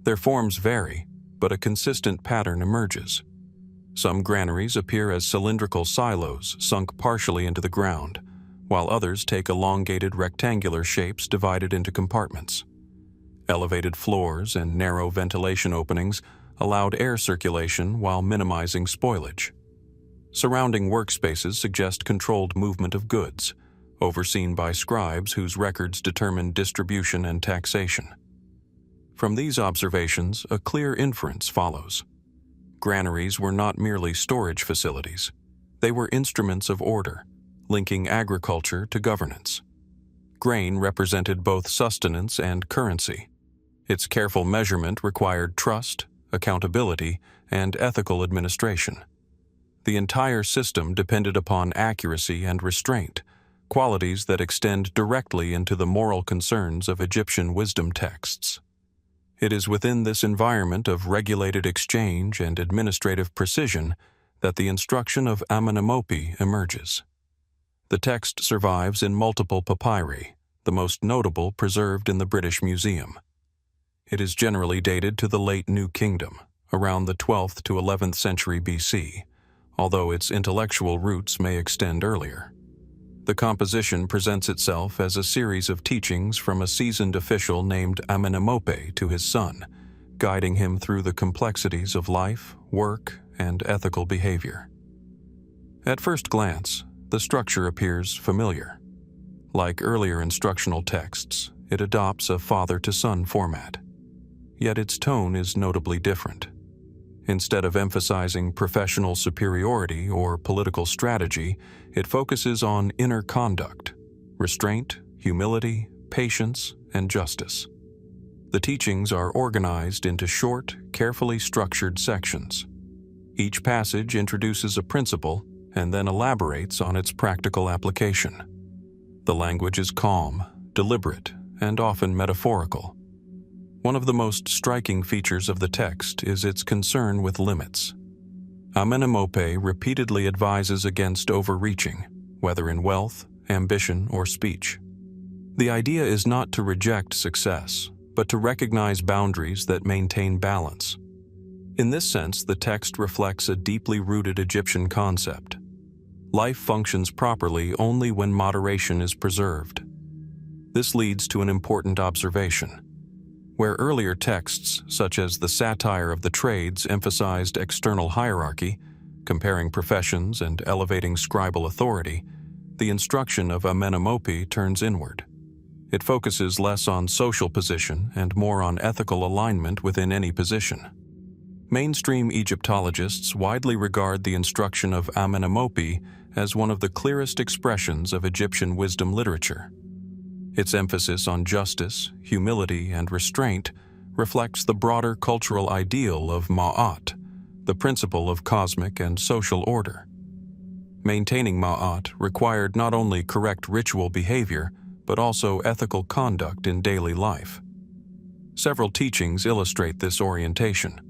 Their forms vary, but a consistent pattern emerges. Some granaries appear as cylindrical silos sunk partially into the ground, while others take elongated rectangular shapes divided into compartments. Elevated floors and narrow ventilation openings allowed air circulation while minimizing spoilage. Surrounding workspaces suggest controlled movement of goods, overseen by scribes whose records determine distribution and taxation. From these observations, a clear inference follows. Granaries were not merely storage facilities. They were instruments of order, linking agriculture to governance. Grain represented both sustenance and currency. Its careful measurement required trust, accountability, and ethical administration. The entire system depended upon accuracy and restraint, qualities that extend directly into the moral concerns of Egyptian wisdom texts. It is within this environment of regulated exchange and administrative precision that the instruction of Amenemope emerges. The text survives in multiple papyri, the most notable preserved in the British Museum. It is generally dated to the late New Kingdom, around the 12th to 11th century BC, although its intellectual roots may extend earlier. The composition presents itself as a series of teachings from a seasoned official named Amenemope to his son, guiding him through the complexities of life, work, and ethical behavior. At first glance, the structure appears familiar. Like earlier instructional texts, it adopts a father-to-son format. Yet its tone is notably different. Instead of emphasizing professional superiority or political strategy, it focuses on inner conduct, restraint, humility, patience, and justice. The teachings are organized into short, carefully structured sections. Each passage introduces a principle and then elaborates on its practical application. The language is calm, deliberate, and often metaphorical. One of the most striking features of the text is its concern with limits. Amenemope repeatedly advises against overreaching, whether in wealth, ambition, or speech. The idea is not to reject success, but to recognize boundaries that maintain balance. In this sense, the text reflects a deeply rooted Egyptian concept. Life functions properly only when moderation is preserved. This leads to an important observation. Where earlier texts, such as the Satire of the Trades, emphasized external hierarchy, comparing professions and elevating scribal authority, the instruction of Amenemope turns inward. It focuses less on social position and more on ethical alignment within any position. Mainstream Egyptologists widely regard the instruction of Amenemope as one of the clearest expressions of Egyptian wisdom literature. Its emphasis on justice, humility, and restraint reflects the broader cultural ideal of Ma'at, the principle of cosmic and social order. Maintaining Ma'at required not only correct ritual behavior, but also ethical conduct in daily life. Several teachings illustrate this orientation.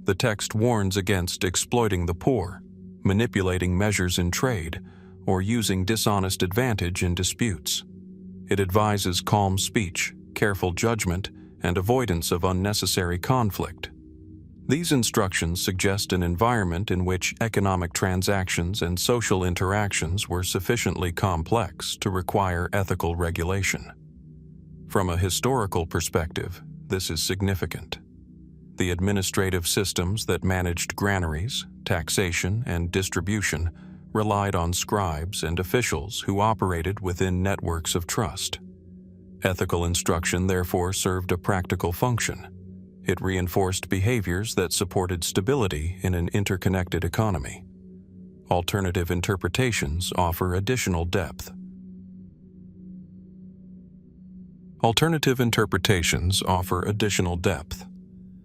The text warns against exploiting the poor, manipulating measures in trade, or using dishonest advantage in disputes. It advises calm speech, careful judgment, and avoidance of unnecessary conflict. These instructions suggest an environment in which economic transactions and social interactions were sufficiently complex to require ethical regulation. From a historical perspective, this is significant. The administrative systems that managed granaries, taxation, and distribution relied on scribes and officials who operated within networks of trust. Ethical instruction therefore served a practical function. It reinforced behaviors that supported stability in an interconnected economy. Alternative interpretations offer additional depth.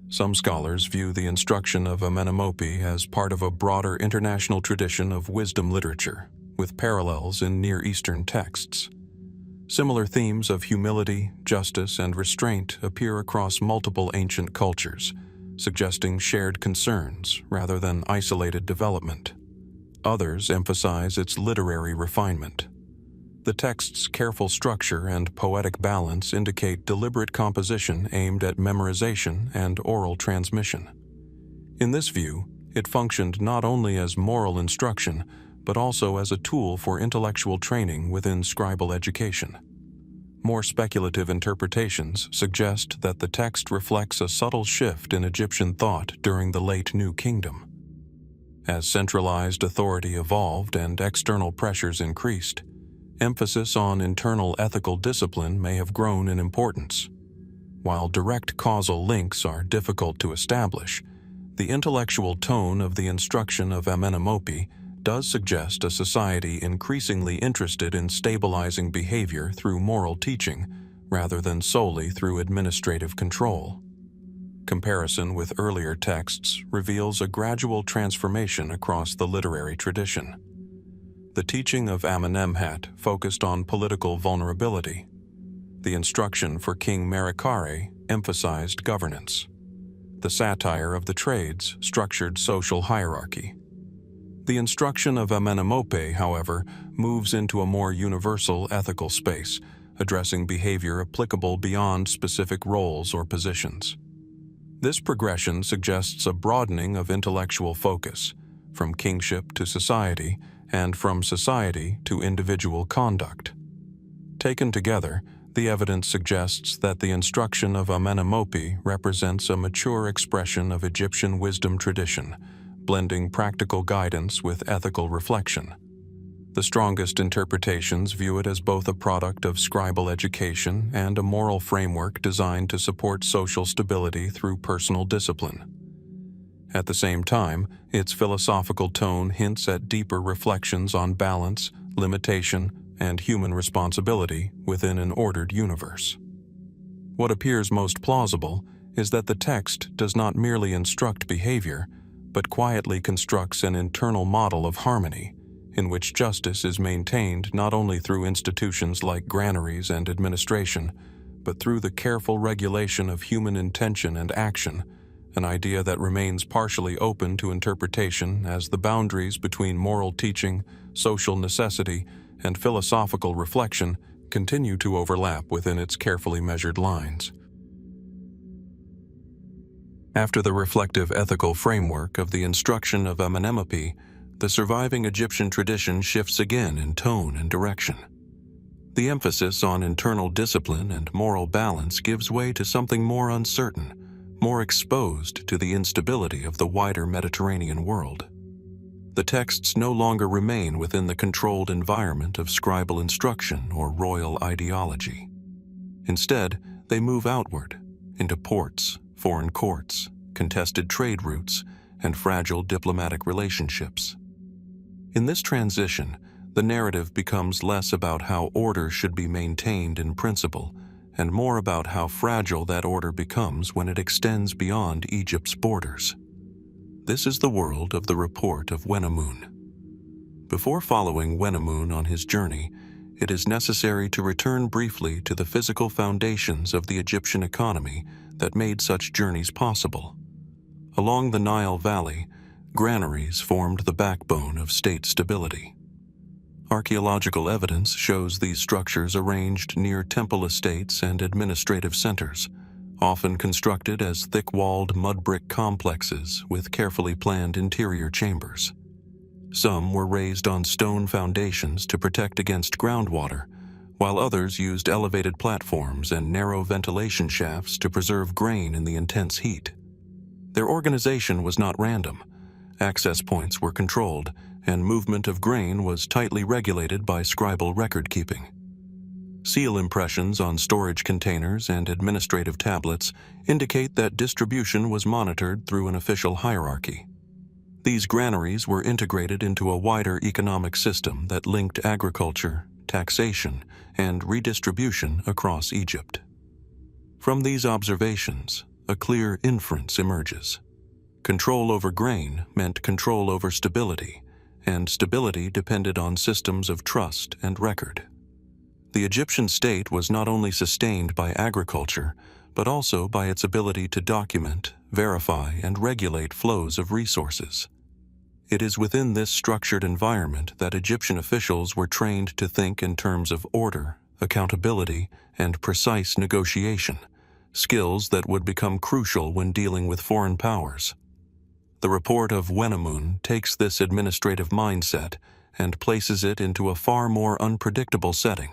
Some scholars view the instruction of Amenemope as part of a broader international tradition of wisdom literature, with parallels in Near Eastern texts. Similar themes of humility, justice, and restraint appear across multiple ancient cultures, suggesting shared concerns rather than isolated development. Others emphasize its literary refinement. The text's careful structure and poetic balance indicate deliberate composition aimed at memorization and oral transmission. In this view, it functioned not only as moral instruction, but also as a tool for intellectual training within scribal education. More speculative interpretations suggest that the text reflects a subtle shift in Egyptian thought during the late New Kingdom. As centralized authority evolved and external pressures increased, emphasis on internal ethical discipline may have grown in importance. While direct causal links are difficult to establish, the intellectual tone of the instruction of Amenemope does suggest a society increasingly interested in stabilizing behavior through moral teaching rather than solely through administrative control. Comparison with earlier texts reveals a gradual transformation across the literary tradition. The teaching of Amenemhat focused on political vulnerability. The instruction for King Merikare emphasized governance. The Satire of the Trades structured social hierarchy. The instruction of Amenemope, however, moves into a more universal ethical space, addressing behavior applicable beyond specific roles or positions. This progression suggests a broadening of intellectual focus, from kingship to society, and from society to individual conduct. Taken together, the evidence suggests that the instruction of Amenemope represents a mature expression of Egyptian wisdom tradition, blending practical guidance with ethical reflection. The strongest interpretations view it as both a product of scribal education and a moral framework designed to support social stability through personal discipline. At the same time, its philosophical tone hints at deeper reflections on balance, limitation, and human responsibility within an ordered universe. What appears most plausible is that the text does not merely instruct behavior, but quietly constructs an internal model of harmony, in which justice is maintained not only through institutions like granaries and administration, but through the careful regulation of human intention and action, an idea that remains partially open to interpretation as the boundaries between moral teaching, social necessity, and philosophical reflection continue to overlap within its carefully measured lines. After the reflective ethical framework of the instruction of Amenemope, the surviving Egyptian tradition shifts again in tone and direction. The emphasis on internal discipline and moral balance gives way to something more uncertain, more exposed to the instability of the wider Mediterranean world. The texts no longer remain within the controlled environment of scribal instruction or royal ideology. Instead, they move outward, into ports, foreign courts, contested trade routes, and fragile diplomatic relationships. In this transition, the narrative becomes less about how order should be maintained in principle, and more about how fragile that order becomes when it extends beyond Egypt's borders. This is the world of the report of Wenamun. Before following Wenamun on his journey, it is necessary to return briefly to the physical foundations of the Egyptian economy that made such journeys possible. Along the Nile Valley, granaries formed the backbone of state stability. Archaeological evidence shows these structures arranged near temple estates and administrative centers, often constructed as thick-walled mud-brick complexes with carefully planned interior chambers. Some were raised on stone foundations to protect against groundwater, while others used elevated platforms and narrow ventilation shafts to preserve grain in the intense heat. Their organization was not random. Access points were controlled, and movement of grain was tightly regulated by scribal record-keeping. Seal impressions on storage containers and administrative tablets indicate that distribution was monitored through an official hierarchy. These granaries were integrated into a wider economic system that linked agriculture, taxation, and redistribution across Egypt. From these observations, a clear inference emerges. Control over grain meant control over stability, and stability depended on systems of trust and record. The Egyptian state was not only sustained by agriculture, but also by its ability to document, verify, and regulate flows of resources. It is within this structured environment that Egyptian officials were trained to think in terms of order, accountability, and precise negotiation, skills that would become crucial when dealing with foreign powers. The report of Wenamun takes this administrative mindset and places it into a far more unpredictable setting.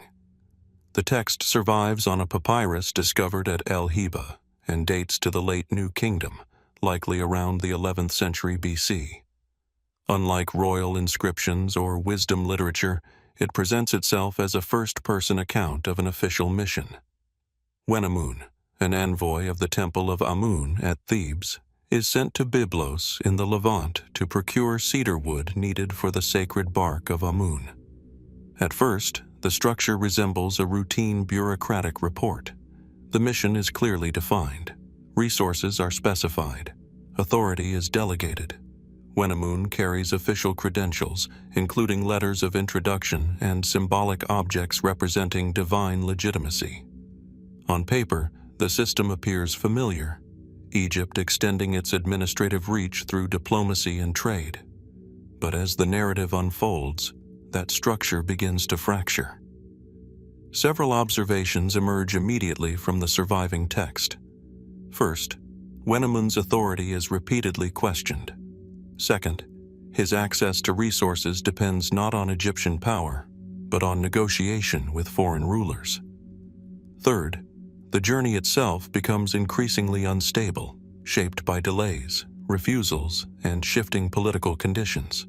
The text survives on a papyrus discovered at El Heba and dates to the late New Kingdom, likely around the 11th century BC. Unlike royal inscriptions or wisdom literature, it presents itself as a first-person account of an official mission. Wenamun, an envoy of the Temple of Amun at Thebes, is sent to Byblos in the Levant to procure cedar wood needed for the sacred bark of Amun. At first, the structure resembles a routine bureaucratic report. The mission is clearly defined. Resources are specified. Authority is delegated. Wenamun carries official credentials, including letters of introduction and symbolic objects representing divine legitimacy. On paper, the system appears familiar, Egypt extending its administrative reach through diplomacy and trade. But as the narrative unfolds, that structure begins to fracture. Several observations emerge immediately from the surviving text. First, Wenamun's authority is repeatedly questioned. Second, his access to resources depends not on Egyptian power, but on negotiation with foreign rulers. Third, the journey itself becomes increasingly unstable, shaped by delays, refusals, and shifting political conditions.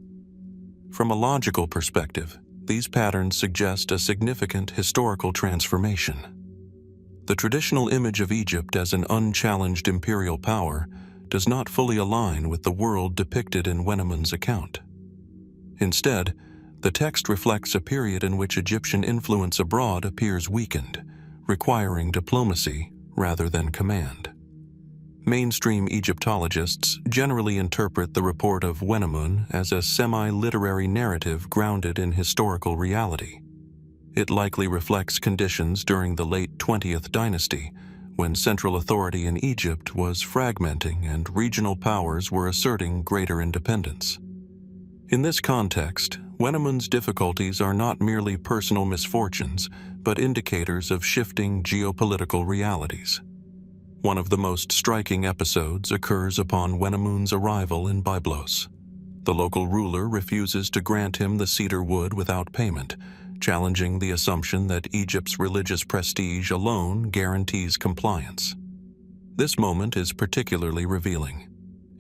From a logical perspective, these patterns suggest a significant historical transformation. The traditional image of Egypt as an unchallenged imperial power does not fully align with the world depicted in Wenamun's account. Instead, the text reflects a period in which Egyptian influence abroad appears weakened, requiring diplomacy rather than command. Mainstream Egyptologists generally interpret the report of Wenamun as a semi-literary narrative grounded in historical reality. It likely reflects conditions during the late 20th dynasty, when central authority in Egypt was fragmenting and regional powers were asserting greater independence. In this context, Wenamun's difficulties are not merely personal misfortunes, but indicators of shifting geopolitical realities. One of the most striking episodes occurs upon Wenamun's arrival in Byblos. The local ruler refuses to grant him the cedar wood without payment, challenging the assumption that Egypt's religious prestige alone guarantees compliance. This moment is particularly revealing.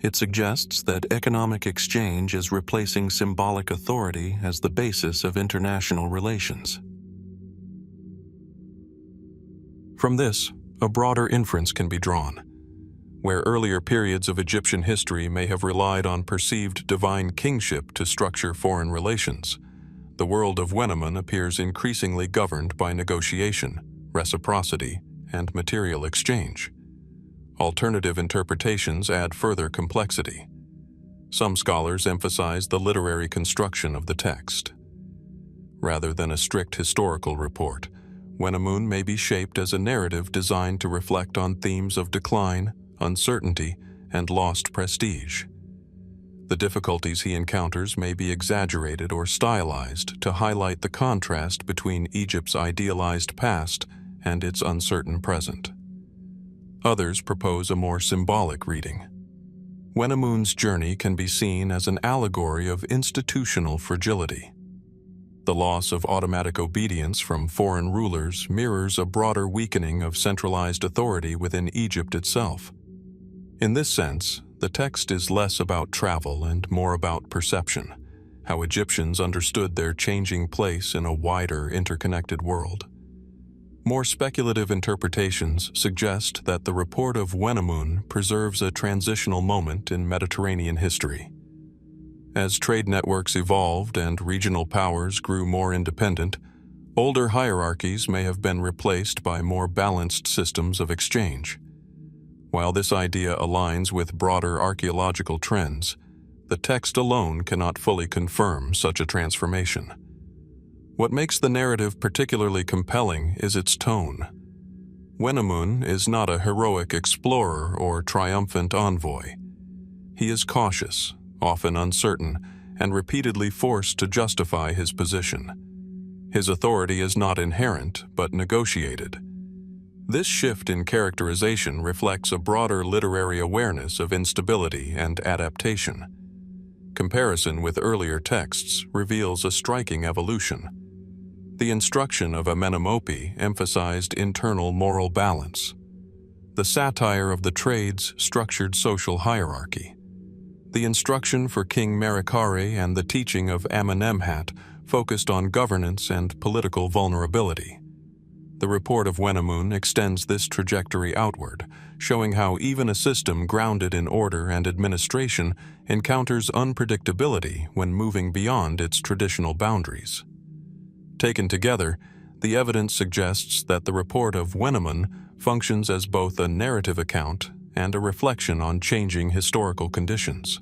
It suggests that economic exchange is replacing symbolic authority as the basis of international relations. From this, a broader inference can be drawn. Where earlier periods of Egyptian history may have relied on perceived divine kingship to structure foreign relations, the world of Wenamun appears increasingly governed by negotiation, reciprocity, and material exchange. Alternative interpretations add further complexity. Some scholars emphasize the literary construction of the text. Rather than a strict historical report, Wenamun may be shaped as a narrative designed to reflect on themes of decline, uncertainty, and lost prestige. The difficulties he encounters may be exaggerated or stylized to highlight the contrast between Egypt's idealized past and its uncertain present. Others propose a more symbolic reading. Wenamun's journey can be seen as an allegory of institutional fragility. The loss of automatic obedience from foreign rulers mirrors a broader weakening of centralized authority within Egypt itself. In this sense, the text is less about travel and more about perception, how Egyptians understood their changing place in a wider, interconnected world. More speculative interpretations suggest that the report of Wenamun preserves a transitional moment in Mediterranean history. As trade networks evolved and regional powers grew more independent, older hierarchies may have been replaced by more balanced systems of exchange. While this idea aligns with broader archaeological trends, the text alone cannot fully confirm such a transformation. What makes the narrative particularly compelling is its tone. Wenamun is not a heroic explorer or triumphant envoy. He is cautious, often uncertain, and repeatedly forced to justify his position. His authority is not inherent, but negotiated. This shift in characterization reflects a broader literary awareness of instability and adaptation. Comparison with earlier texts reveals a striking evolution. The instruction of Amenemope emphasized internal moral balance. The satire of the trades structured social hierarchy. The instruction for King Merikare and the teaching of Amenemhat focused on governance and political vulnerability. The report of Wenamun extends this trajectory outward, showing how even a system grounded in order and administration encounters unpredictability when moving beyond its traditional boundaries. Taken together, the evidence suggests that the report of Wenamun functions as both a narrative account and a reflection on changing historical conditions.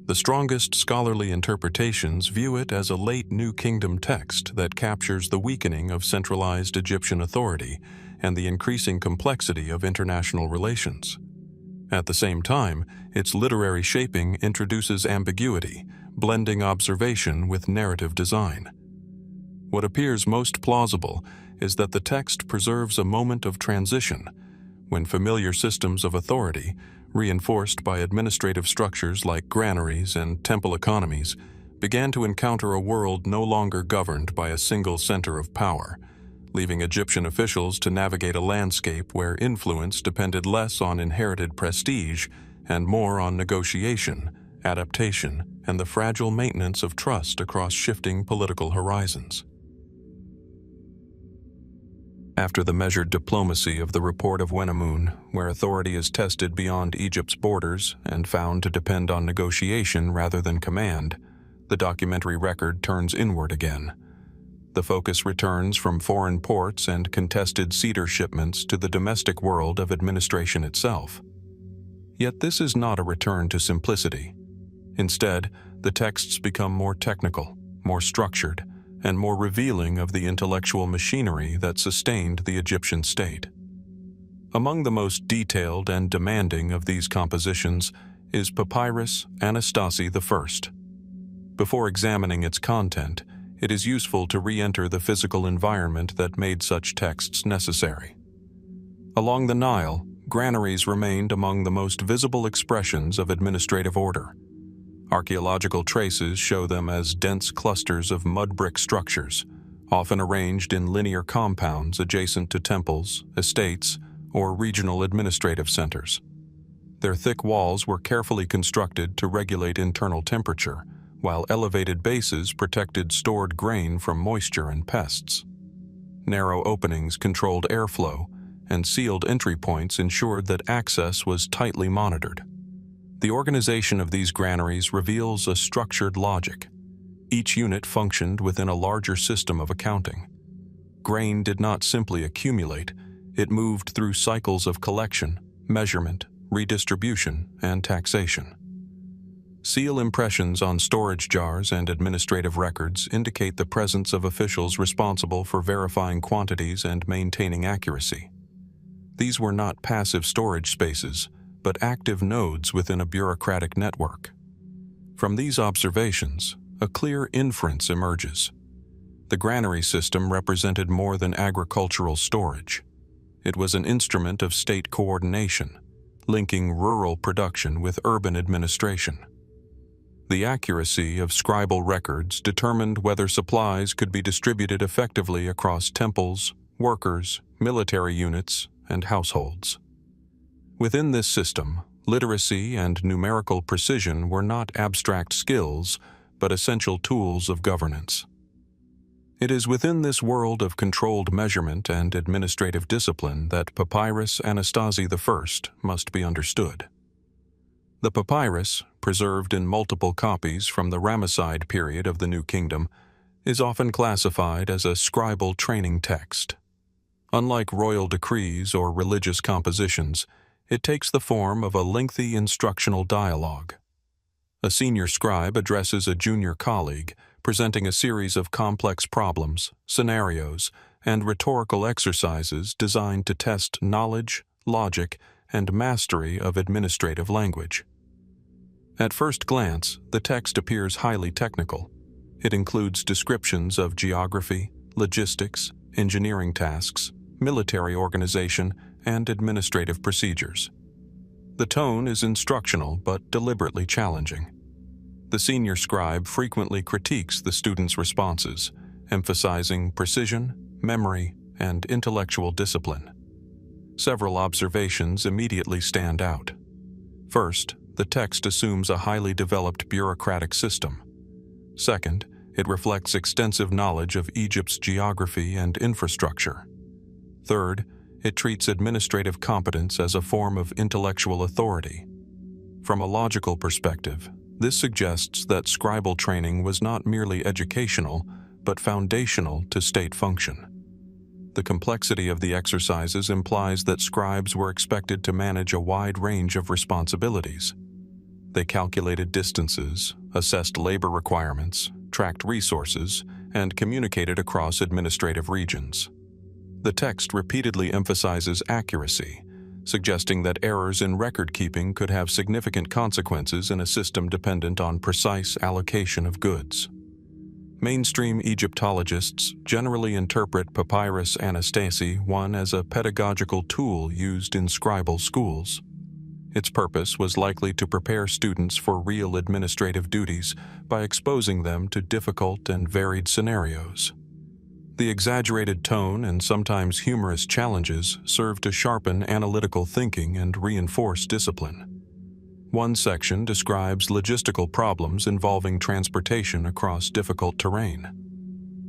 The strongest scholarly interpretations view it as a late New Kingdom text that captures the weakening of centralized Egyptian authority and the increasing complexity of international relations. At the same time, its literary shaping introduces ambiguity, blending observation with narrative design. What appears most plausible is that the text preserves a moment of transition, when familiar systems of authority, reinforced by administrative structures like granaries and temple economies, began to encounter a world no longer governed by a single center of power, leaving Egyptian officials to navigate a landscape where influence depended less on inherited prestige and more on negotiation, adaptation, and the fragile maintenance of trust across shifting political horizons. After the measured diplomacy of the Report of Wenamun, where authority is tested beyond Egypt's borders and found to depend on negotiation rather than command, the documentary record turns inward again. The focus returns from foreign ports and contested cedar shipments to the domestic world of administration itself. Yet this is not a return to simplicity. Instead, the texts become more technical, more structured, and more revealing of the intellectual machinery that sustained the Egyptian state. Among the most detailed and demanding of these compositions is Papyrus Anastasi I. Before examining its content, it is useful to re-enter the physical environment that made such texts necessary. Along the Nile, granaries remained among the most visible expressions of administrative order. Archaeological traces show them as dense clusters of mud brick structures, often arranged in linear compounds adjacent to temples, estates, or regional administrative centers. Their thick walls were carefully constructed to regulate internal temperature, while elevated bases protected stored grain from moisture and pests. Narrow openings controlled airflow, and sealed entry points ensured that access was tightly monitored. The organization of these granaries reveals a structured logic. Each unit functioned within a larger system of accounting. Grain did not simply accumulate, it moved through cycles of collection, measurement, redistribution, and taxation. Seal impressions on storage jars and administrative records indicate the presence of officials responsible for verifying quantities and maintaining accuracy. These were not passive storage spaces, but active nodes within a bureaucratic network. From these observations, a clear inference emerges. The granary system represented more than agricultural storage. It was an instrument of state coordination, linking rural production with urban administration. The accuracy of scribal records determined whether supplies could be distributed effectively across temples, workers, military units, and households. Within this system, literacy and numerical precision were not abstract skills, but essential tools of governance. It is within this world of controlled measurement and administrative discipline that Papyrus Anastasi I must be understood. The papyrus, preserved in multiple copies from the Ramesside period of the New Kingdom, is often classified as a scribal training text. Unlike royal decrees or religious compositions, it takes the form of a lengthy instructional dialogue. A senior scribe addresses a junior colleague, presenting a series of complex problems, scenarios, and rhetorical exercises designed to test knowledge, logic, and mastery of administrative language. At first glance, the text appears highly technical. It includes descriptions of geography, logistics, engineering tasks, military organization, and administrative procedures. The tone is instructional but deliberately challenging. The senior scribe frequently critiques the student's responses, emphasizing precision, memory, and intellectual discipline. Several observations immediately stand out. First, the text assumes a highly developed bureaucratic system. Second, it reflects extensive knowledge of Egypt's geography and infrastructure. Third, it treats administrative competence as a form of intellectual authority. From a logical perspective, this suggests that scribal training was not merely educational, but foundational to state function. The complexity of the exercises implies that scribes were expected to manage a wide range of responsibilities. They calculated distances, assessed labor requirements, tracked resources, and communicated across administrative regions. The text repeatedly emphasizes accuracy, suggesting that errors in record-keeping could have significant consequences in a system dependent on precise allocation of goods. Mainstream Egyptologists generally interpret Papyrus Anastasi I as a pedagogical tool used in scribal schools. Its purpose was likely to prepare students for real administrative duties by exposing them to difficult and varied scenarios. The exaggerated tone and sometimes humorous challenges serve to sharpen analytical thinking and reinforce discipline. One section describes logistical problems involving transportation across difficult terrain.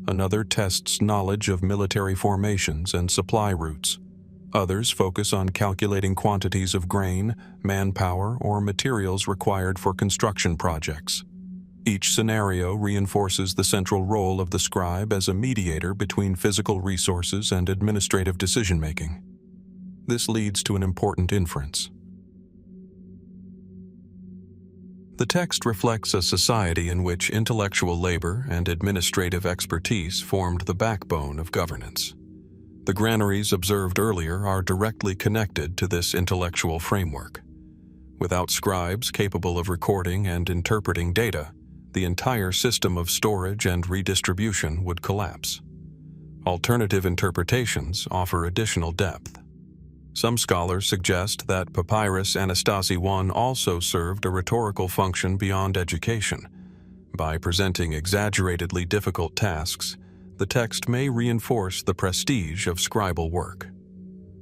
Another tests knowledge of military formations and supply routes. Others focus on calculating quantities of grain, manpower, or materials required for construction projects. Each scenario reinforces the central role of the scribe as a mediator between physical resources and administrative decision-making. This leads to an important inference. The text reflects a society in which intellectual labor and administrative expertise formed the backbone of governance. The granaries observed earlier are directly connected to this intellectual framework. Without scribes capable of recording and interpreting data, the entire system of storage and redistribution would collapse. Alternative interpretations offer additional depth. Some scholars suggest that Papyrus Anastasi I also served a rhetorical function beyond education. By presenting exaggeratedly difficult tasks, the text may reinforce the prestige of scribal work.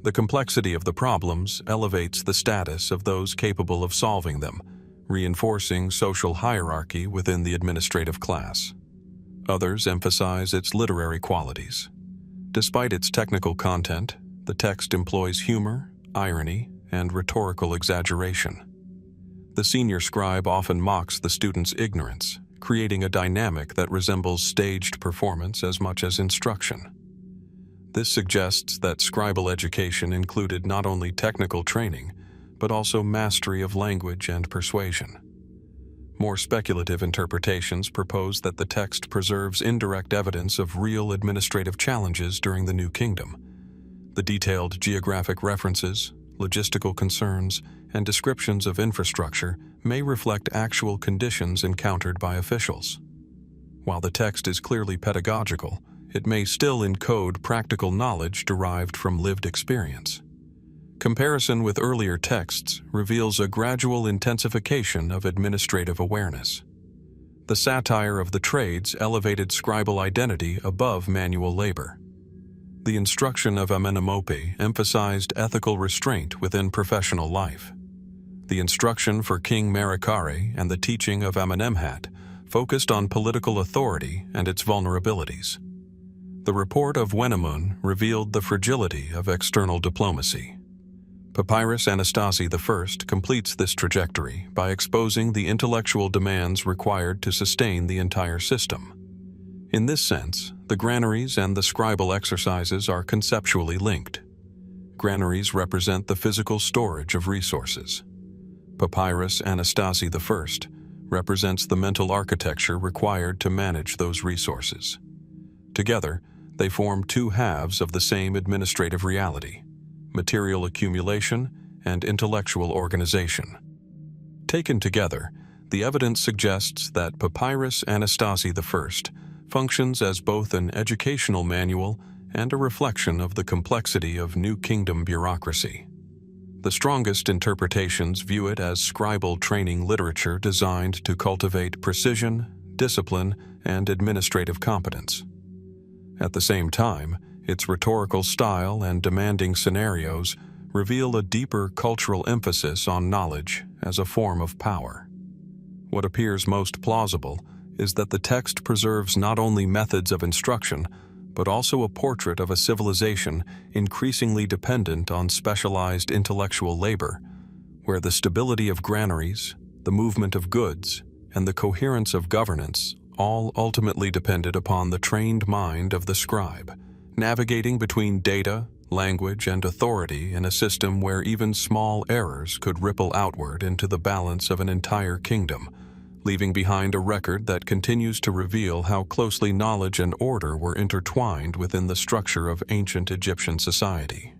The complexity of the problems elevates the status of those capable of solving them, reinforcing social hierarchy within the administrative class. Others emphasize its literary qualities. Despite its technical content, the text employs humor, irony, and rhetorical exaggeration. The senior scribe often mocks the student's ignorance, creating a dynamic that resembles staged performance as much as instruction. This suggests that scribal education included not only technical training, but also mastery of language and persuasion. More speculative interpretations propose that the text preserves indirect evidence of real administrative challenges during the New Kingdom. The detailed geographic references, logistical concerns, and descriptions of infrastructure may reflect actual conditions encountered by officials. While the text is clearly pedagogical, it may still encode practical knowledge derived from lived experience. Comparison with earlier texts reveals a gradual intensification of administrative awareness. The satire of the trades elevated scribal identity above manual labor. The instruction of Amenemope emphasized ethical restraint within professional life. The instruction for King Merikare and the teaching of Amenemhat focused on political authority and its vulnerabilities. The report of Wenamun revealed the fragility of external diplomacy. Papyrus Anastasi I completes this trajectory by exposing the intellectual demands required to sustain the entire system. In this sense, the granaries and the scribal exercises are conceptually linked. Granaries represent the physical storage of resources. Papyrus Anastasi I represents the mental architecture required to manage those resources. Together, they form two halves of the same administrative reality: material accumulation and intellectual organization. Taken together, the evidence suggests that Papyrus Anastasi I functions as both an educational manual and a reflection of the complexity of New Kingdom bureaucracy. The strongest interpretations view it as scribal training literature designed to cultivate precision, discipline, and administrative competence. At the same time, its rhetorical style and demanding scenarios reveal a deeper cultural emphasis on knowledge as a form of power. What appears most plausible is that the text preserves not only methods of instruction, but also a portrait of a civilization increasingly dependent on specialized intellectual labor, where the stability of granaries, the movement of goods, and the coherence of governance all ultimately depended upon the trained mind of the scribe, navigating between data, language, and authority in a system where even small errors could ripple outward into the balance of an entire kingdom, leaving behind a record that continues to reveal how closely knowledge and order were intertwined within the structure of ancient Egyptian society.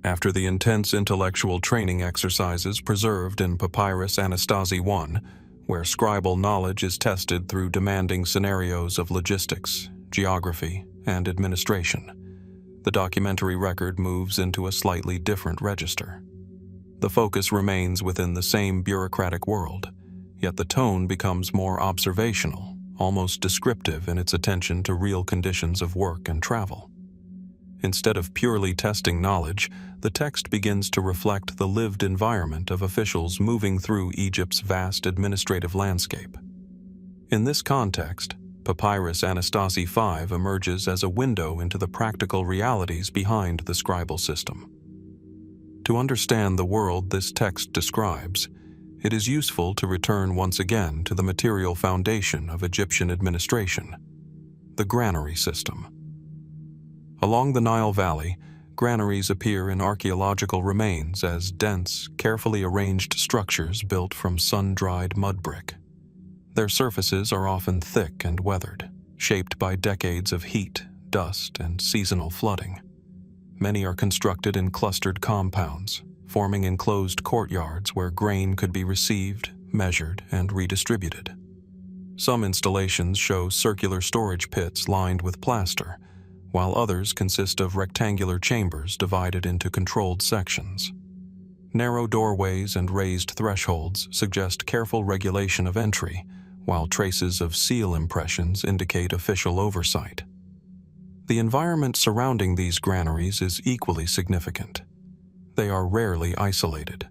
After the intense intellectual training exercises preserved in Papyrus Anastasi I, where scribal knowledge is tested through demanding scenarios of logistics, geography, and administration, the documentary record moves into a slightly different register. The focus remains within the same bureaucratic world, yet the tone becomes more observational, almost descriptive in its attention to real conditions of work and travel. Instead of purely testing knowledge, the text begins to reflect the lived environment of officials moving through Egypt's vast administrative landscape. In this context, Papyrus Anastasi V emerges as a window into the practical realities behind the scribal system. To understand the world this text describes, it is useful to return once again to the material foundation of Egyptian administration, the granary system. Along the Nile Valley, granaries appear in archaeological remains as dense, carefully arranged structures built from sun-dried mud brick. Their surfaces are often thick and weathered, shaped by decades of heat, dust, and seasonal flooding. Many are constructed in clustered compounds, forming enclosed courtyards where grain could be received, measured, and redistributed. Some installations show circular storage pits lined with plaster, while others consist of rectangular chambers divided into controlled sections. Narrow doorways and raised thresholds suggest careful regulation of entry, while traces of seal impressions indicate official oversight. The environment surrounding these granaries is equally significant. They are rarely isolated.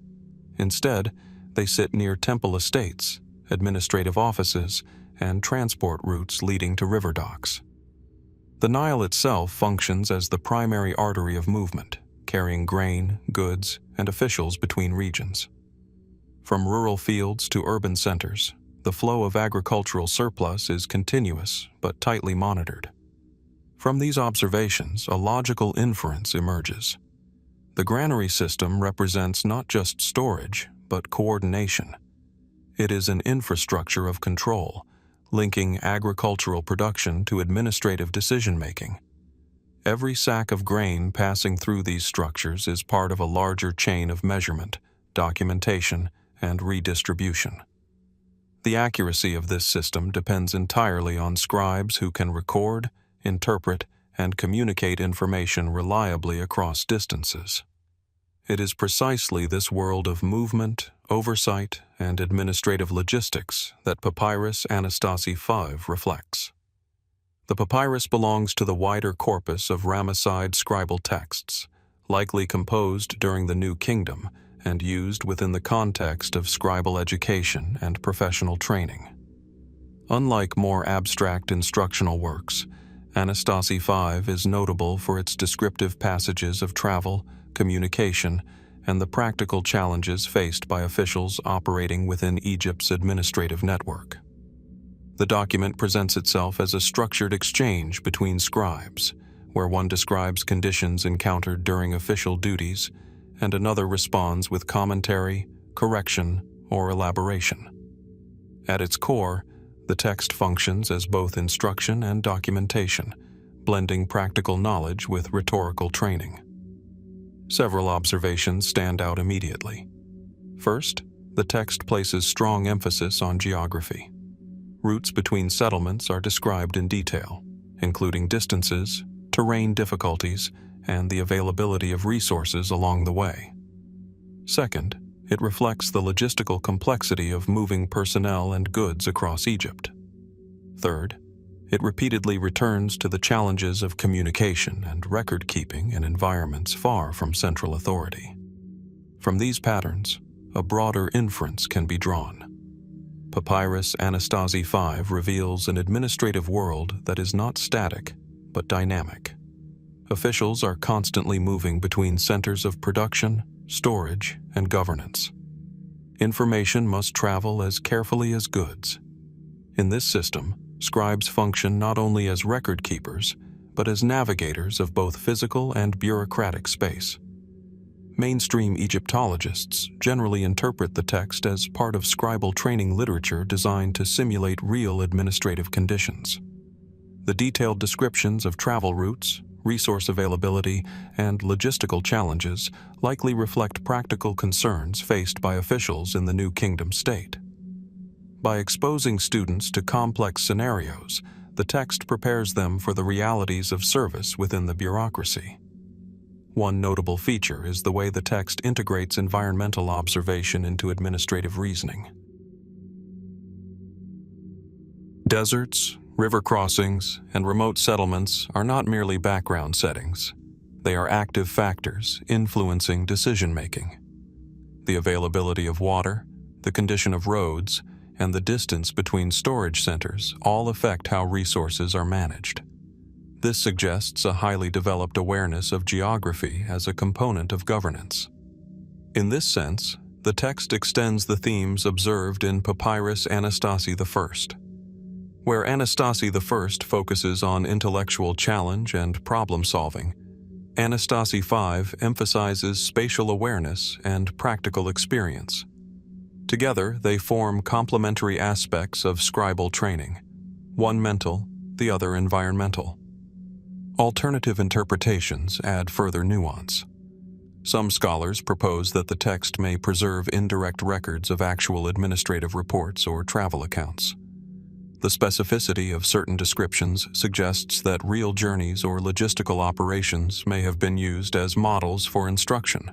Instead, they sit near temple estates, administrative offices, and transport routes leading to river docks. The Nile itself functions as the primary artery of movement, carrying grain, goods, and officials between regions. From rural fields to urban centers, the flow of agricultural surplus is continuous but tightly monitored. From these observations, a logical inference emerges. The granary system represents not just storage, but coordination. It is an infrastructure of control, linking agricultural production to administrative decision-making. Every sack of grain passing through these structures is part of a larger chain of measurement, documentation, and redistribution. The accuracy of this system depends entirely on scribes who can record, interpret, and communicate information reliably across distances. It is precisely this world of movement, oversight, and administrative logistics that Papyrus Anastasi V reflects. The papyrus belongs to the wider corpus of Ramesside scribal texts, likely composed during the New Kingdom and used within the context of scribal education and professional training. Unlike more abstract instructional works, Anastasi V is notable for its descriptive passages of travel, communication, and the practical challenges faced by officials operating within Egypt's administrative network. The document presents itself as a structured exchange between scribes, where one describes conditions encountered during official duties, and another responds with commentary, correction, or elaboration. At its core, the text functions as both instruction and documentation, blending practical knowledge with rhetorical training. Several observations stand out immediately. First, the text places strong emphasis on geography. Routes between settlements are described in detail, including distances, terrain difficulties, and the availability of resources along the way. Second, it reflects the logistical complexity of moving personnel and goods across Egypt. Third, it repeatedly returns to the challenges of communication and record-keeping in environments far from central authority. From these patterns, a broader inference can be drawn. Papyrus Anastasi V reveals an administrative world that is not static, but dynamic. Officials are constantly moving between centers of production, storage, and governance. Information must travel as carefully as goods. In this system, scribes function not only as record keepers, but as navigators of both physical and bureaucratic space. Mainstream Egyptologists generally interpret the text as part of scribal training literature designed to simulate real administrative conditions. The detailed descriptions of travel routes, resource availability, and logistical challenges likely reflect practical concerns faced by officials in the New Kingdom state. By exposing students to complex scenarios, the text prepares them for the realities of service within the bureaucracy. One notable feature is the way the text integrates environmental observation into administrative reasoning. Deserts, river crossings, and remote settlements are not merely background settings. They are active factors influencing decision-making. The availability of water, the condition of roads, and the distance between storage centers all affect how resources are managed. This suggests a highly developed awareness of geography as a component of governance. In this sense, the text extends the themes observed in Papyrus Anastasi I. Where Anastasi I focuses on intellectual challenge and problem-solving, Anastasi V emphasizes spatial awareness and practical experience. Together, they form complementary aspects of scribal training, one mental, the other environmental. Alternative interpretations add further nuance. Some scholars propose that the text may preserve indirect records of actual administrative reports or travel accounts. The specificity of certain descriptions suggests that real journeys or logistical operations may have been used as models for instruction.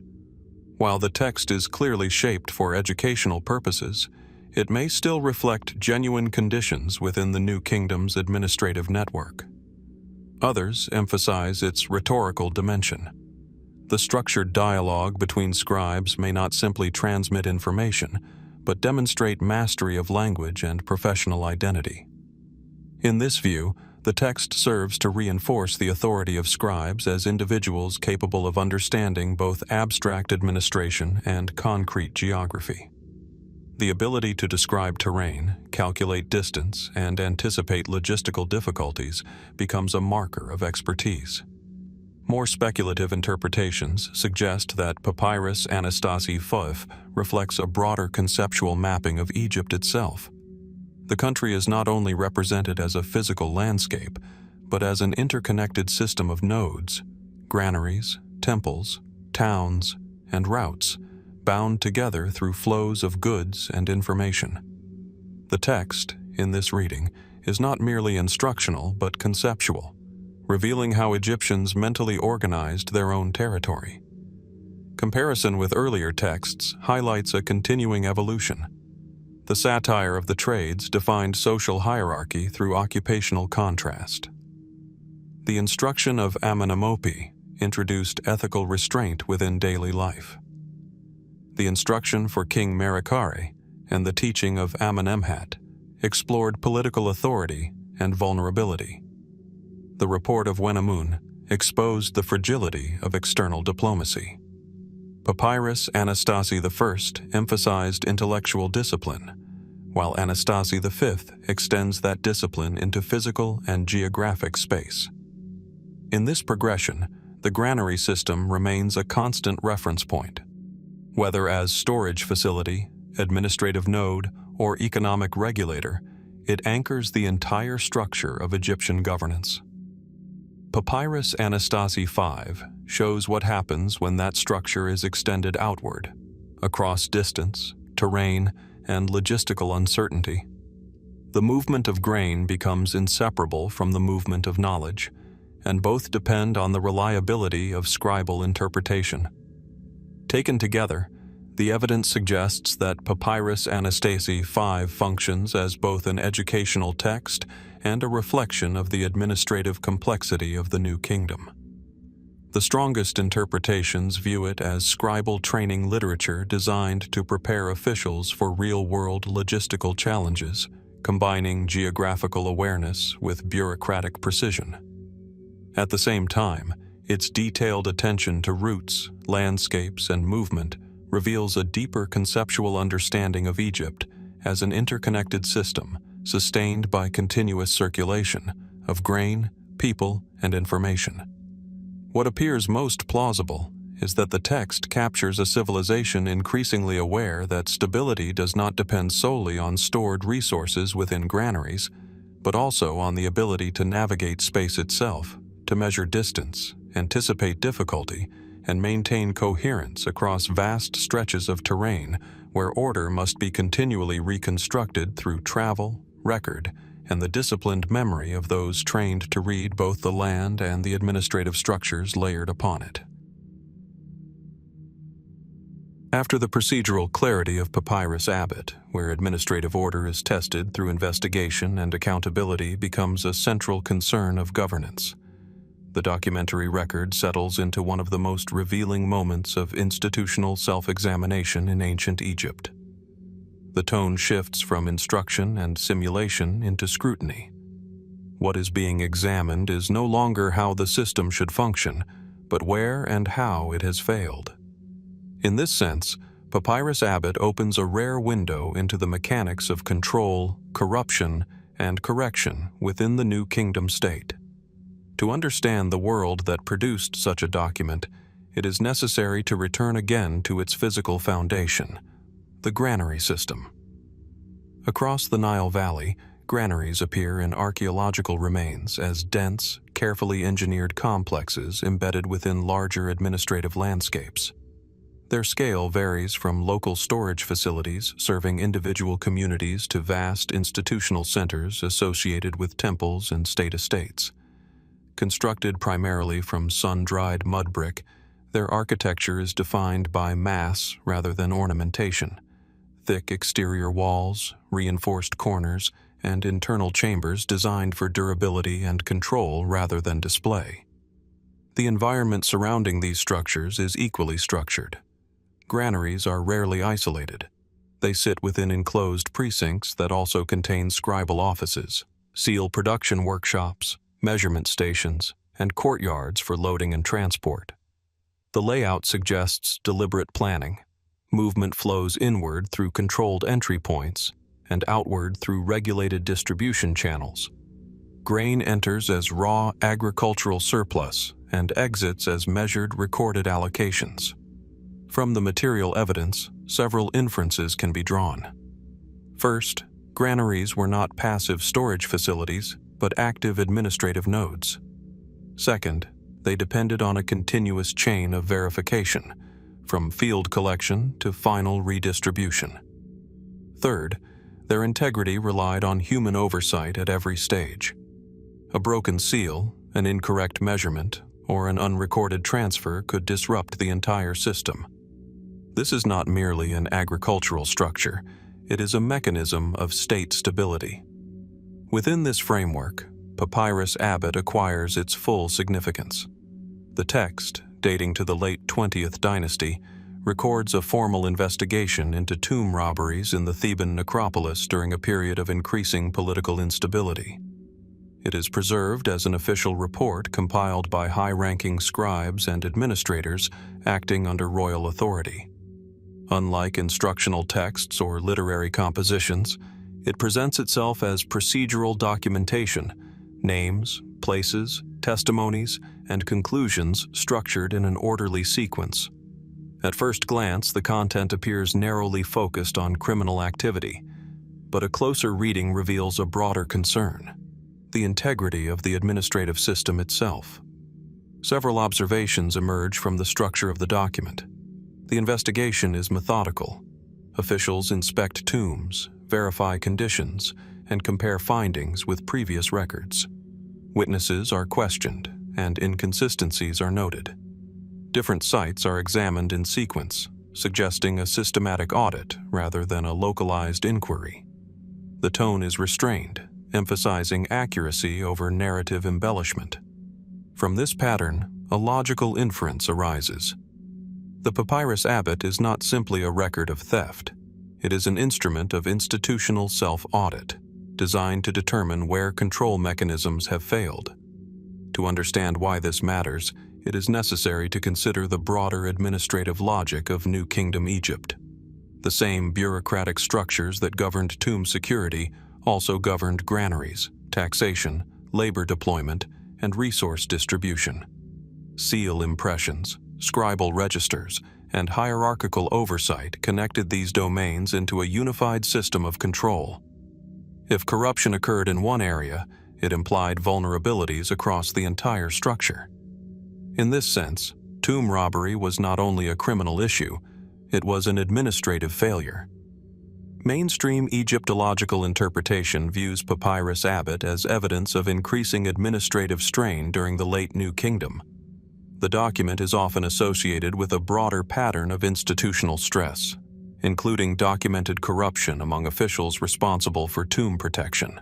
While the text is clearly shaped for educational purposes, it may still reflect genuine conditions within the new kingdom's administrative network. Others emphasize its rhetorical dimension. The structured dialogue between scribes may not simply transmit information, but demonstrate mastery of language and professional identity. In this view, the text serves to reinforce the authority of scribes as individuals capable of understanding both abstract administration and concrete geography. The ability to describe terrain, calculate distance, and anticipate logistical difficulties becomes a marker of expertise. More speculative interpretations suggest that Papyrus Anastasi V reflects a broader conceptual mapping of Egypt itself. The country is not only represented as a physical landscape, but as an interconnected system of nodes, granaries, temples, towns, and routes, bound together through flows of goods and information. The text, in this reading, is not merely instructional but conceptual, revealing how Egyptians mentally organized their own territory. Comparison with earlier texts highlights a continuing evolution. The Satire of the Trades defined social hierarchy through occupational contrast. The instruction of Amenemope introduced ethical restraint within daily life. The instruction for King Merikare and the teaching of Amenemhat explored political authority and vulnerability. The report of Wenamun exposed the fragility of external diplomacy. Papyrus Anastasi I emphasized intellectual discipline, while Anastasi V extends that discipline into physical and geographic space. In this progression, the granary system remains a constant reference point. Whether as storage facility, administrative node, or economic regulator, it anchors the entire structure of Egyptian governance. Papyrus Anastasi V shows what happens when that structure is extended outward, across distance, terrain, and logistical uncertainty. The movement of grain becomes inseparable from the movement of knowledge, and both depend on the reliability of scribal interpretation. Taken together, the evidence suggests that Papyrus Anastasi V functions as both an educational text and a reflection of the administrative complexity of the new kingdom. The strongest interpretations view it as scribal training literature designed to prepare officials for real-world logistical challenges, combining geographical awareness with bureaucratic precision. At the same time, its detailed attention to routes, landscapes, and movement reveals a deeper conceptual understanding of Egypt as an interconnected system sustained by continuous circulation of grain, people, and information. What appears most plausible is that the text captures a civilization increasingly aware that stability does not depend solely on stored resources within granaries, but also on the ability to navigate space itself, to measure distance, anticipate difficulty, and maintain coherence across vast stretches of terrain where order must be continually reconstructed through travel, record, and the disciplined memory of those trained to read both the land and the administrative structures layered upon it. After the procedural clarity of Papyrus Abbott, where administrative order is tested through investigation and accountability becomes a central concern of governance, The documentary record settles into one of the most revealing moments of institutional self-examination in ancient Egypt. The tone shifts from instruction and simulation into scrutiny. What is being examined is no longer how the system should function, but where and how it has failed. In this sense, Papyrus Abbott opens a rare window into the mechanics of control, corruption, and correction within the New Kingdom state. To understand the world that produced such a document, it is necessary to return again to its physical foundation, the granary system. Across the Nile Valley, granaries appear in archaeological remains as dense, carefully engineered complexes embedded within larger administrative landscapes. Their scale varies from local storage facilities serving individual communities to vast institutional centers associated with temples and state estates. Constructed primarily from sun-dried mud brick, their architecture is defined by mass rather than ornamentation. Thick exterior walls, reinforced corners, and internal chambers designed for durability and control rather than display. The environment surrounding these structures is equally structured. Granaries are rarely isolated. They sit within enclosed precincts that also contain scribal offices, seal production workshops, measurement stations, and courtyards for loading and transport. The layout suggests deliberate planning. Movement flows inward through controlled entry points and outward through regulated distribution channels. Grain enters as raw agricultural surplus and exits as measured recorded allocations. From the material evidence, several inferences can be drawn. First, granaries were not passive storage facilities, but active administrative nodes. Second, they depended on a continuous chain of verification, from field collection to final redistribution. Third, their integrity relied on human oversight at every stage. A broken seal, an incorrect measurement, or an unrecorded transfer could disrupt the entire system. This is not merely an agricultural structure, it is a mechanism of state stability. Within this framework, Papyrus Abbott acquires its full significance. The text, dating to the late 20th dynasty, records a formal investigation into tomb robberies in the Theban necropolis during a period of increasing political instability. It is preserved as an official report compiled by high-ranking scribes and administrators acting under royal authority. Unlike instructional texts or literary compositions, it presents itself as procedural documentation, names, places, testimonies, and conclusions structured in an orderly sequence. At first glance, the content appears narrowly focused on criminal activity, but a closer reading reveals a broader concern: the integrity of the administrative system itself. Several observations emerge from the structure of the document. The investigation is methodical. Officials inspect tombs, verify conditions, and compare findings with previous records. Witnesses are questioned, and inconsistencies are noted. Different sites are examined in sequence, suggesting a systematic audit rather than a localized inquiry. The tone is restrained, emphasizing accuracy over narrative embellishment. From this pattern, a logical inference arises. The Papyrus Abbott is not simply a record of theft. It is an instrument of institutional self-audit, designed to determine where control mechanisms have failed. To understand why this matters, it is necessary to consider the broader administrative logic of New Kingdom Egypt. The same bureaucratic structures that governed tomb security also governed granaries, taxation, labor deployment, and resource distribution. Seal impressions, scribal registers, and hierarchical oversight connected these domains into a unified system of control. If corruption occurred in one area, it implied vulnerabilities across the entire structure. In this sense, tomb robbery was not only a criminal issue, it was an administrative failure. Mainstream Egyptological interpretation views Papyrus Abbott as evidence of increasing administrative strain during the late New Kingdom. The document is often associated with a broader pattern of institutional stress, including documented corruption among officials responsible for tomb protection.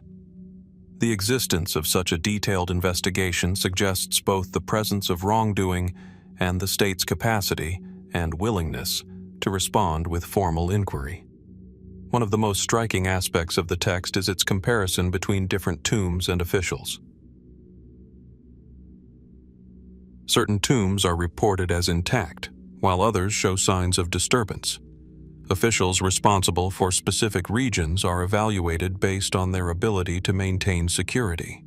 The existence of such a detailed investigation suggests both the presence of wrongdoing and the state's capacity and willingness to respond with formal inquiry. One of the most striking aspects of the text is its comparison between different tombs and officials. Certain tombs are reported as intact, while others show signs of disturbance. Officials responsible for specific regions are evaluated based on their ability to maintain security.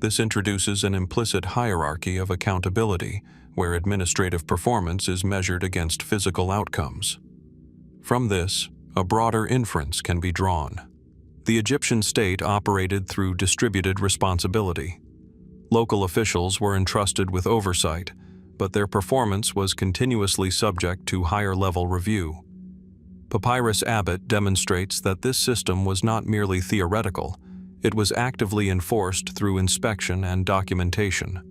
This introduces an implicit hierarchy of accountability, where administrative performance is measured against physical outcomes. From this, a broader inference can be drawn. The Egyptian state operated through distributed responsibility. Local officials were entrusted with oversight, but their performance was continuously subject to higher-level review. Papyrus Abbott demonstrates that this system was not merely theoretical, it was actively enforced through inspection and documentation.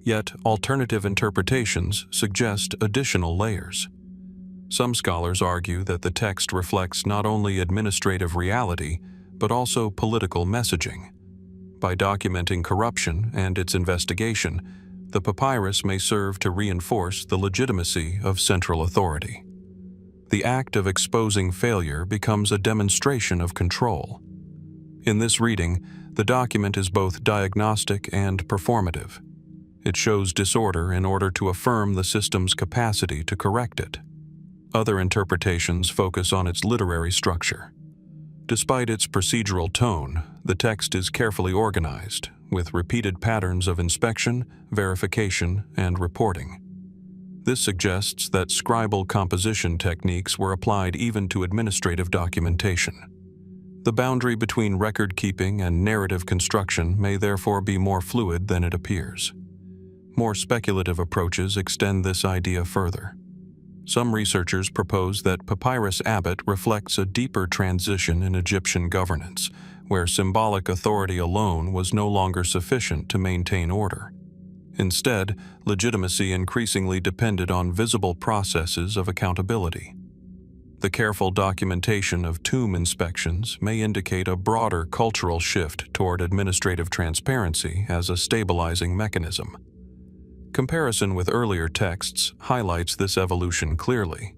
Yet, alternative interpretations suggest additional layers. Some scholars argue that the text reflects not only administrative reality, but also political messaging. By documenting corruption and its investigation, the papyrus may serve to reinforce the legitimacy of central authority. The act of exposing failure becomes a demonstration of control. In this reading, the document is both diagnostic and performative. It shows disorder in order to affirm the system's capacity to correct it. Other interpretations focus on its literary structure. Despite its procedural tone, the text is carefully organized, with repeated patterns of inspection, verification, and reporting. This suggests that scribal composition techniques were applied even to administrative documentation. The boundary between record-keeping and narrative construction may therefore be more fluid than it appears. More speculative approaches extend this idea further. Some researchers propose that Papyrus Abbott reflects a deeper transition in Egyptian governance, where symbolic authority alone was no longer sufficient to maintain order. Instead, legitimacy increasingly depended on visible processes of accountability. The careful documentation of tomb inspections may indicate a broader cultural shift toward administrative transparency as a stabilizing mechanism. Comparison with earlier texts highlights this evolution clearly.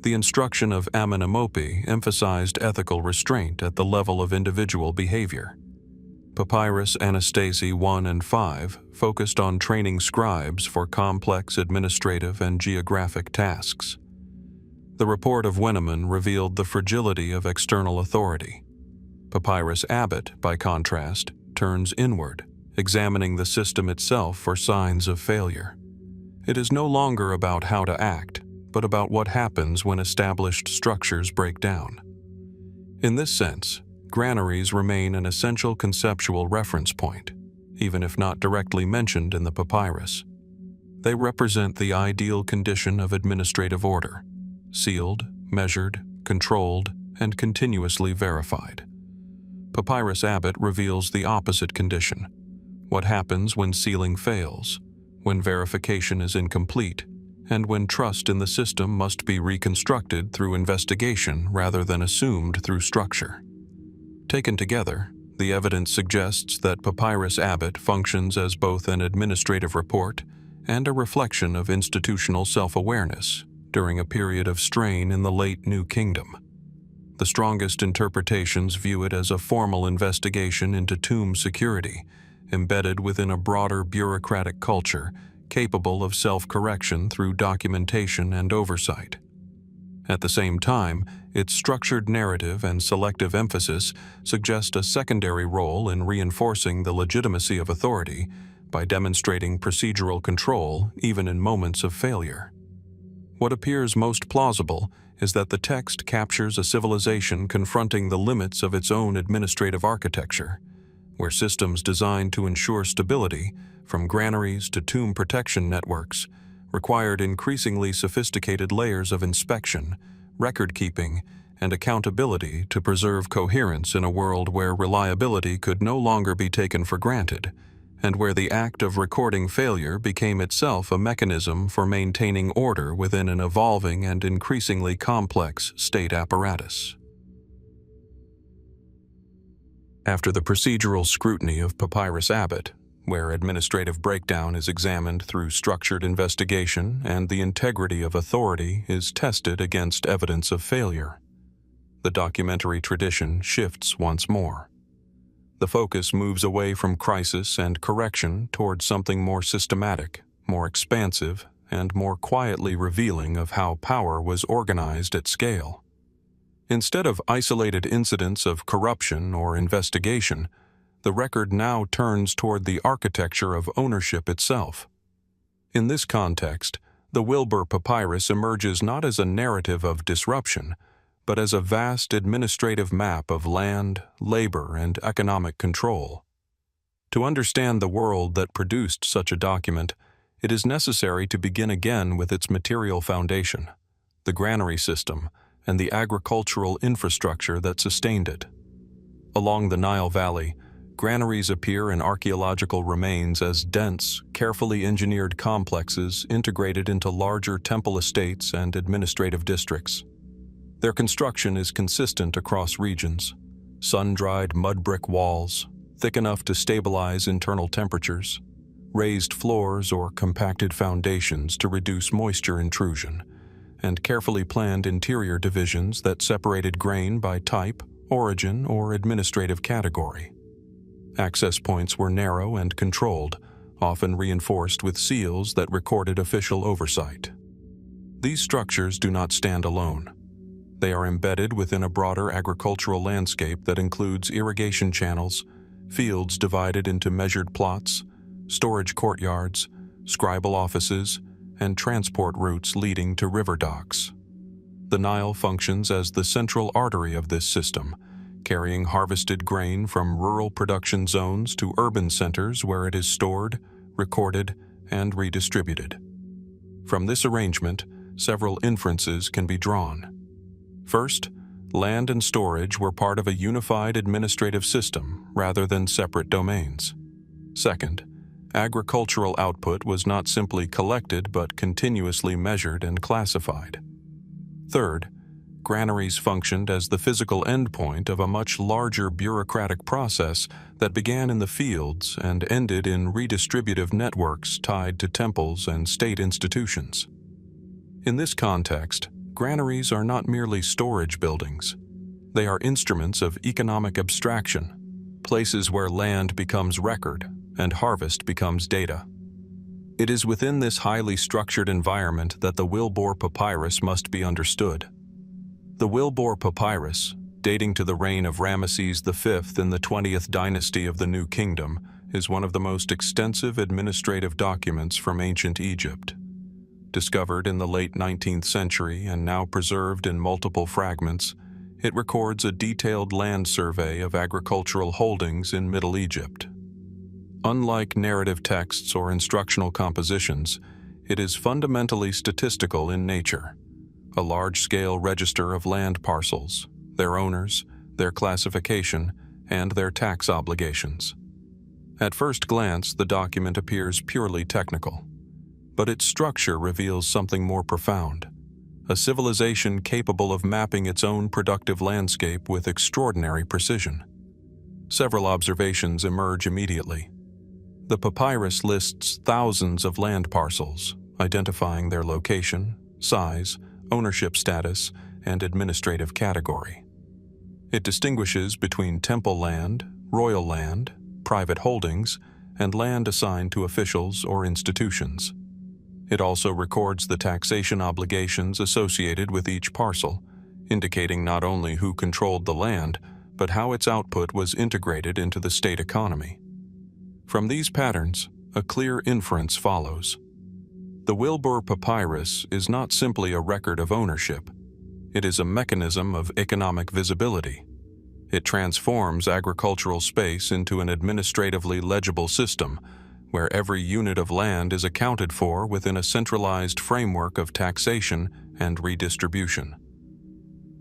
The instruction of Amenemope emphasized ethical restraint at the level of individual behavior. Papyrus Anastasi I and V focused on training scribes for complex administrative and geographic tasks. The report of Wenamun revealed the fragility of external authority. Papyrus Abbott, by contrast, turns inward, examining the system itself for signs of failure. It is no longer about how to act, but about what happens when established structures break down. In this sense, granaries remain an essential conceptual reference point, even if not directly mentioned in the papyrus. They represent the ideal condition of administrative order: sealed, measured, controlled, and continuously verified. Papyrus Abbott reveals the opposite condition: what happens when sealing fails, when verification is incomplete, and when trust in the system must be reconstructed through investigation rather than assumed through structure. Taken together, the evidence suggests that Papyrus Abbott functions as both an administrative report and a reflection of institutional self-awareness during a period of strain in the late New Kingdom. The strongest interpretations view it as a formal investigation into tomb security, embedded within a broader bureaucratic culture capable of self-correction through documentation and oversight. At the same time, its structured narrative and selective emphasis suggest a secondary role in reinforcing the legitimacy of authority by demonstrating procedural control even in moments of failure. What appears most plausible is that the text captures a civilization confronting the limits of its own administrative architecture, where systems designed to ensure stability, from granaries to tomb protection networks, required increasingly sophisticated layers of inspection, record-keeping, and accountability to preserve coherence in a world where reliability could no longer be taken for granted, and where the act of recording failure became itself a mechanism for maintaining order within an evolving and increasingly complex state apparatus. After the procedural scrutiny of Papyrus Abbott, where administrative breakdown is examined through structured investigation and the integrity of authority is tested against evidence of failure, the documentary tradition shifts once more. The focus moves away from crisis and correction towards something more systematic, more expansive, and more quietly revealing of how power was organized at scale. Instead of isolated incidents of corruption or investigation, the record now turns toward the architecture of ownership itself. In this context, the Wilbour Papyrus emerges not as a narrative of disruption, but as a vast administrative map of land, labor, and economic control. To understand the world that produced such a document, it is necessary to begin again with its material foundation, the granary system, and the agricultural infrastructure that sustained it. Along the Nile Valley, granaries appear in archaeological remains as dense, carefully engineered complexes integrated into larger temple estates and administrative districts. Their construction is consistent across regions: sun-dried mud brick walls, thick enough to stabilize internal temperatures, raised floors or compacted foundations to reduce moisture intrusion, and carefully planned interior divisions that separated grain by type, origin, or administrative category. Access points were narrow and controlled, often reinforced with seals that recorded official oversight. These structures do not stand alone. They are embedded within a broader agricultural landscape that includes irrigation channels, fields divided into measured plots, storage courtyards, scribal offices, and transport routes leading to river docks. The Nile functions as the central artery of this system, carrying harvested grain from rural production zones to urban centers where it is stored, recorded, and redistributed. From this arrangement, several inferences can be drawn. First, land and storage were part of a unified administrative system rather than separate domains. Second, agricultural output was not simply collected but continuously measured and classified. Third, granaries functioned as the physical endpoint of a much larger bureaucratic process that began in the fields and ended in redistributive networks tied to temples and state institutions. In this context, granaries are not merely storage buildings. They are instruments of economic abstraction, places where land becomes record and harvest becomes data. It is within this highly structured environment that the Wilbour Papyrus must be understood. The Wilbour Papyrus, dating to the reign of Ramesses V in the 20th dynasty of the New Kingdom, is one of the most extensive administrative documents from ancient Egypt. Discovered in the late 19th century and now preserved in multiple fragments, it records a detailed land survey of agricultural holdings in Middle Egypt. Unlike narrative texts or instructional compositions, it is fundamentally statistical in nature, a large-scale register of land parcels, their owners, their classification, and their tax obligations. At first glance, the document appears purely technical, but its structure reveals something more profound: a civilization capable of mapping its own productive landscape with extraordinary precision. Several observations emerge immediately. The papyrus lists thousands of land parcels, identifying their location, size, ownership status, and administrative category. It distinguishes between temple land, royal land, private holdings, and land assigned to officials or institutions. It also records the taxation obligations associated with each parcel, indicating not only who controlled the land, but how its output was integrated into the state economy. From these patterns, a clear inference follows. The Wilbour Papyrus is not simply a record of ownership. It is a mechanism of economic visibility. It transforms agricultural space into an administratively legible system, where every unit of land is accounted for within a centralized framework of taxation and redistribution.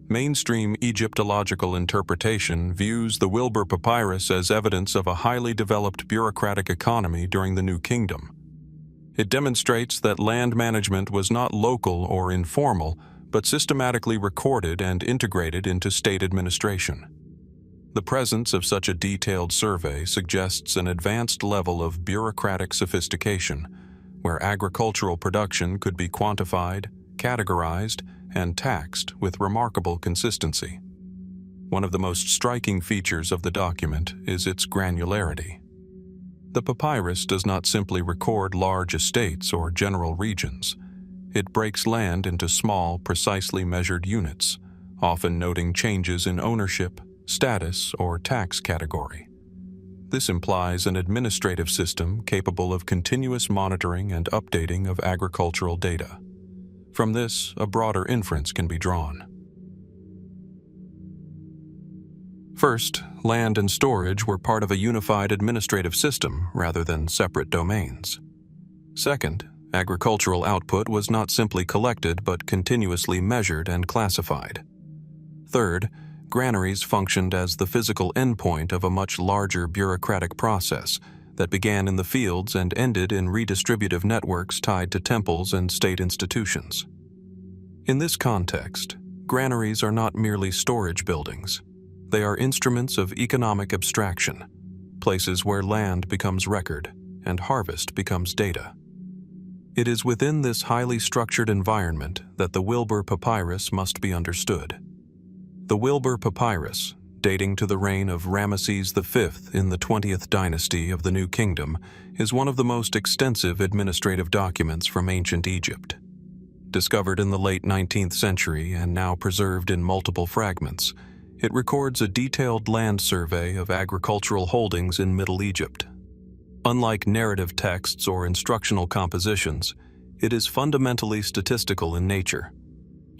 Mainstream Egyptological interpretation views the Wilbour Papyrus as evidence of a highly developed bureaucratic economy during the New Kingdom. It demonstrates that land management was not local or informal, but systematically recorded and integrated into state administration. The presence of such a detailed survey suggests an advanced level of bureaucratic sophistication, where agricultural production could be quantified, categorized, and taxed with remarkable consistency. One of the most striking features of the document is its granularity. The papyrus does not simply record large estates or general regions. It breaks land into small, precisely measured units, often noting changes in ownership, status, or tax category. This implies an administrative system capable of continuous monitoring and updating of agricultural data. From this, a broader inference can be drawn. First, land and storage were part of a unified administrative system rather than separate domains. Second, agricultural output was not simply collected but continuously measured and classified. Third, granaries functioned as the physical endpoint of a much larger bureaucratic process that began in the fields and ended in redistributive networks tied to temples and state institutions. In this context, granaries are not merely storage buildings. They are instruments of economic abstraction, places where land becomes record and harvest becomes data. It is within this highly structured environment that the Wilbour Papyrus must be understood. The Wilbour Papyrus, dating to the reign of Ramesses V in the 20th dynasty of the New Kingdom, is one of the most extensive administrative documents from ancient Egypt. Discovered in the late 19th century and now preserved in multiple fragments, it records a detailed land survey of agricultural holdings in Middle Egypt. Unlike narrative texts or instructional compositions, it is fundamentally statistical in nature.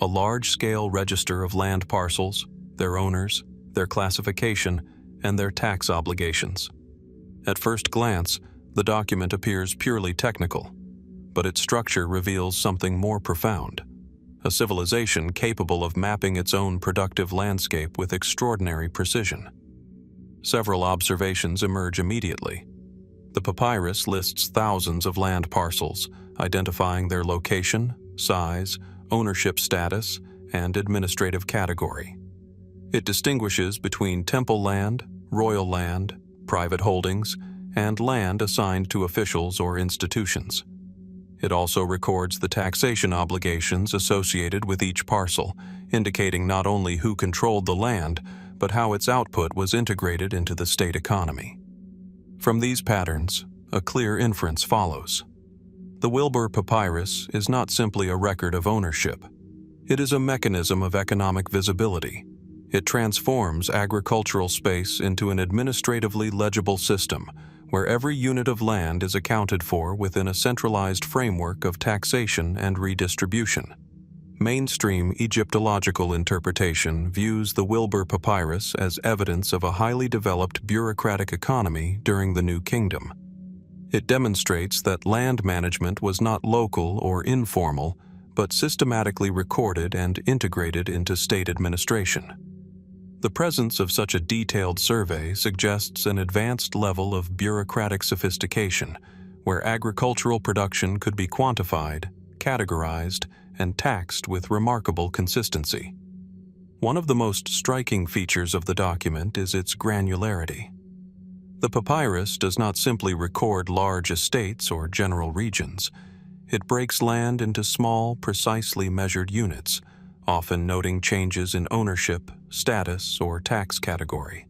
A large-scale register of land parcels, their owners, their classification, and their tax obligations. At first glance, the document appears purely technical, but its structure reveals something more profound. A civilization capable of mapping its own productive landscape with extraordinary precision. Several observations emerge immediately. The papyrus lists thousands of land parcels, identifying their location, size, ownership status, and administrative category. It distinguishes between temple land, royal land, private holdings, and land assigned to officials or institutions. It also records the taxation obligations associated with each parcel, indicating not only who controlled the land, but how its output was integrated into the state economy. From these patterns, a clear inference follows. The Wilbour Papyrus is not simply a record of ownership. It is a mechanism of economic visibility. It transforms agricultural space into an administratively legible system, where every unit of land is accounted for within a centralized framework of taxation and redistribution. Mainstream Egyptological interpretation views the Wilbour Papyrus as evidence of a highly developed bureaucratic economy during the New Kingdom. It demonstrates that land management was not local or informal, but systematically recorded and integrated into state administration. The presence of such a detailed survey suggests an advanced level of bureaucratic sophistication, where agricultural production could be quantified, categorized, and taxed with remarkable consistency. One of the most striking features of the document is its granularity. The papyrus does not simply record large estates or general regions. It breaks land into small, precisely measured units, often noting changes in ownership, status, or tax category.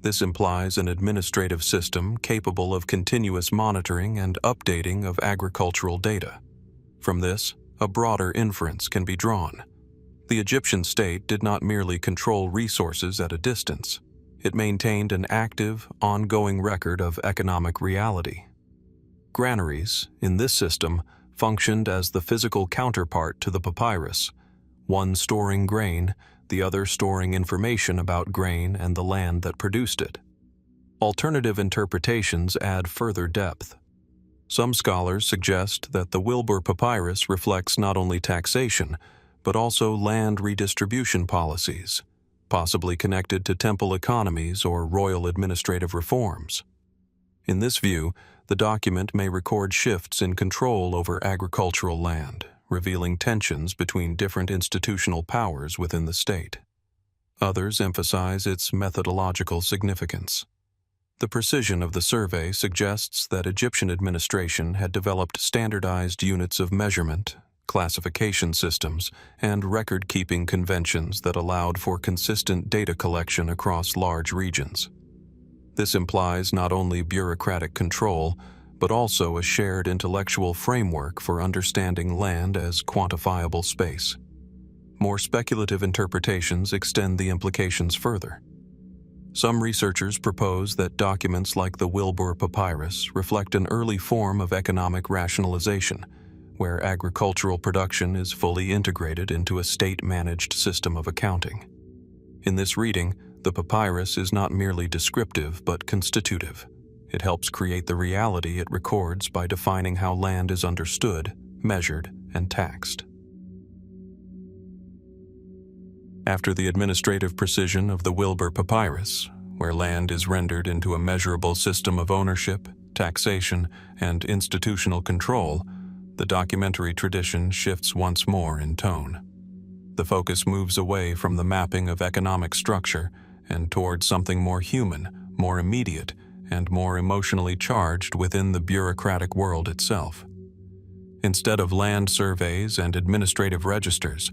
This implies an administrative system capable of continuous monitoring and updating of agricultural data. From this, a broader inference can be drawn. The Egyptian state did not merely control resources at a distance. It maintained an active, ongoing record of economic reality. Granaries, in this system, functioned as the physical counterpart to the papyrus, one storing grain, the other storing information about grain and the land that produced it. Alternative interpretations add further depth. Some scholars suggest that the Wilbour Papyrus reflects not only taxation, but also land redistribution policies, possibly connected to temple economies or royal administrative reforms. In this view, the document may record shifts in control over agricultural land, revealing tensions between different institutional powers within the state. Others emphasize its methodological significance. The precision of the survey suggests that Egyptian administration had developed standardized units of measurement, classification systems, and record-keeping conventions that allowed for consistent data collection across large regions. This implies not only bureaucratic control, but also a shared intellectual framework for understanding land as quantifiable space. More speculative interpretations extend the implications further. Some researchers propose that documents like the Wilbour Papyrus reflect an early form of economic rationalization, where agricultural production is fully integrated into a state-managed system of accounting. In this reading, the papyrus is not merely descriptive but constitutive. It helps create the reality it records by defining how land is understood, measured, and taxed. After the administrative precision of the Wilbour Papyrus, where land is rendered into a measurable system of ownership, taxation, and institutional control, the documentary tradition shifts once more in tone. The focus moves away from the mapping of economic structure and toward something more human, more immediate, and more emotionally charged within the bureaucratic world itself. Instead of land surveys and administrative registers,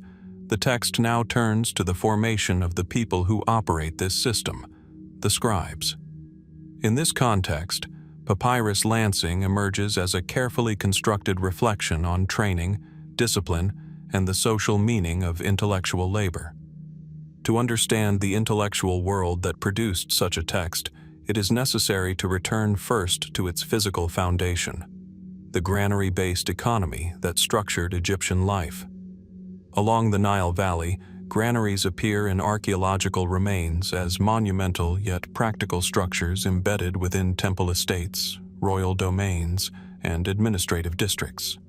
the text now turns to the formation of the people who operate this system, the scribes. In this context, Papyrus Lansing emerges as a carefully constructed reflection on training, discipline, and the social meaning of intellectual labor. To understand the intellectual world that produced such a text, it is necessary to return first to its physical foundation, the granary-based economy that structured Egyptian life. Along the Nile Valley, granaries appear in archaeological remains as monumental yet practical structures embedded within temple estates, royal domains, and administrative districts.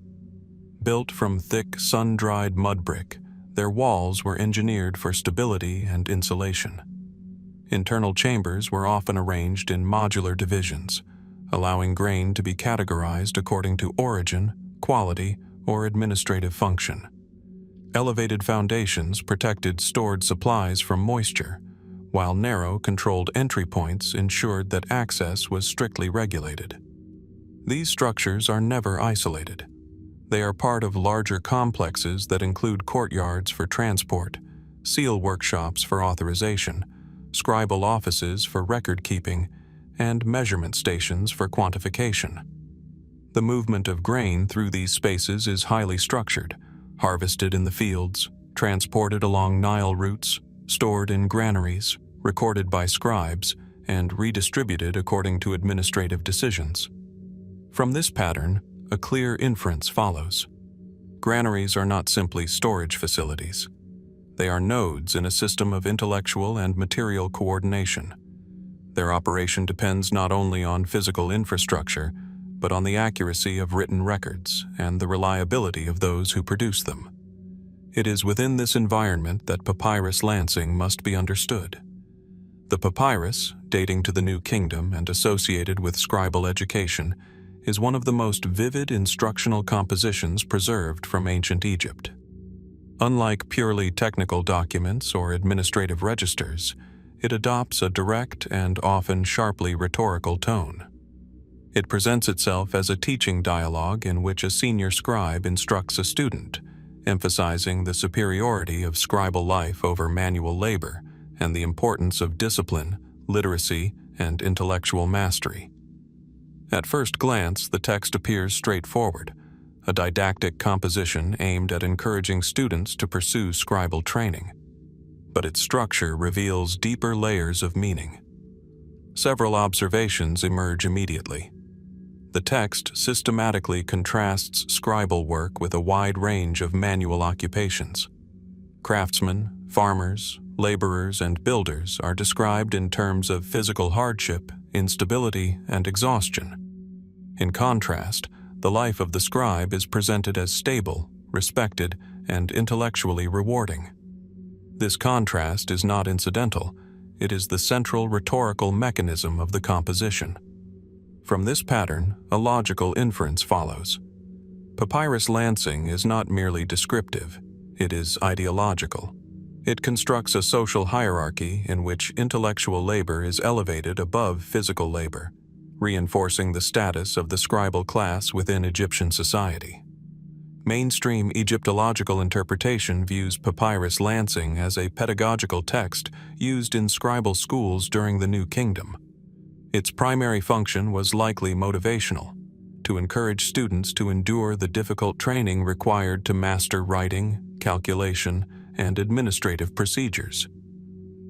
Built from thick, sun-dried mud brick, their walls were engineered for stability and insulation. Internal chambers were often arranged in modular divisions, allowing grain to be categorized according to origin, quality, or administrative function. Elevated foundations protected stored supplies from moisture, while narrow, controlled entry points ensured that access was strictly regulated. These structures are never isolated. They are part of larger complexes that include courtyards for transport, seal workshops for authorization, scribal offices for record-keeping, and measurement stations for quantification. The movement of grain through these spaces is highly structured, harvested in the fields, transported along Nile routes, stored in granaries, recorded by scribes, and redistributed according to administrative decisions. From this pattern, a clear inference follows. Granaries are not simply storage facilities. They are nodes in a system of intellectual and material coordination. Their operation depends not only on physical infrastructure, but on the accuracy of written records and the reliability of those who produce them. It is within this environment that Papyrus Lansing must be understood. The papyrus, dating to the New Kingdom and associated with scribal education, is one of the most vivid instructional compositions preserved from ancient Egypt. Unlike purely technical documents or administrative registers, it adopts a direct and often sharply rhetorical tone. It presents itself as a teaching dialogue in which a senior scribe instructs a student, emphasizing the superiority of scribal life over manual labor and the importance of discipline, literacy, and intellectual mastery. At first glance, the text appears straightforward, a didactic composition aimed at encouraging students to pursue scribal training. But its structure reveals deeper layers of meaning. Several observations emerge immediately. The text systematically contrasts scribal work with a wide range of manual occupations. Craftsmen, farmers, laborers, and builders are described in terms of physical hardship, instability, and exhaustion. In contrast, the life of the scribe is presented as stable, respected, and intellectually rewarding. This contrast is not incidental. It is the central rhetorical mechanism of the composition. From this pattern, a logical inference follows. Papyrus Lansing is not merely descriptive, it is ideological. It constructs a social hierarchy in which intellectual labor is elevated above physical labor, reinforcing the status of the scribal class within Egyptian society. Mainstream Egyptological interpretation views Papyrus Lansing as a pedagogical text used in scribal schools during the New Kingdom. Its primary function was likely motivational, to encourage students to endure the difficult training required to master writing, calculation, and administrative procedures.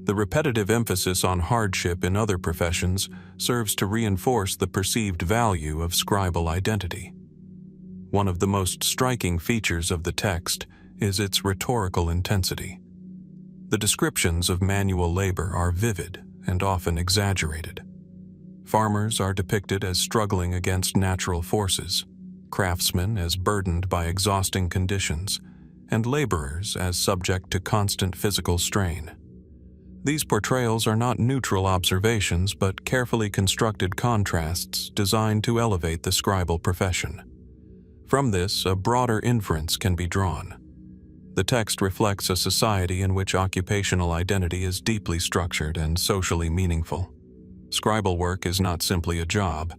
The repetitive emphasis on hardship in other professions serves to reinforce the perceived value of scribal identity. One of the most striking features of the text is its rhetorical intensity. The descriptions of manual labor are vivid and often exaggerated. Farmers are depicted as struggling against natural forces, craftsmen as burdened by exhausting conditions, and laborers as subject to constant physical strain. These portrayals are not neutral observations but carefully constructed contrasts designed to elevate the scribal profession. From this, a broader inference can be drawn. The text reflects a society in which occupational identity is deeply structured and socially meaningful. Scribal work is not simply a job,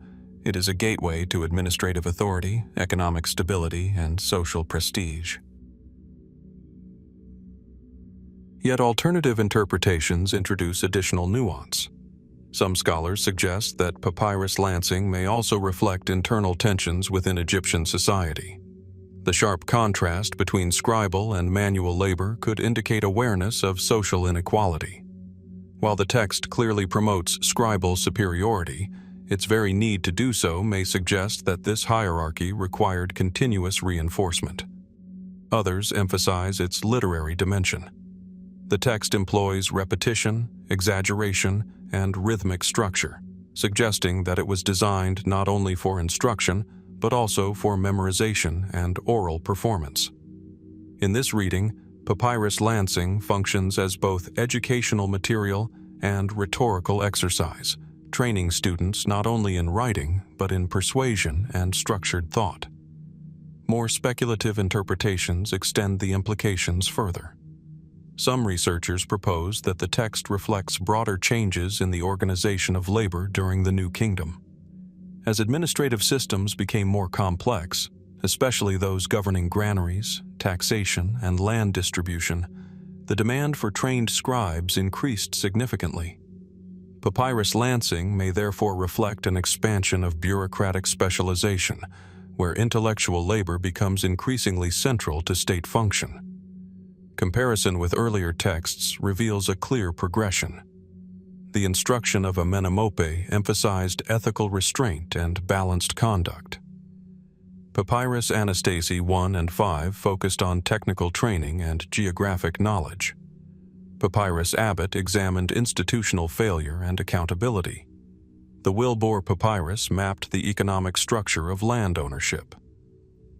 it is a gateway to administrative authority, economic stability, and social prestige. Yet alternative interpretations introduce additional nuance. Some scholars suggest that Papyrus Lansing may also reflect internal tensions within Egyptian society. The sharp contrast between scribal and manual labor could indicate awareness of social inequality. While the text clearly promotes scribal superiority, its very need to do so may suggest that this hierarchy required continuous reinforcement. Others emphasize its literary dimension. The text employs repetition, exaggeration, and rhythmic structure, suggesting that it was designed not only for instruction, but also for memorization and oral performance. In this reading, Papyrus Lansing functions as both educational material and rhetorical exercise, training students not only in writing, but in persuasion and structured thought. More speculative interpretations extend the implications further. Some researchers propose that the text reflects broader changes in the organization of labor during the New Kingdom. As administrative systems became more complex, especially those governing granaries, taxation, and land distribution, the demand for trained scribes increased significantly. Papyrus Lansing may therefore reflect an expansion of bureaucratic specialization, where intellectual labor becomes increasingly central to state function. Comparison with earlier texts reveals a clear progression. The instruction of Amenemope emphasized ethical restraint and balanced conduct. Papyrus Anastasi I and V focused on technical training and geographic knowledge. Papyrus Abbott examined institutional failure and accountability. The Wilbour Papyrus mapped the economic structure of land ownership.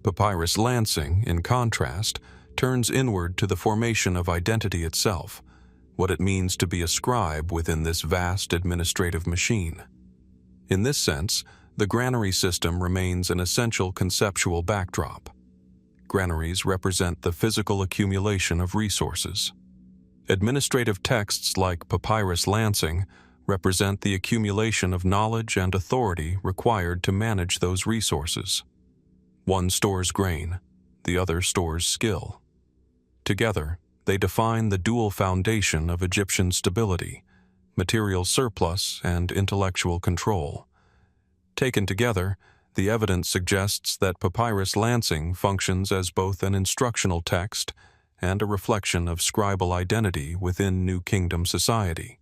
Papyrus Lansing, in contrast, turns inward to the formation of identity itself, what it means to be a scribe within this vast administrative machine. In this sense, the granary system remains an essential conceptual backdrop. Granaries represent the physical accumulation of resources. Administrative texts like Papyrus Lansing represent the accumulation of knowledge and authority required to manage those resources. One stores grain, the other stores skill. Together, they define the dual foundation of Egyptian stability, material surplus and intellectual control. Taken together, the evidence suggests that Papyrus Lansing functions as both an instructional text and a reflection of scribal identity within New Kingdom society.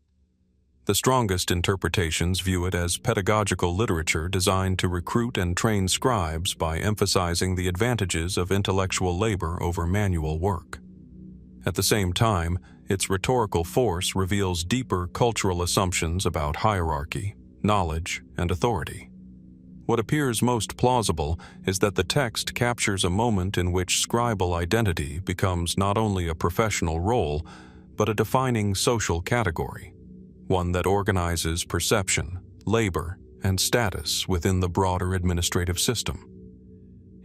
The strongest interpretations view it as pedagogical literature designed to recruit and train scribes by emphasizing the advantages of intellectual labor over manual work. At the same time, its rhetorical force reveals deeper cultural assumptions about hierarchy, knowledge, and authority. What appears most plausible is that the text captures a moment in which scribal identity becomes not only a professional role, but a defining social category, one that organizes perception, labor, and status within the broader administrative system.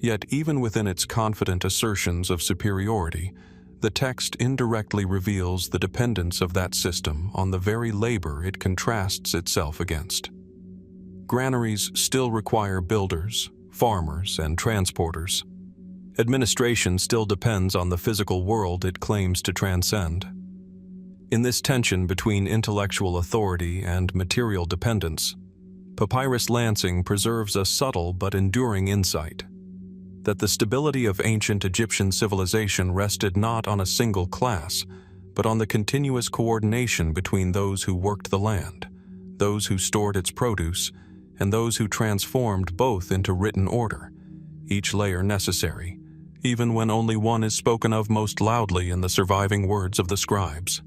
Yet even within its confident assertions of superiority, the text indirectly reveals the dependence of that system on the very labor it contrasts itself against. Granaries still require builders, farmers, and transporters. Administration still depends on the physical world it claims to transcend. In this tension between intellectual authority and material dependence, Papyrus Lansing preserves a subtle but enduring insight that the stability of ancient Egyptian civilization rested not on a single class, but on the continuous coordination between those who worked the land, those who stored its produce, and those who transformed both into written order, each layer necessary, even when only one is spoken of most loudly in the surviving words of the scribes.